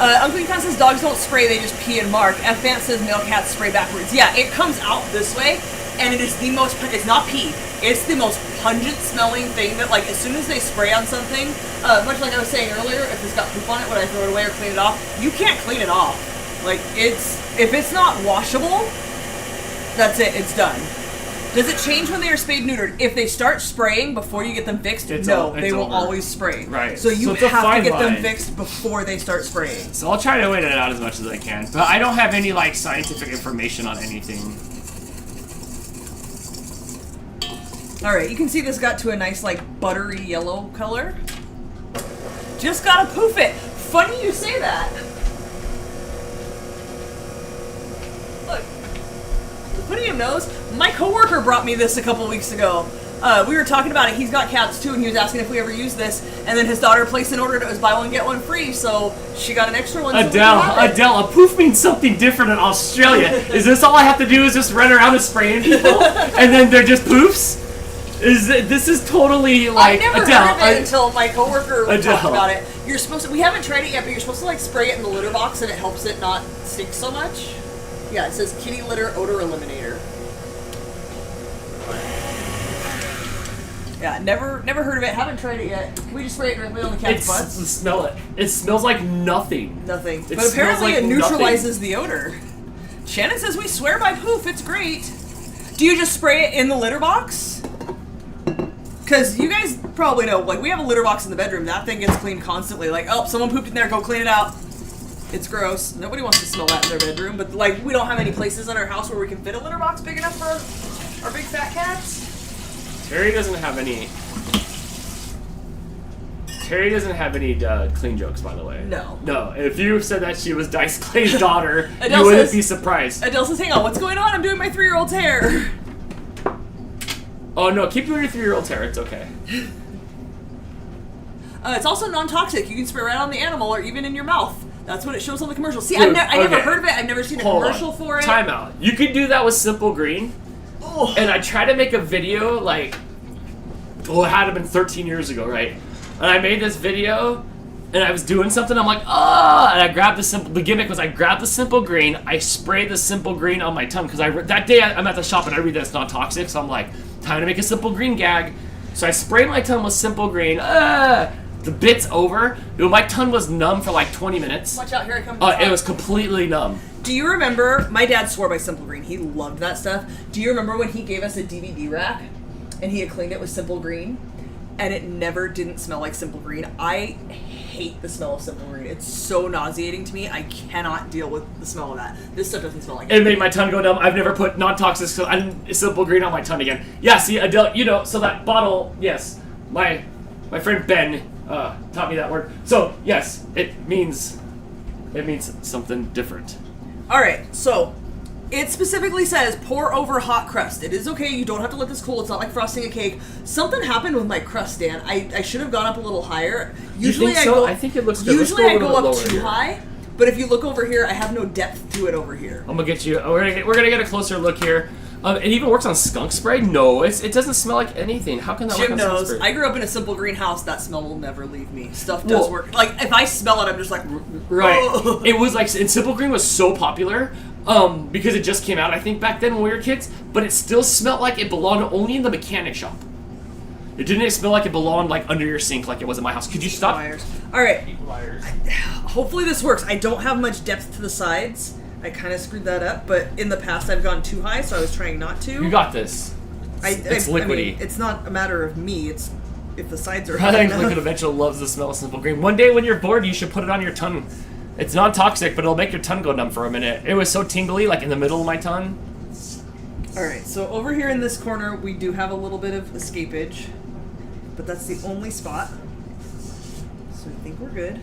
Uncle Yukon says dogs don't spray, they just pee and mark. F. Vance says male cats spray backwards. Yeah, it comes out this way, and it is the most, it's not pee, it's the most pungent smelling thing that, like, as soon as they spray on something, much like I was saying earlier, if it's got poop on it, when I throw it away or clean it off, you can't clean it off. Like, if it's not washable, that's it, it's done. Does it change when they are spayed neutered? If they start spraying before you get them fixed, they will always spray. Right. So you have to get them fixed before they start spraying. So I'll try to wait it out as much as I can. But I don't have any like scientific information on anything. Alright, you can see this got to a nice like buttery yellow color. Just gotta poof it. Funny you say that. Look. Who knows? My coworker brought me this a couple weeks ago. We were talking about it. He's got cats too, and he was asking if we ever use this. And then his daughter placed an order that was buy one get one free, so she got an extra one. Adele, a poof means something different in Australia. Is this all I have to do? Is just run around and spraying people, and then they're just poofs? This is totally like I never Adele. heard of it until my coworker talked Adele. about it. You're supposed to. We haven't tried it yet, but you're supposed to like spray it in the litter box, and it helps it not stink so much. Yeah, it says kitty litter odor eliminator. Yeah, never heard of it. Haven't tried it yet. Can we just spray it directly on the cat's butts? Smell it. It smells like nothing. Nothing. It But apparently smells like it neutralizes the odor. Shannon says we swear by poof. It's great. Do you just spray it in the litter box? Because you guys probably know, like, we have a litter box in the bedroom. That thing gets cleaned constantly. Like, oh, someone pooped in there. Go clean it out. It's gross. Nobody wants to smell that in their bedroom. But, like, we don't have any places in our house where we can fit a litter box big enough for our big fat cats. Terry doesn't have any clean jokes, by the way. No. No. If you said that she was Dice Clay's daughter, you wouldn't be surprised. Adele says, hang on, what's going on? I'm doing my 3-year-old's hair. Oh, no. Keep doing your 3-year-old's hair. It's okay. It's also non-toxic. You can spray right on the animal or even in your mouth. That's what it shows on the commercial. See, Dude, I never heard of it. I've never seen a commercial for it. Time out. You could do that with Simple Green. Oh. And I tried to make a video, like, it had to have been 13 years ago, right? And I made this video, and I was doing something, I'm like, ah! And I grabbed the gimmick was I grabbed the Simple Green, I sprayed the Simple Green on my tongue, because that day I'm at the shop and I read that it's not toxic, so I'm like, time to make a Simple Green gag. So I sprayed my tongue with Simple Green, the bit's over. Dude, my tongue was numb for like 20 minutes. Watch out, here it comes. It was completely numb. Do you remember, my dad swore by Simple Green. He loved that stuff. Do you remember when he gave us a DVD rack and he had cleaned it with Simple Green and it never didn't smell like Simple Green? I hate the smell of Simple Green. It's so nauseating to me. I cannot deal with the smell of that. This stuff doesn't smell like it. It made my tongue go numb. I've never put non-toxic Simple Green on my tongue again. Yeah, see, Adele, you know, so that bottle, yes, my friend Ben taught me that word. So, yes, it means something different. All right, so it specifically says pour over hot crust. It is okay. You don't have to let this cool. It's not like frosting a cake. Something happened with my crust, Dan. I should have gone up a little higher. Usually think so? I think it looks good. Let's Usually go a I little go bit up lower too here. high. But if you look over here, I have no depth to it over here. I'm gonna get you. We're gonna get a closer look here. It even works on skunk spray. No, it doesn't smell like anything. How can that Jim work on skunk knows. spray? I grew up in a simple greenhouse. That smell will never leave me. Stuff does Well- work. Like if I smell it, I'm just like, Right. "Ugh." It was like, and Simple Green was so popular because it just came out, I think, back then when we were kids, but it still smelled like it belonged only in the mechanic shop. It didn't smell like it belonged like under your sink like it was in my house. Could you stop? Wires. All right. Liars. Hopefully this works. I don't have much depth to the sides. I kind of screwed that up, but in the past I've gone too high, so I was trying not to. You got this. It's I liquidy. mean, it's not a matter of me. It's if the sides are I high think enough. Liquid Eventual loves the smell of Simple Green. One day when you're bored, you should put it on your tongue. It's non-toxic, but it'll make your tongue go numb for a minute. It was so tingly, like in the middle of my tongue. All right, so over here in this corner, we do have a little bit of escapage, but that's the only spot. So I think we're good.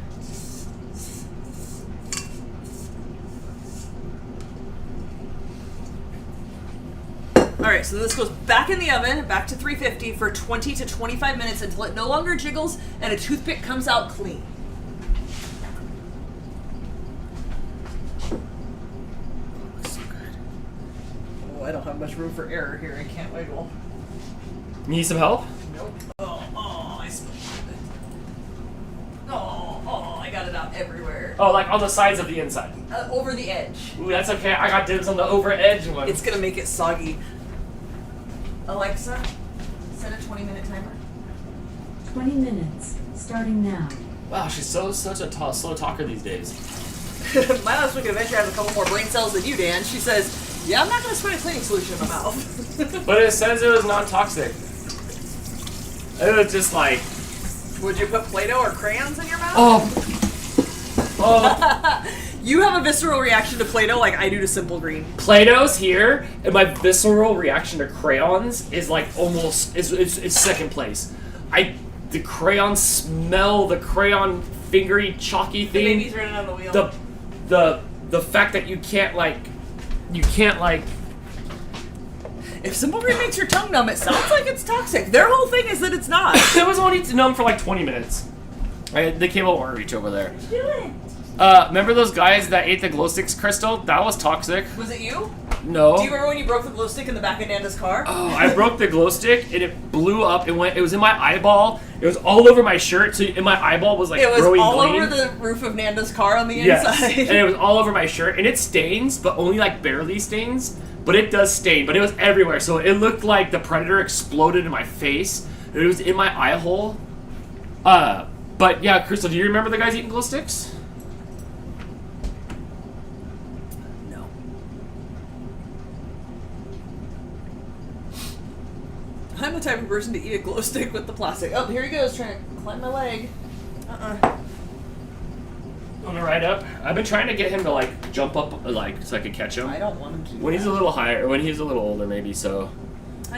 All right, so this goes back in the oven, back to 350 for 20 to 25 minutes until it no longer jiggles and a toothpick comes out clean. Looks so good. Oh, I don't have much room for error here. I can't wiggle. Need some help? Nope. Oh, I smell it. Oh, I got it out everywhere. Oh, like on the sides of the inside. Over the edge. Ooh, that's okay. I got dibs on the over edge one. It's gonna make it soggy. Alexa, set a 20-minute timer. 20 minutes, starting now. Wow, she's such a slow talker these days. My last week adventure has a couple more brain cells than you, Dan. She says, yeah, I'm not gonna spray a cleaning solution in my mouth. But it says it was non-toxic. It was just like, Would you put Play-Doh or crayons in your mouth? oh, You have a visceral reaction to Play-Doh like I do to Simple Green. Play-Doh's here, and my visceral reaction to crayons is like almost it's second place. The crayons smell, the crayon fingery chalky The thing. baby's running on the wheel. The fact that you can't like. If Simple Green makes your tongue numb, it sounds like it's toxic. Their whole thing is that it's not. It was only numb for like 20 minutes. Right, the cable won't reach over there. Do it! Remember those guys that ate the glow sticks, Crystal? That was toxic. Was it you? No. Do you remember when you broke the glow stick in the back of Nanda's car? Oh, I broke the glow stick and it blew up. It was in my eyeball. It was all over my shirt. So my eyeball was like It was growing all bleeding. over the roof of Nanda's car on the Yes, inside. and it was all over my shirt. And it stains, but only like barely stains. But it does stain. But it was everywhere. So it looked like the Predator exploded in my face. It was in my eye hole. But yeah, Crystal, do you remember the guys eating glow sticks? No. I'm the type of person to eat a glow stick with the plastic. Oh, here he goes, trying to climb my leg. On the ride up, I've been trying to get him to like jump up, like so I could catch him. I don't want him to. When he's a little higher, when he's a little older, maybe. So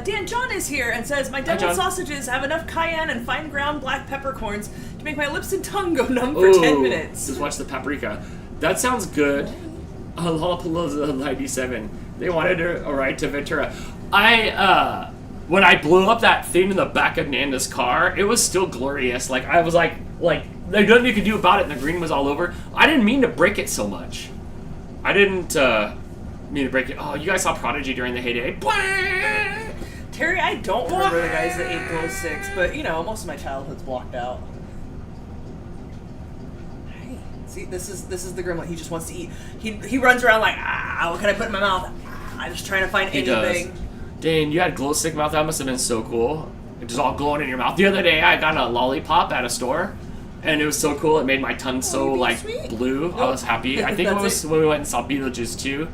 Dan John is here and says, my John. deviled sausages have enough cayenne and fine ground black peppercorns to make my lips and tongue go numb for 10 minutes. Just watch the paprika. That sounds good. Lollapalooza 97. They wanted a ride to Ventura. When I blew up that thing in the back of Nanda's car, it was still glorious. Like I was like there's nothing you could do about it, and the green was all over. I didn't mean to break it so much. I didn't mean to break it. Oh, you guys saw Prodigy during the heyday. Terry, I don't remember the guys that ate glow sticks, but you know, most of my childhood's blocked out. Hey, see, this is the gremlin. He just wants to eat. He runs around like, what can I put in my mouth? I'm just trying to find He anything. does. Dang, you had glow stick mouth. That must have been so cool. It just all glowing in your mouth. The other day, I got a lollipop at a store, and it was so cool. It made my tongue so you're being like sweet. blue. I was happy. I think it That's was it. when we went and saw Beetlejuice 2.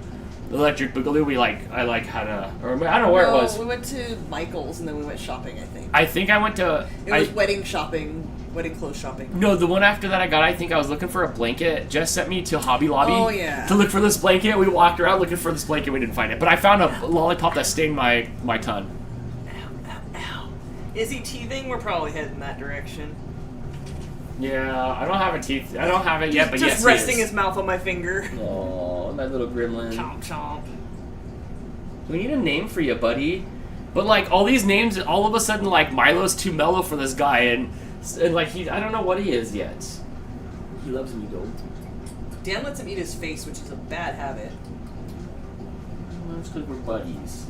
The Electric Boogaloo. I had a, or I don't know where it was. We went to Michael's and then we went shopping, I think. I think I went to. It was wedding shopping, wedding clothes shopping. No, the one after that I think I was looking for a blanket. Jess sent me to Hobby Lobby Oh, yeah. to look for this blanket. We walked around looking for this blanket. We didn't find it. But I found a lollipop that stained my tongue. Ow. Is he teething? We're probably heading that direction. Yeah, I don't have a teeth. I don't have it yet, but just yes, he resting is. his mouth on my finger. Oh, that little gremlin. Chomp chomp. We need a name for you, buddy. But like all these names, all of a sudden, like Milo's too mellow for this guy, and like I don't know what he is yet. He loves me though. Dan lets him eat his face, which is a bad habit. Well, that's because we're buddies.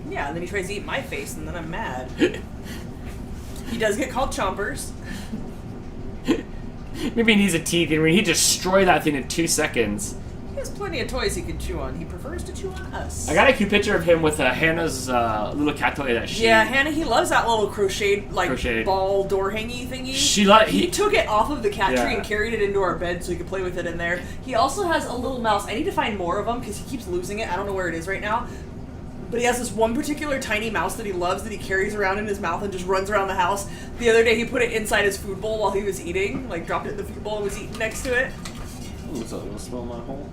Yeah, and then he tries to eat my face, and then I'm mad. He does get called Chompers. Maybe he needs a teeth, and he'd destroy that thing in 2 seconds. He has plenty of toys he can chew on. He prefers to chew on us. I got a cute picture of him with Hannah's little cat toy that she... Yeah, Hannah, he loves that little crocheted, Crocheted. ball door hangy thingy. He He took it off of the cat tree Yeah. and carried it into our bed so he could play with it in there. He also has a little mouse. I need to find more of them because he keeps losing it. I don't know where it is right now. But he has this one particular tiny mouse that he loves that he carries around in his mouth and just runs around the house. The other day he put it inside his food bowl while he was eating. Like, dropped it in the food bowl and was eating next to it. Ooh, so it'll smell my hole?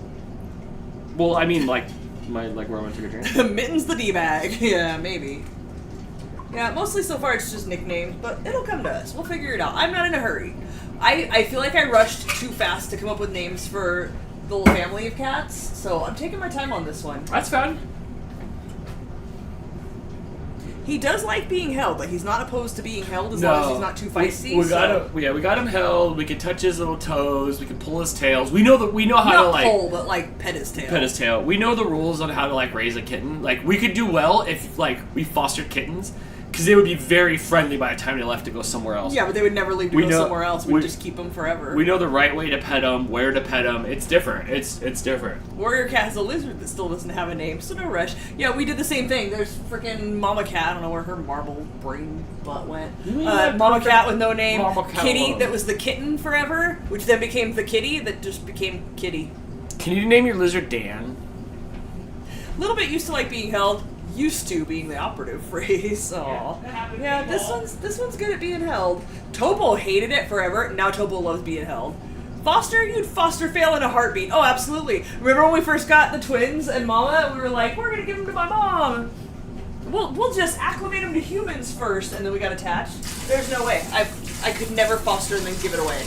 Well, I mean, like where I went to go drink. Mittens the D-bag. Yeah, maybe. Yeah, mostly so far it's just nicknames, but it'll come to us. We'll figure it out. I'm not in a hurry. I feel like I rushed too fast to come up with names for the little family of cats, so I'm taking my time on this one. That's fun. He does like being held. Like, he's not opposed to being held as long as he's not too feisty. We got him held. We can touch his little toes. We can pull his tails. We know how not to like pull, but like pet his tail. pet his tail. We know the rules on how to like raise a kitten. Like we could do well if like we fostered kittens, because they would be very friendly by the time they left to go somewhere else. Yeah, but they would never leave to go somewhere else. We'd just keep them forever. We know the right way to pet them, where to pet them. It's different. It's different. Warrior Cat has a lizard that still doesn't have a name, so no rush. Yeah, we did the same thing. There's freaking Mama Cat. I don't know where her marble brain butt went. Mama Cat with no name. Kitty that was the kitten forever, which then became the kitty that just became Kitty. Can you name your lizard Dan? A little bit used to like being held. Used to being the operative phrase. Aw. Yeah, this one's good at being held. Topo hated it forever. Now Topo loves being held. Foster, you'd foster fail in a heartbeat. Oh, absolutely. Remember when we first got the twins and Mama? We were like, we're gonna give them to my mom. We'll just acclimate them to humans first, and then we got attached. There's no way. I could never foster and then give it away.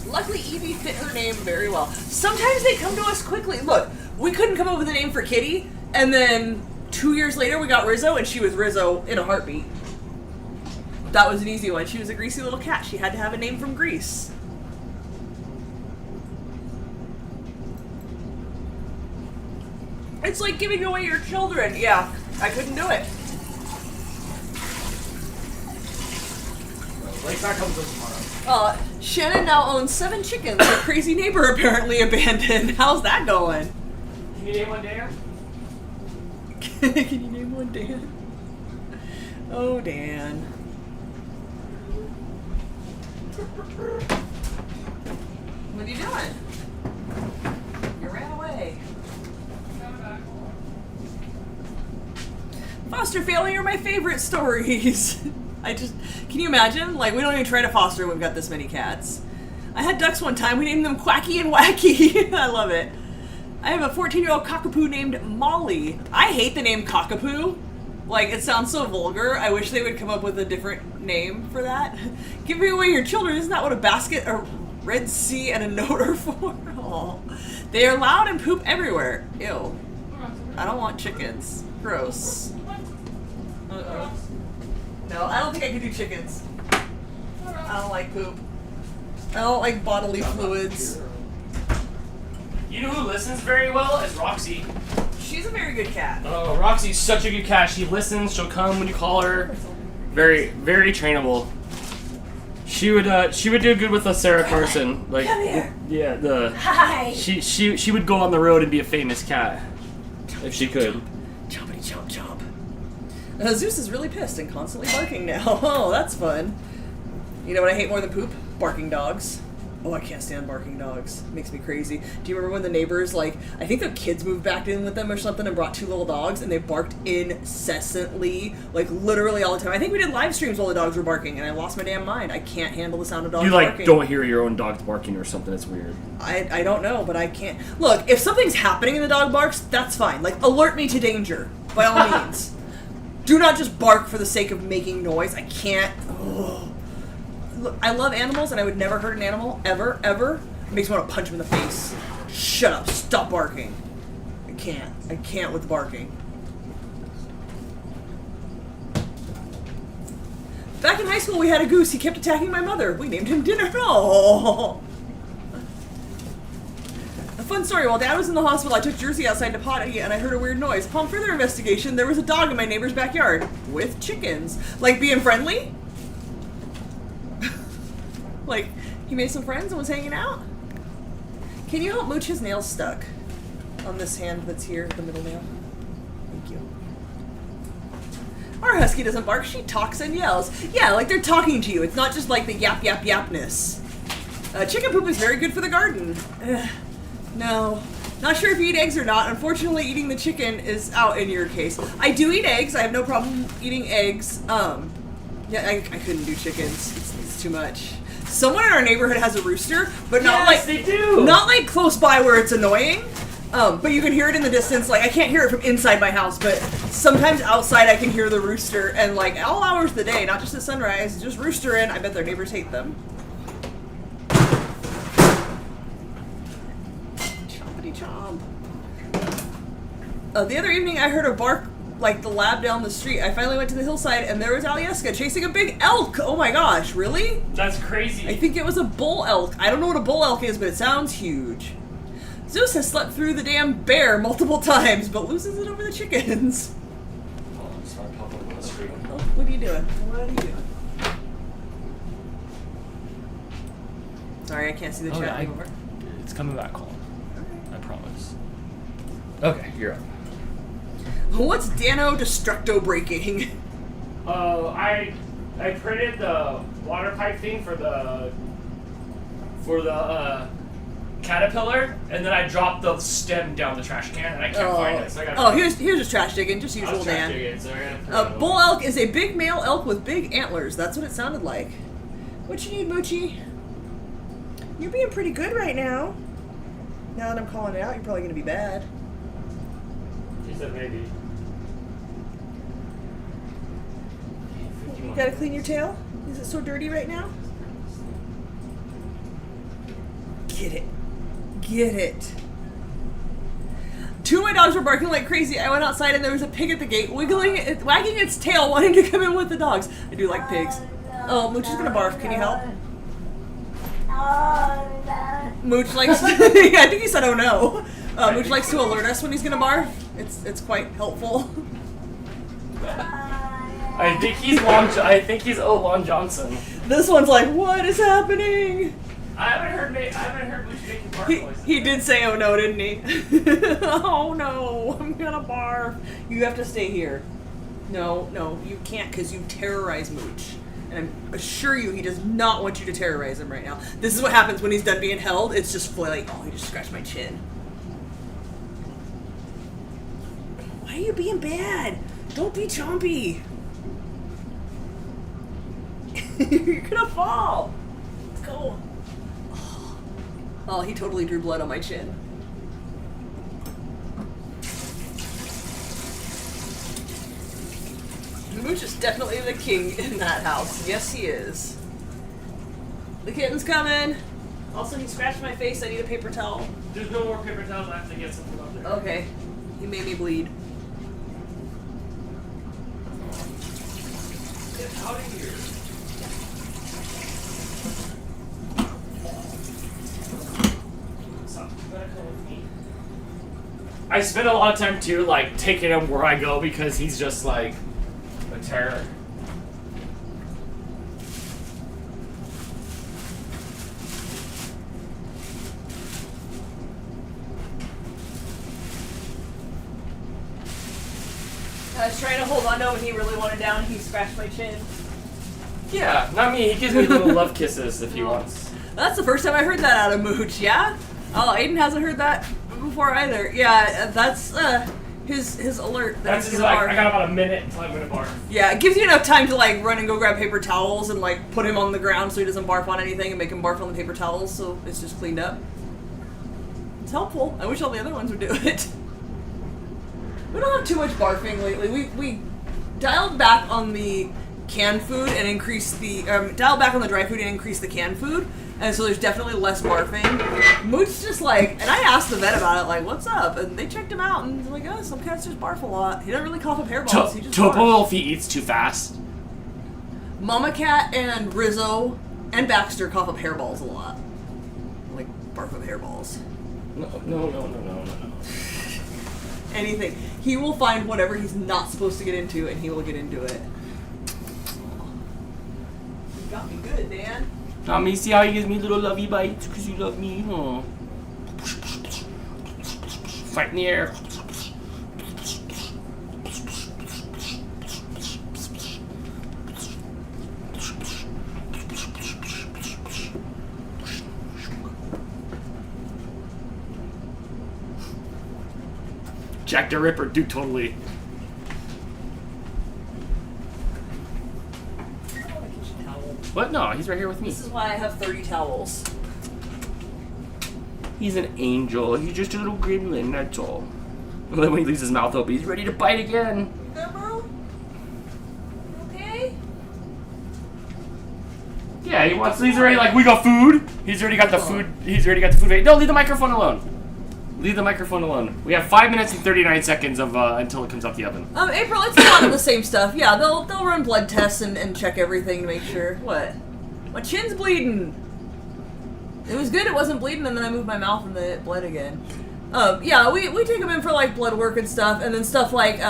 Luckily, Evie fit her name very well. Sometimes they come to us quickly. Look, we couldn't come up with a name for Kitty, and then 2 years later we got Rizzo, and she was Rizzo in a heartbeat. That was an easy one. She was a greasy little cat. She had to have a name from Greece. It's like giving away your children. Yeah, I couldn't do it. Like that comes in tomorrow. Shannon now owns 7 chickens her crazy neighbor apparently abandoned. How's that going? Can you name one Dan? Can you name one Dan? Oh, Dan. What are you doing? You ran away. Foster failure are my favorite stories. Can you imagine? Like, we don't even try to foster when we've got this many cats. I had ducks one time. We named them Quacky and Wacky. I love it. I have a 14-year-old cockapoo named Molly. I hate the name cockapoo. Like, it sounds so vulgar. I wish they would come up with a different name for that. Giving away your children, isn't that what a basket, a Red Sea, and a note are for? Aw. They are loud and poop everywhere. Ew. I don't want chickens. Gross. Uh-oh. No, I don't think I can do chickens. I don't like poop. I don't like bodily fluids. You know who listens very well is Roxy. She's a very good cat. Oh, Roxy's such a good cat. She listens. She'll come when you call her. Very, very trainable. She would do good with a Sarah Carson. Like, Come here. yeah, Hi. she would go on the road and be a famous cat if she could. Chompity chomp chomp. Zeus is really pissed and constantly barking now. Oh, that's fun. You know what I hate more than poop? Barking dogs. Oh, I can't stand barking dogs. It makes me crazy. Do you remember when the neighbors, like, I think their kids moved back in with them or something and brought 2 little dogs, and they barked incessantly, like, literally all the time. I think we did live streams while the dogs were barking, and I lost my damn mind. I can't handle the sound of dogs barking. You, like, don't hear your own dog barking or something. It's weird. I don't know, but I can't. Look, if something's happening and the dog barks, that's fine. Like, alert me to danger, by all means. Do not just bark for the sake of making noise. I can't. Ugh. look, I love animals and I would never hurt an animal, ever, ever. It makes me want to punch him in the face. Shut up, stop barking. I can't with barking. Back in high school we had a goose, he kept attacking my mother. We named him Dinner. Oh. A fun story, while Dad was in the hospital I took Jersey outside to potty and I heard a weird noise. Upon further investigation there was a dog in my neighbor's backyard. With chickens. Like being friendly? Like, he made some friends and was hanging out? Can you help Mooch? His nail's stuck on this hand that's here, the middle nail. Thank you. Our husky doesn't bark, she talks and yells. Yeah, like they're talking to you. It's not just like the yap yap yapness. Chicken poop is very good for the garden. No. Not sure if you eat eggs or not. Unfortunately, eating the chicken is out in your case. I do eat eggs. I have no problem eating eggs. Yeah, I couldn't do chickens. It's too much. Someone in our neighborhood has a rooster, but not Yes, they do. Not like close by where it's annoying. But you can hear it in the distance. Like I can't hear it from inside my house, but sometimes outside I can hear the rooster, and like all hours of the day, not just at sunrise, just roostering. I bet their neighbors hate them. Chompity chomp. The other evening I heard a bark like the lab down the street. I finally went to the hillside and there was Alyeska chasing a big elk. Oh my gosh, really? That's crazy. I think it was a bull elk. I don't know what a bull elk is, but it sounds huge. Zeus has slept through the damn bear multiple times, but loses it over the chickens. Oh, I'm sorry, Papa, on the street. Oh, what are you doing? What are you doing? Sorry, I can't see the Oh, chat yeah, anymore. It's coming back, Colin. I promise. Okay, you're up. What's Dano Destructo breaking? I printed the water pipe thing for the caterpillar, and then I dropped the stem down the trash can, and I can't find it. So I gotta here's just trash digging, just usual Dan. Bull elk is a big male elk with big antlers. That's what it sounded like. What you need, Moochie? You're being pretty good right now. Now that I'm calling it out, you're probably gonna be bad. She said maybe. You gotta clean your tail? Is it so dirty right now? Get it. Get it. Two of my dogs were barking like crazy. I went outside and there was a pig at the gate, wagging its tail, wanting to come in with the dogs. I do like pigs. Oh, Mooch is gonna barf. Can you help? Mooch likes to, yeah, I think he said oh no. Mooch likes to alert us when he's gonna barf. It's quite helpful. I think he's Lon Johnson. This one's like, what is happening? I haven't heard Mooch making bark voices. He did say oh no, didn't he? Oh no, I'm gonna barf. You have to stay here. No, you can't because you terrorize Mooch. And I assure you he does not want you to terrorize him right now. This is what happens when he's done being held. It's just like, oh, he just scratched my chin. Why are you being bad? Don't be chompy. You're gonna fall. Let's go. Oh, he totally drew blood on my chin. Mooch is definitely the king in that house. Yes, he is. The kitten's coming. Also, he scratched my face. I need a paper towel. There's no more paper towels. I have to get something up there. Okay. He made me bleed. Get out of here. Stop. You gotta come with me. I spend a lot of time too, like taking him where I go because he's just like a terror. I was trying to hold on to him and he really wanted down. He scratched my chin. Yeah, not me. He gives me little love kisses if he wants. That's the first time I heard that out of Mooch, yeah? Oh, Aiden hasn't heard that before either. Yeah, that's his alert. That's his, like, I got about a minute until I'm gonna barf. Yeah, it gives you enough time to like run and go grab paper towels and like put him on the ground so he doesn't barf on anything and make him barf on the paper towels so it's just cleaned up. It's helpful. I wish all the other ones would do it. We don't have too much barfing lately. We dialed back on the canned food and increase the dial back on the dry food and increase the canned food, and so there's definitely less barfing. Moot's just like, and I asked the vet about it, like, what's up? And they checked him out, and they're like, oh, some cats just barf a lot. He doesn't really cough up hairballs. He just Topo, barfs. if he eats too fast. Mama Cat and Rizzo and Baxter cough up hairballs a lot, like barf up hairballs. No. Anything. He will find whatever he's not supposed to get into, and he will get into it. You got me good, Dan. Tommy, see how he gives me little lovey bites because you love me, huh? Fight in the air. Jack the Ripper, dude, totally. What? No, he's right here with me. This is why I have 30 towels. He's an angel. He's just a little gremlin, that's all. And then when he leaves his mouth open, he's ready to bite again. Good, bro? Okay? Yeah, he wants. He's already like, we got food. He's already got the food. He's already got the food. No, leave the microphone alone. Leave the microphone alone. We have 5 minutes and 39 seconds of until it comes out the oven. April, it's a lot of the same stuff. Yeah, they'll run blood tests and check everything to make sure. What? My chin's bleeding. It was good it wasn't bleeding, and then I moved my mouth and then it bled again. Yeah, we take him in for like blood work and stuff, and then stuff like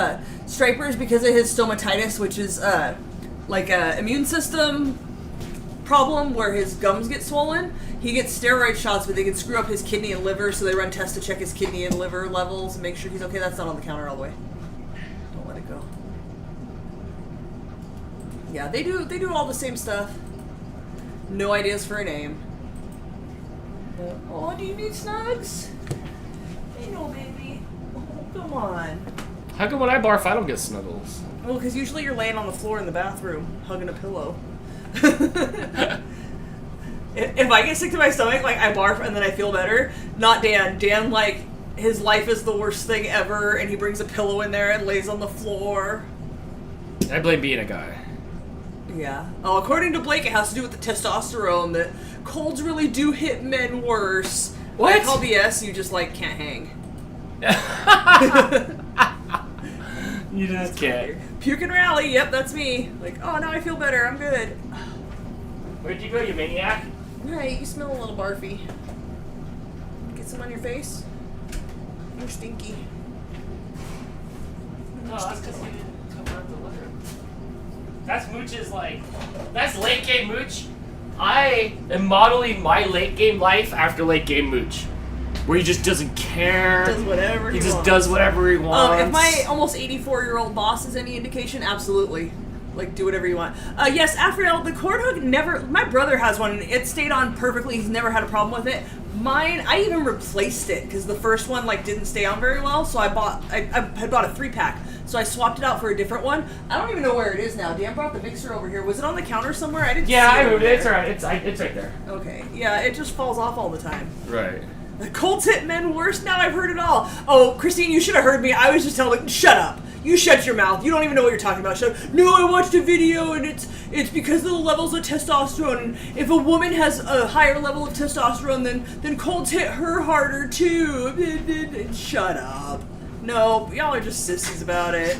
stripers because of his stomatitis, which is like a immune system problem where his gums get swollen. He gets steroid shots, but they can screw up his kidney and liver, so they run tests to check his kidney and liver levels and make sure he's okay. That's not on the counter all the way. Don't let it go. Yeah, they do all the same stuff. No ideas for a name. Oh, do you need snugs? Hey, no, baby. Oh, come on. How come when I barf, I don't get snuggles? Well, because usually you're laying on the floor in the bathroom, hugging a pillow. If I get sick to my stomach, like, I barf and then I feel better. Not Dan. Dan, like, his life is the worst thing ever, and he brings a pillow in there and lays on the floor. I blame being a guy. Yeah. Oh, according to Blake, it has to do with the testosterone, that colds really do hit men worse. What? I call BS, you just, like, can't hang. You just can't. Puke and rally, yep, that's me. Like, oh, now I feel better, I'm good. Where'd you go, you maniac? Right, you smell a little barfy. Get some on your face. You're stinky. No, that's because you didn't cover up the litter. That's Mooch's, like, that's late game Mooch. I am modeling my late game life after late game Mooch. Where he just doesn't care. Does whatever he just wants. does whatever he wants. If my almost 84-year-old boss is any indication, absolutely. Like, do whatever you want. Yes, Afriel, the cord hook never... My brother has one, and it stayed on perfectly. He's never had a problem with it. Mine, I even replaced it, because the first one, like, didn't stay on very well, so I had bought a 3-pack. So I swapped it out for a different one. I don't even know where it is now. Dan brought the mixer over here. Was it on the counter somewhere? I didn't see it. I moved over it. there. It's alright. It's right there. Okay. Yeah, it just falls off all the time. Right. The colds hit men worse. Now I've heard it all. Oh, Christine, you should have heard me. I was just telling, shut up. You shut your mouth. You don't even know what you're talking about. Shut up. No, I watched a video and it's because of the levels of testosterone. And if a woman has a higher level of testosterone, then colds hit her harder too. Shut up. No, y'all are just sissies about it.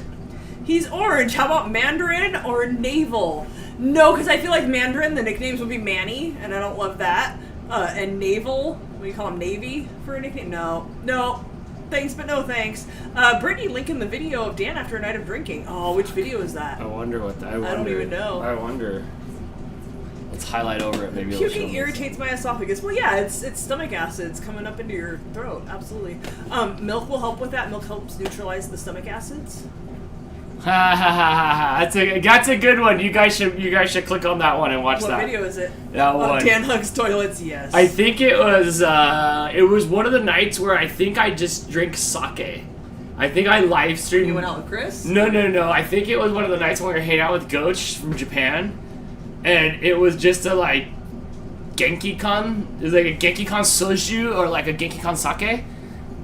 He's orange. How about Mandarin or Naval? No, because I feel like Mandarin, the nicknames would be Manny, and I don't love that. And Naval, what do you call him, Navy for a nickname? No. Thanks, but no thanks. Brittany linking the video of Dan after a night of drinking. Oh, which video is that? I wonder what that... I don't even know. I wonder. Let's highlight over it, maybe. Puking irritates my esophagus. Well, yeah, it's stomach acids coming up into your throat. Absolutely. Milk will help with that. Milk helps neutralize the stomach acids. Ha ha ha ha! That's a good one. You guys should click on that one and watch that. What video is it? That one. Dan hugs toilets. Yes. I think it was one of the nights where I think I just drank sake. I think I live streamed. You went out with Chris? No. I think it was one of the nights when we were hanging out with Goch from Japan, and it was just a like Genki-kan. It was like a Genki-kan soju or like a Genki-kan sake.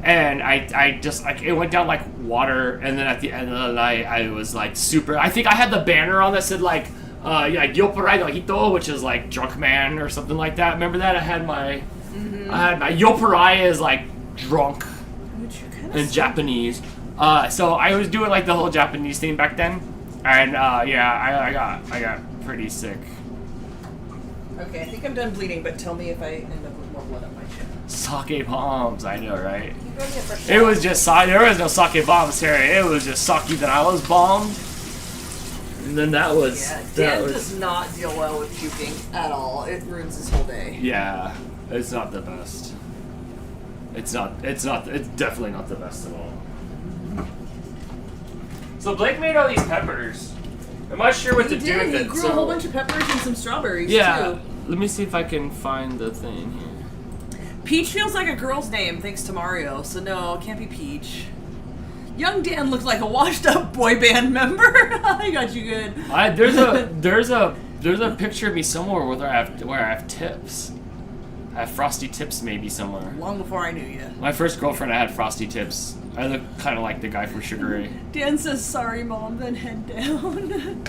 And I just, like, it went down like water, and then at the end of the night, I was like super, I think I had the banner on that said like, Yeah, Yo por ahí no hito, which is like drunk man or something like that. Remember that? I had my Yo por ahí is like drunk in Japanese. So I was doing like the whole Japanese thing back then, and yeah, I got pretty sick. Okay, I think I'm done bleeding, but tell me if I end up with more blood on my chin. Sake bombs, I know, right? Can you grab me a fresh It was just there was no sake bombs here. It was just sake that I was bombed, and then that was Yeah, that Dan was does not deal well with puking at all. It ruins his whole day. yeah. It's not the best. It's definitely not the best at all. So Blake made all these peppers. I'm not sure what to do with it. He grew so a whole bunch of peppers and some strawberries yeah. too. Let me see if I can find the thing here. Peach feels like a girl's name thanks to Mario, so no, it can't be Peach. Young Dan looks like a washed-up boy band member. I got you good. There's a picture of me somewhere where I have tips. I have frosty tips maybe somewhere. Long before I knew you. My first girlfriend, I had frosty tips. I look kind of like the guy from Sugar Ray. Dan says, sorry, Mom, then head down.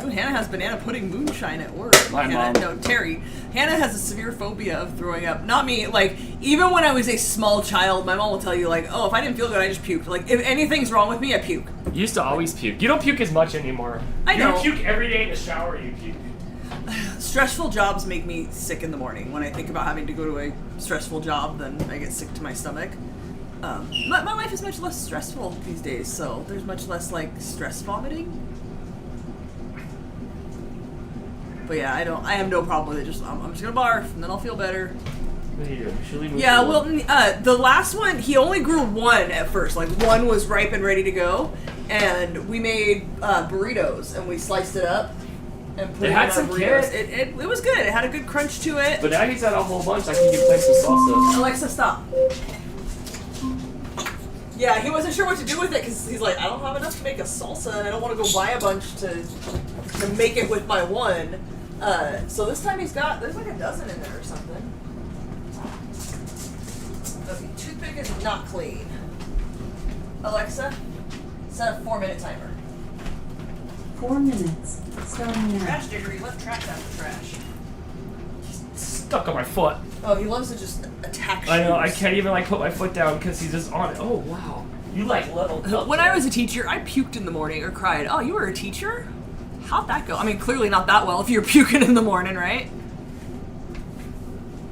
Ooh, Hannah has banana pudding moonshine at work. My Hannah, mom. No, Terry. Hannah has a severe phobia of throwing up. Not me. Like, even when I was a small child, my mom will tell you, like, oh, if I didn't feel good, I just puked. Like, if anything's wrong with me, I puke. You used to always puke. You don't puke as much anymore. I know. You puke every day in the shower, you puke. Stressful jobs make me sick in the morning. When I think about having to go to a stressful job, then I get sick to my stomach. My life is much less stressful these days, so there's much less, like, stress vomiting. But yeah, I have no problem with it. I'm just gonna barf, and then I'll feel better. Yeah, well, the last one, he only grew one at first. Like, one was ripe and ready to go, and we made burritos, and we sliced it up and put It it had in our some burritos. kick. It was good. It had a good crunch to it. But now he's had a whole bunch. I can give Blake some salsa. Alexa, stop. Yeah, he wasn't sure what to do with it because he's like, I don't have enough to make a salsa, and I don't want to go buy a bunch to make it with my one. So this time there's like a dozen in there or something. The toothpick is not clean. Alexa, set a 4-minute timer. 4 minutes. Starting now. Trash digger, you left trash out of the trash. Stuck on my foot. Oh, he loves to just attack shoes. I know. I can't even like put my foot down because he's just on it. Oh wow. You like leveled up. When I was a teacher, I puked in the morning or cried. Oh, you were a teacher? How'd that go? I mean, clearly not that well if you're puking in the morning, right?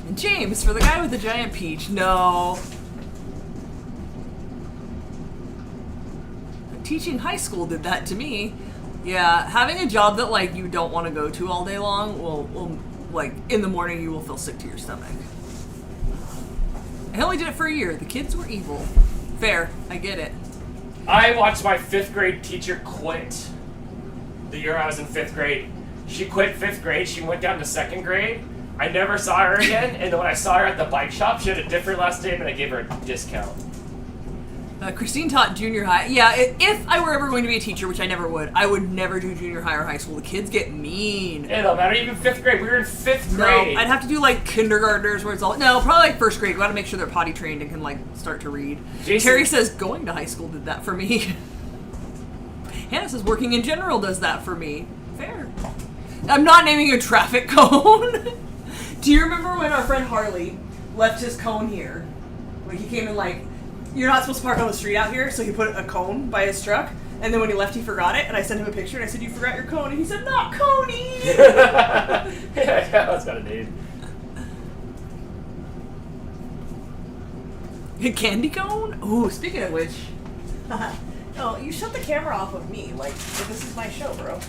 And James, for the guy with the giant peach, no. Teaching high school did that to me. Yeah, having a job that, like, you don't want to go to all day long will like, in the morning you will feel sick to your stomach. I only did it for a year. The kids were evil. Fair. I get it. I watched my 5th grade teacher quit the year I was in 5th grade. She quit 5th grade. She went down to 2nd grade. I never saw her again. And then when I saw her at the bike shop, she had a different last name, and I gave her a discount. Christine taught junior high. Yeah, if I were ever going to be a teacher, which I never would, I would never do junior high or high school. The kids get mean. It don't matter. Even 5th grade. We were in 5th No, grade. I'd have to do like kindergartners where it's all no, probably like 1st grade. We got to make sure they're potty trained and can like start to read. Jason- Terry says going to high school did that for me. Hannah says working in general does that for me. Fair. I'm not naming a traffic cone. Do you remember when our friend Harley left his cone here? When he came in like, you're not supposed to park on the street out here, so he put a cone by his truck. And then when he left, he forgot it. And I sent him a picture, and I said, "You forgot your cone." And he said, "Not Coney." Yeah, that's got a name. A candy cone? Ooh, speaking of which. No, you shut the camera off of me. Like, this is my show, bro.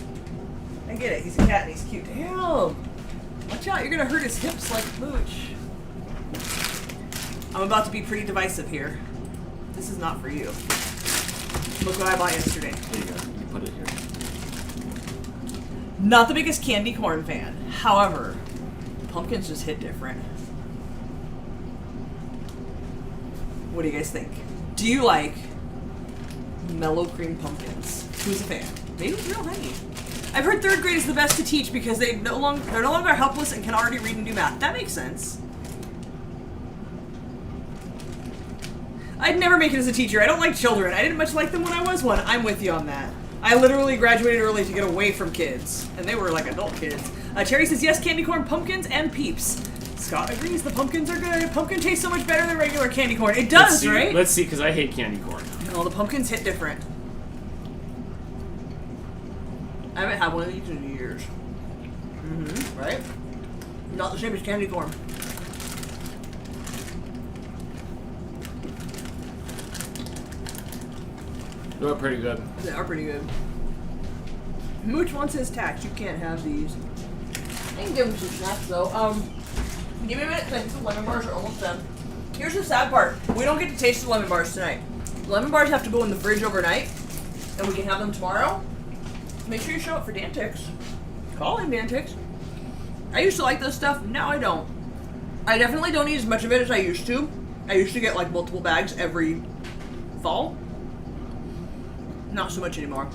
I get it. He's a cat and he's cute. Damn. Watch out. You're going to hurt his hips like Mooch. I'm about to be pretty divisive here. This is not for you. Look what I bought yesterday. There you go. You put it here. Not the biggest candy corn fan. However, pumpkins just hit different. What do you guys think? Do you like mellow cream pumpkins? Who's a fan? Maybe real honey. I've heard 3rd grade is the best to teach because they're no longer helpless and can already read and do math. That makes sense. I'd never make it as a teacher. I don't like children. I didn't much like them when I was one. I'm with you on that. I literally graduated early to get away from kids, and they were like adult kids. Terry says yes, candy corn, pumpkins, and peeps. Scott agrees the pumpkins are good. Pumpkin tastes so much better than regular candy corn. It does, right? Let's see, because I hate candy corn. No, the pumpkins hit different. I haven't had one of these in years. Mm-hmm. Right? Not the same as candy corn. They're pretty good. They are pretty good. Mooch wants his tax. You can't have these. I can give him some snacks though. Give me a minute because I think the lemon bars are almost done. Here's the sad part. We don't get to taste the lemon bars tonight. The lemon bars have to go in the fridge overnight, and we can have them tomorrow. Make sure you show up for Dantics. Call in Dantics. I used to like this stuff. Now I don't. I definitely don't eat as much of it as I used to. I used to get like multiple bags every fall. Not so much anymore.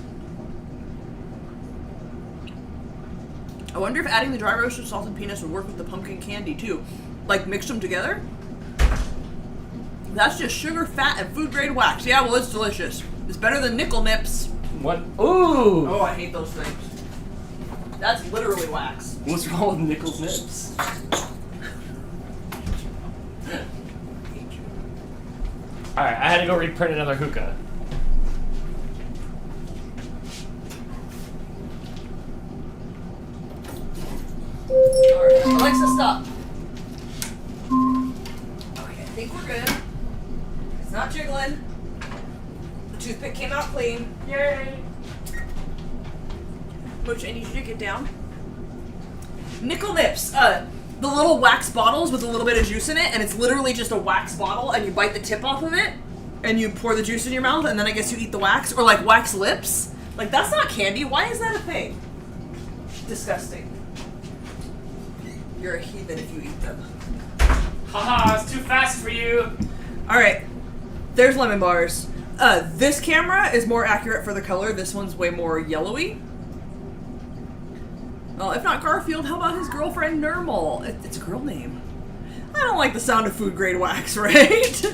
I wonder if adding the dry roasted salted peanuts would work with the pumpkin candy too. Like mix them together. That's just sugar, fat, and food grade wax. Yeah, well, it's delicious. It's better than nickel nips. What? Ooh! Oh, I hate those things. That's literally wax. What's wrong with Nickels Nips? Alright, I had to go reprint another hookah. Alright, Alexa, stop. Okay, I think we're good. It's not jiggling. The toothpick came out clean. Yay! Mooch, I need you to get down. Nickel nips. The little wax bottles with a little bit of juice in it, and it's literally just a wax bottle, and you bite the tip off of it, and you pour the juice in your mouth, and then I guess you eat the wax, or like wax lips. Like, that's not candy. Why is that a thing? Disgusting. You're a heathen if you eat them. Haha, it's too fast for you. Alright, there's lemon bars. This camera is more accurate for the color. This one's way more yellowy. Well, if not Garfield, how about his girlfriend Nermal? It's a girl name. I don't like the sound of food grade wax, right?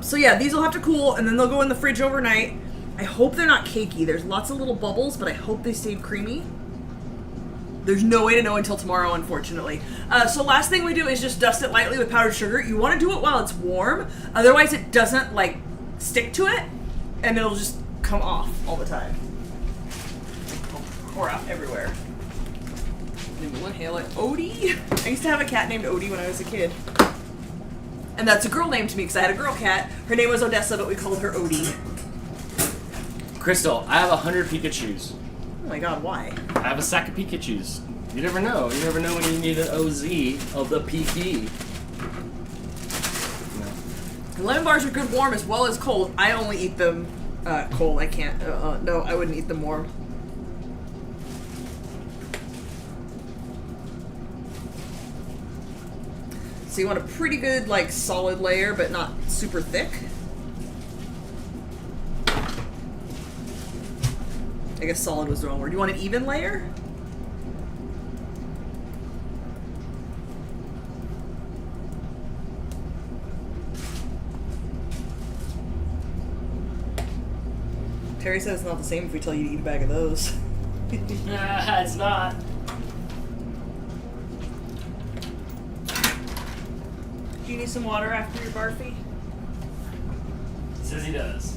So yeah, these will have to cool, and then they'll go in the fridge overnight. I hope they're not cakey. There's lots of little bubbles, but I hope they stayed creamy. There's no way to know until tomorrow, unfortunately. So last thing we do is just dust it lightly with powdered sugar. You want to do it while it's warm, otherwise it doesn't, like, stick to it, and it'll just come off all the time. Pour out everywhere. Then we'll inhale it. Odie? I used to have a cat named Odie when I was a kid. And that's a girl name to me because I had a girl cat. Her name was Odessa, but we called her Odie. Crystal, I have 100 Pikachus. Oh my god, why? I have a sack of Pikachus. You never know. You never know when you need an OZ of the PK. No. Lemon bars are good warm as well as cold. I only eat them cold. I can't. No, I wouldn't eat them warm. So you want a pretty good, like, solid layer, but not super thick. I guess solid was the wrong word. You want an even layer? Terry says it's not the same if we tell you to eat a bag of those. Nah, it's not. Do you need some water after your barfy? Says he does.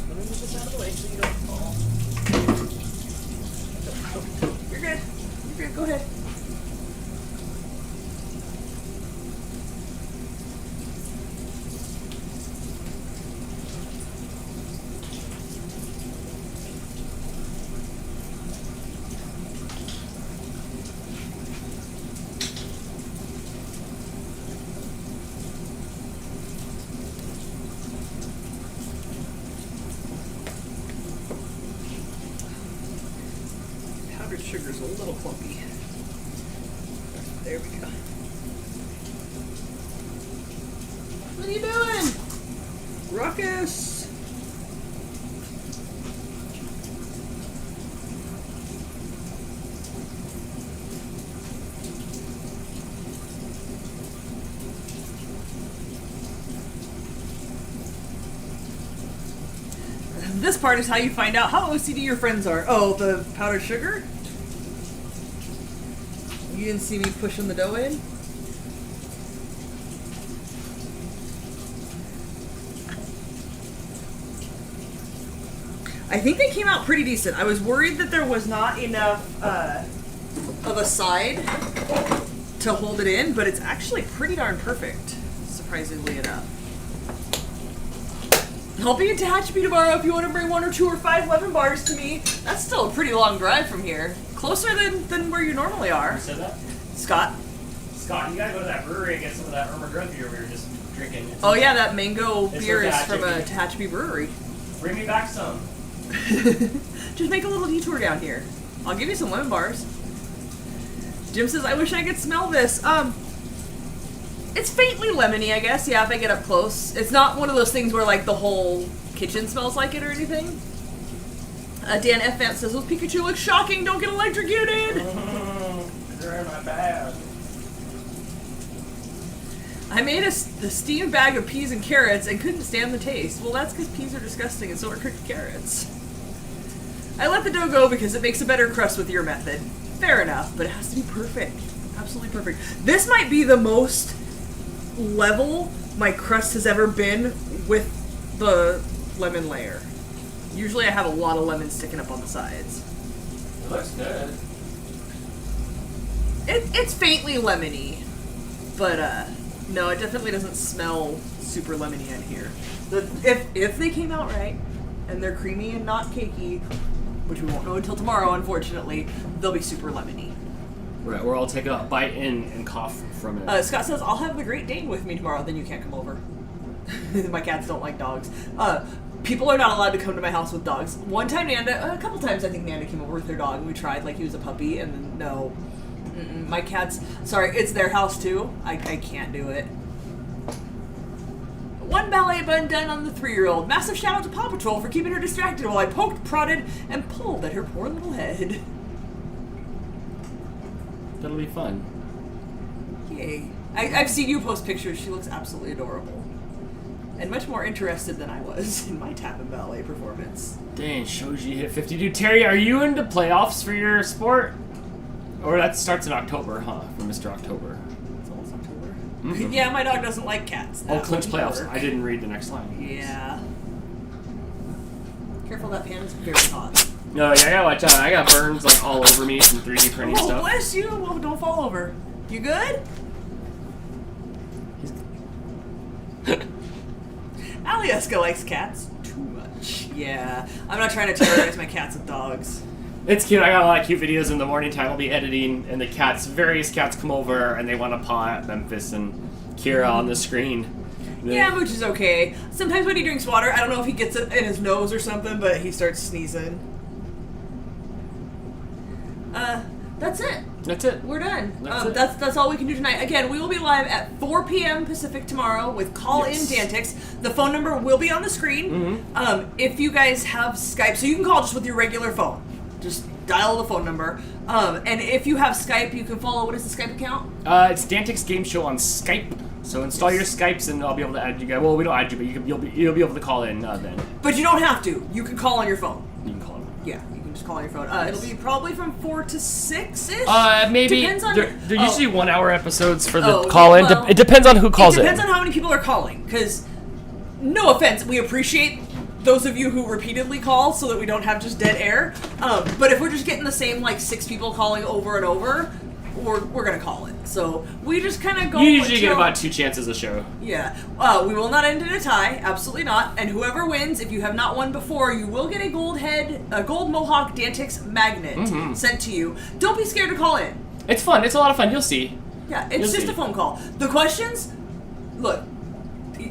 Let me move this out of the way so you don't fall. You're good. You're good. Go ahead. Sugar's a little clumpy. There we go. What are you doing? Ruckus! This part is how you find out how OCD your friends are. Oh, the powdered sugar? You didn't see me pushing the dough in? I think they came out pretty decent. I was worried that there was not enough of a side to hold it in, but it's actually pretty darn perfect, surprisingly enough. I'll be at Tehachapi tomorrow if you want to bring 1 or 2 or 5 lemon bars to me. That's still a pretty long drive from here. Closer than where you normally are. Who said that? Scott. Scott, you gotta go to that brewery and get some of that Irma Grove beer we were just drinking. Oh yeah, that mango It's beer from is from a Tehachapi. Tehachapi brewery. Bring me back some. Just make a little detour down here. I'll give you some lemon bars. Jim says, I wish I could smell this. It's faintly lemony, I guess. Yeah, if I get up close. It's not one of those things where, like, the whole kitchen smells like it or anything. Dan F. Vance says, those Pikachu look shocking. Don't get electrocuted. They're in my bag. I made a steamed bag of peas and carrots and couldn't stand the taste. Well, that's because peas are disgusting and so are cooked carrots. I let the dough go because it makes a better crust with your method. Fair enough, but it has to be perfect. Absolutely perfect. This might be the most level my crust has ever been with the lemon layer. Usually I have a lot of lemon sticking up on the sides. It looks good. It's faintly lemony, but no, it definitely doesn't smell super lemony in here. If they came out right and they're creamy and not cakey, which we won't know until tomorrow, unfortunately, they'll be super lemony. Right, or I'll take a bite in and cough from it. Scott says, I'll have the Great Dane with me tomorrow, then you can't come over. My cats don't like dogs. People are not allowed to come to my house with dogs. One time a couple times I think Nanda came over with her dog and we tried like he was a puppy and then no. My cats, sorry, it's their house too. I can't do it. One ballet bun done on the 3-year-old. Massive shout out to Paw Patrol for keeping her distracted while I poked, prodded, and pulled at her poor little head. That'll be fun. Yay. I've seen you post pictures. She looks absolutely adorable. And much more interested than I was in my tap and ballet performance. Dang, Shoji hit 50. Dude, Terry, are you into playoffs for your sport? Or that starts in October, huh? For Mr. October. It's almost October. Mhm. Yeah, my dog doesn't like cats. Oh, That Clint's wouldn't playoffs. work. I didn't read the next line. Yeah. Careful, that pan is very hot. No, yeah, I gotta watch out. I got burns like all over me from 3D printing Oh, stuff. bless you. Well, don't fall over. You good? Alieska likes cats too much. Yeah. I'm not trying to terrorize my cats with dogs. It's cute. I got a lot of cute videos in the morning time. I'll be editing, and the various cats come over, and they want to paw at Memphis and Kira on the screen. Yeah, Mooch is okay. Sometimes when he drinks water, I don't know if he gets it in his nose or something, but he starts sneezing. That's it. That's it. We're done. That's it. That's all we can do tonight. Again, we will be live at 4 p.m. Pacific tomorrow with call-in Yes. Dantics. The phone number will be on the screen. Mhm. If you guys have Skype, so you can call just with your regular phone. Just dial the phone number. And if you have Skype, you can follow, what is the Skype account? It's Dantics Game Show on Skype. So install your Skypes, and I'll be able to add you guys. Well, we don't add you, but you'll be able to call in then. But you don't have to. You can call on your phone. You can call in. Yeah, you can just call on your phone. It'll be probably from 4 to 6-ish. Maybe Depends on... they're usually 1 hour episodes for the Oh, call-in. well, It depends on who calls It depends in. on how many people are calling, because, no offense, we appreciate those of you who repeatedly call so that we don't have just dead air. But if we're just getting the same, like, 6 people calling over and over, we're going to call it. So we just kind of go... You usually get until- about 2 chances a show. Yeah. We will not end in a tie. Absolutely not. And whoever wins, if you have not won before, you will get a gold Mohawk Dantics magnet sent to you. Don't be scared to call in. It's fun. It's a lot of fun. You'll see. Yeah, it's You'll just see. a phone call. The questions, look.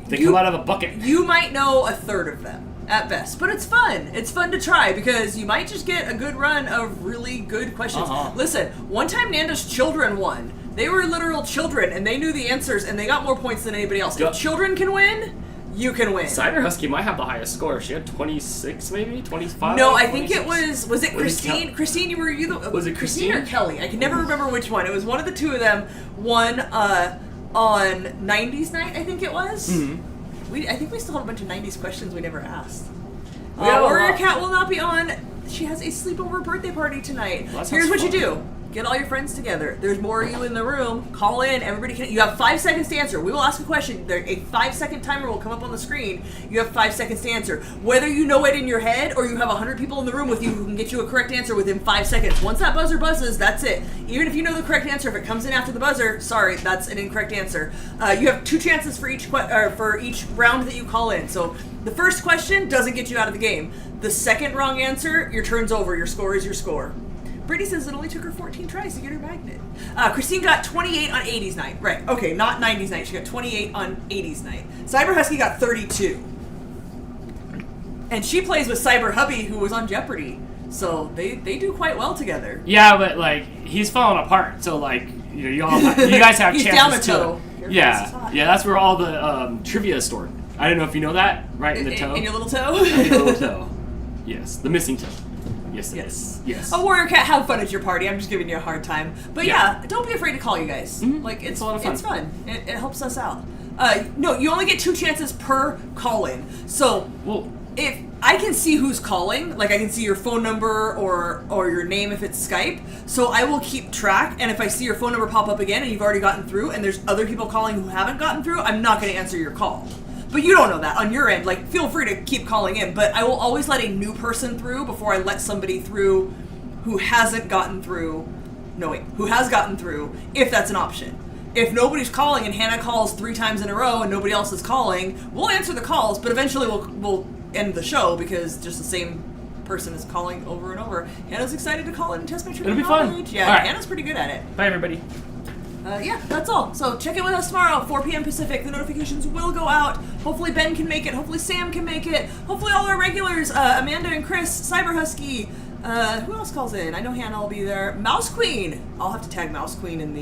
They come out of a bucket. You might know a third of them at best, but it's fun. It's fun to try because you might just get a good run of really good questions. Listen, one time Nanda's children won. They were literal children, and they knew the answers, and they got more points than anybody else. Go- If children can win, you can win. Cider Husky might have the highest score. She had 26, maybe 25. No, I think 26? it was it Christine? Kel- Christine, were you the Was it Christine or Christine? Kelly? I can never remember which one. It was one of the two of them. One on 90s night, I think it was. Mhm. I think we still have a bunch of 90s questions we never asked. Warrior Cat will not be on. She has a sleepover birthday party tonight. Well, that sounds Here's what you fun. do. Get all your friends together. There's more of you in the room. Call in. Everybody can. You have 5 seconds to answer. We will ask a question. A 5-second timer will come up on the screen. You have 5 seconds to answer. Whether you know it in your head or you have 100 people in the room with you who can get you a correct answer within 5 seconds. Once that buzzer buzzes, that's it. Even if you know the correct answer, if it comes in after the buzzer, sorry, that's an incorrect answer. You have 2 chances for each round that you call in. So the first question doesn't get you out of the game. The second wrong answer, your turn's over. Your score is your score. Brittany says it only took her 14 tries to get her magnet. Christine got 28 on 80s night. Right, okay, not 90s night. She got 28 on 80s night. Cyber Husky got 32. And she plays with Cyber Hubby, who was on Jeopardy. So they do quite well together. Yeah, but like he's falling apart. So like you guys have He's chances down the to. toe. Your face is Yeah, hot. yeah, that's where all the trivia is stored. I don't know if you know that. Right in the toe. In your little toe? In your little toe. Yes, the missing toe. Yes, it Yes. is. Yes. A Warrior Cat, have fun at your party. I'm just giving you a hard time. But yeah, don't be afraid to call you guys. Mhm. Like, it's a lot of fun. It's fun. It helps us out. No, you only get 2 chances per call-in. So, Well, if I can see who's calling, like I can see your phone number or your name if it's Skype, so I will keep track, and if I see your phone number pop up again and you've already gotten through and there's other people calling who haven't gotten through, I'm not going to answer your call. But you don't know that on your end. Like, feel free to keep calling in, but I will always let a new person through before I let somebody through who hasn't gotten through. No, wait, who has gotten through, if that's an option. If nobody's calling and Hannah calls 3 times in a row and nobody else is calling, we'll answer the calls, but eventually we'll end the show because just the same person is calling over and over. Hannah's excited to call in and test my trivia It'll be fun. knowledge. Yeah, All right. Hannah's pretty good at it. bye everybody. Yeah, that's all. So check in with us tomorrow, 4 p.m. Pacific. The notifications will go out. Hopefully Ben can make it. Hopefully Sam can make it. Hopefully all our regulars, Amanda and Chris, Cyber Husky. Who else calls in? I know Hannah will be there. Mouse Queen. I'll have to tag Mouse Queen in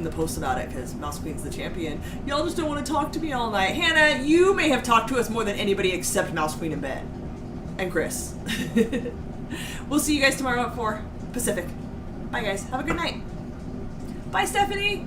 the post about it because Mouse Queen's the champion. Y'all just don't want to talk to me all night. Hannah, you may have talked to us more than anybody except Mouse Queen and Ben. And Chris. We'll see you guys tomorrow at 4 Pacific. Bye, guys. Have a good night. Bye, Stephanie.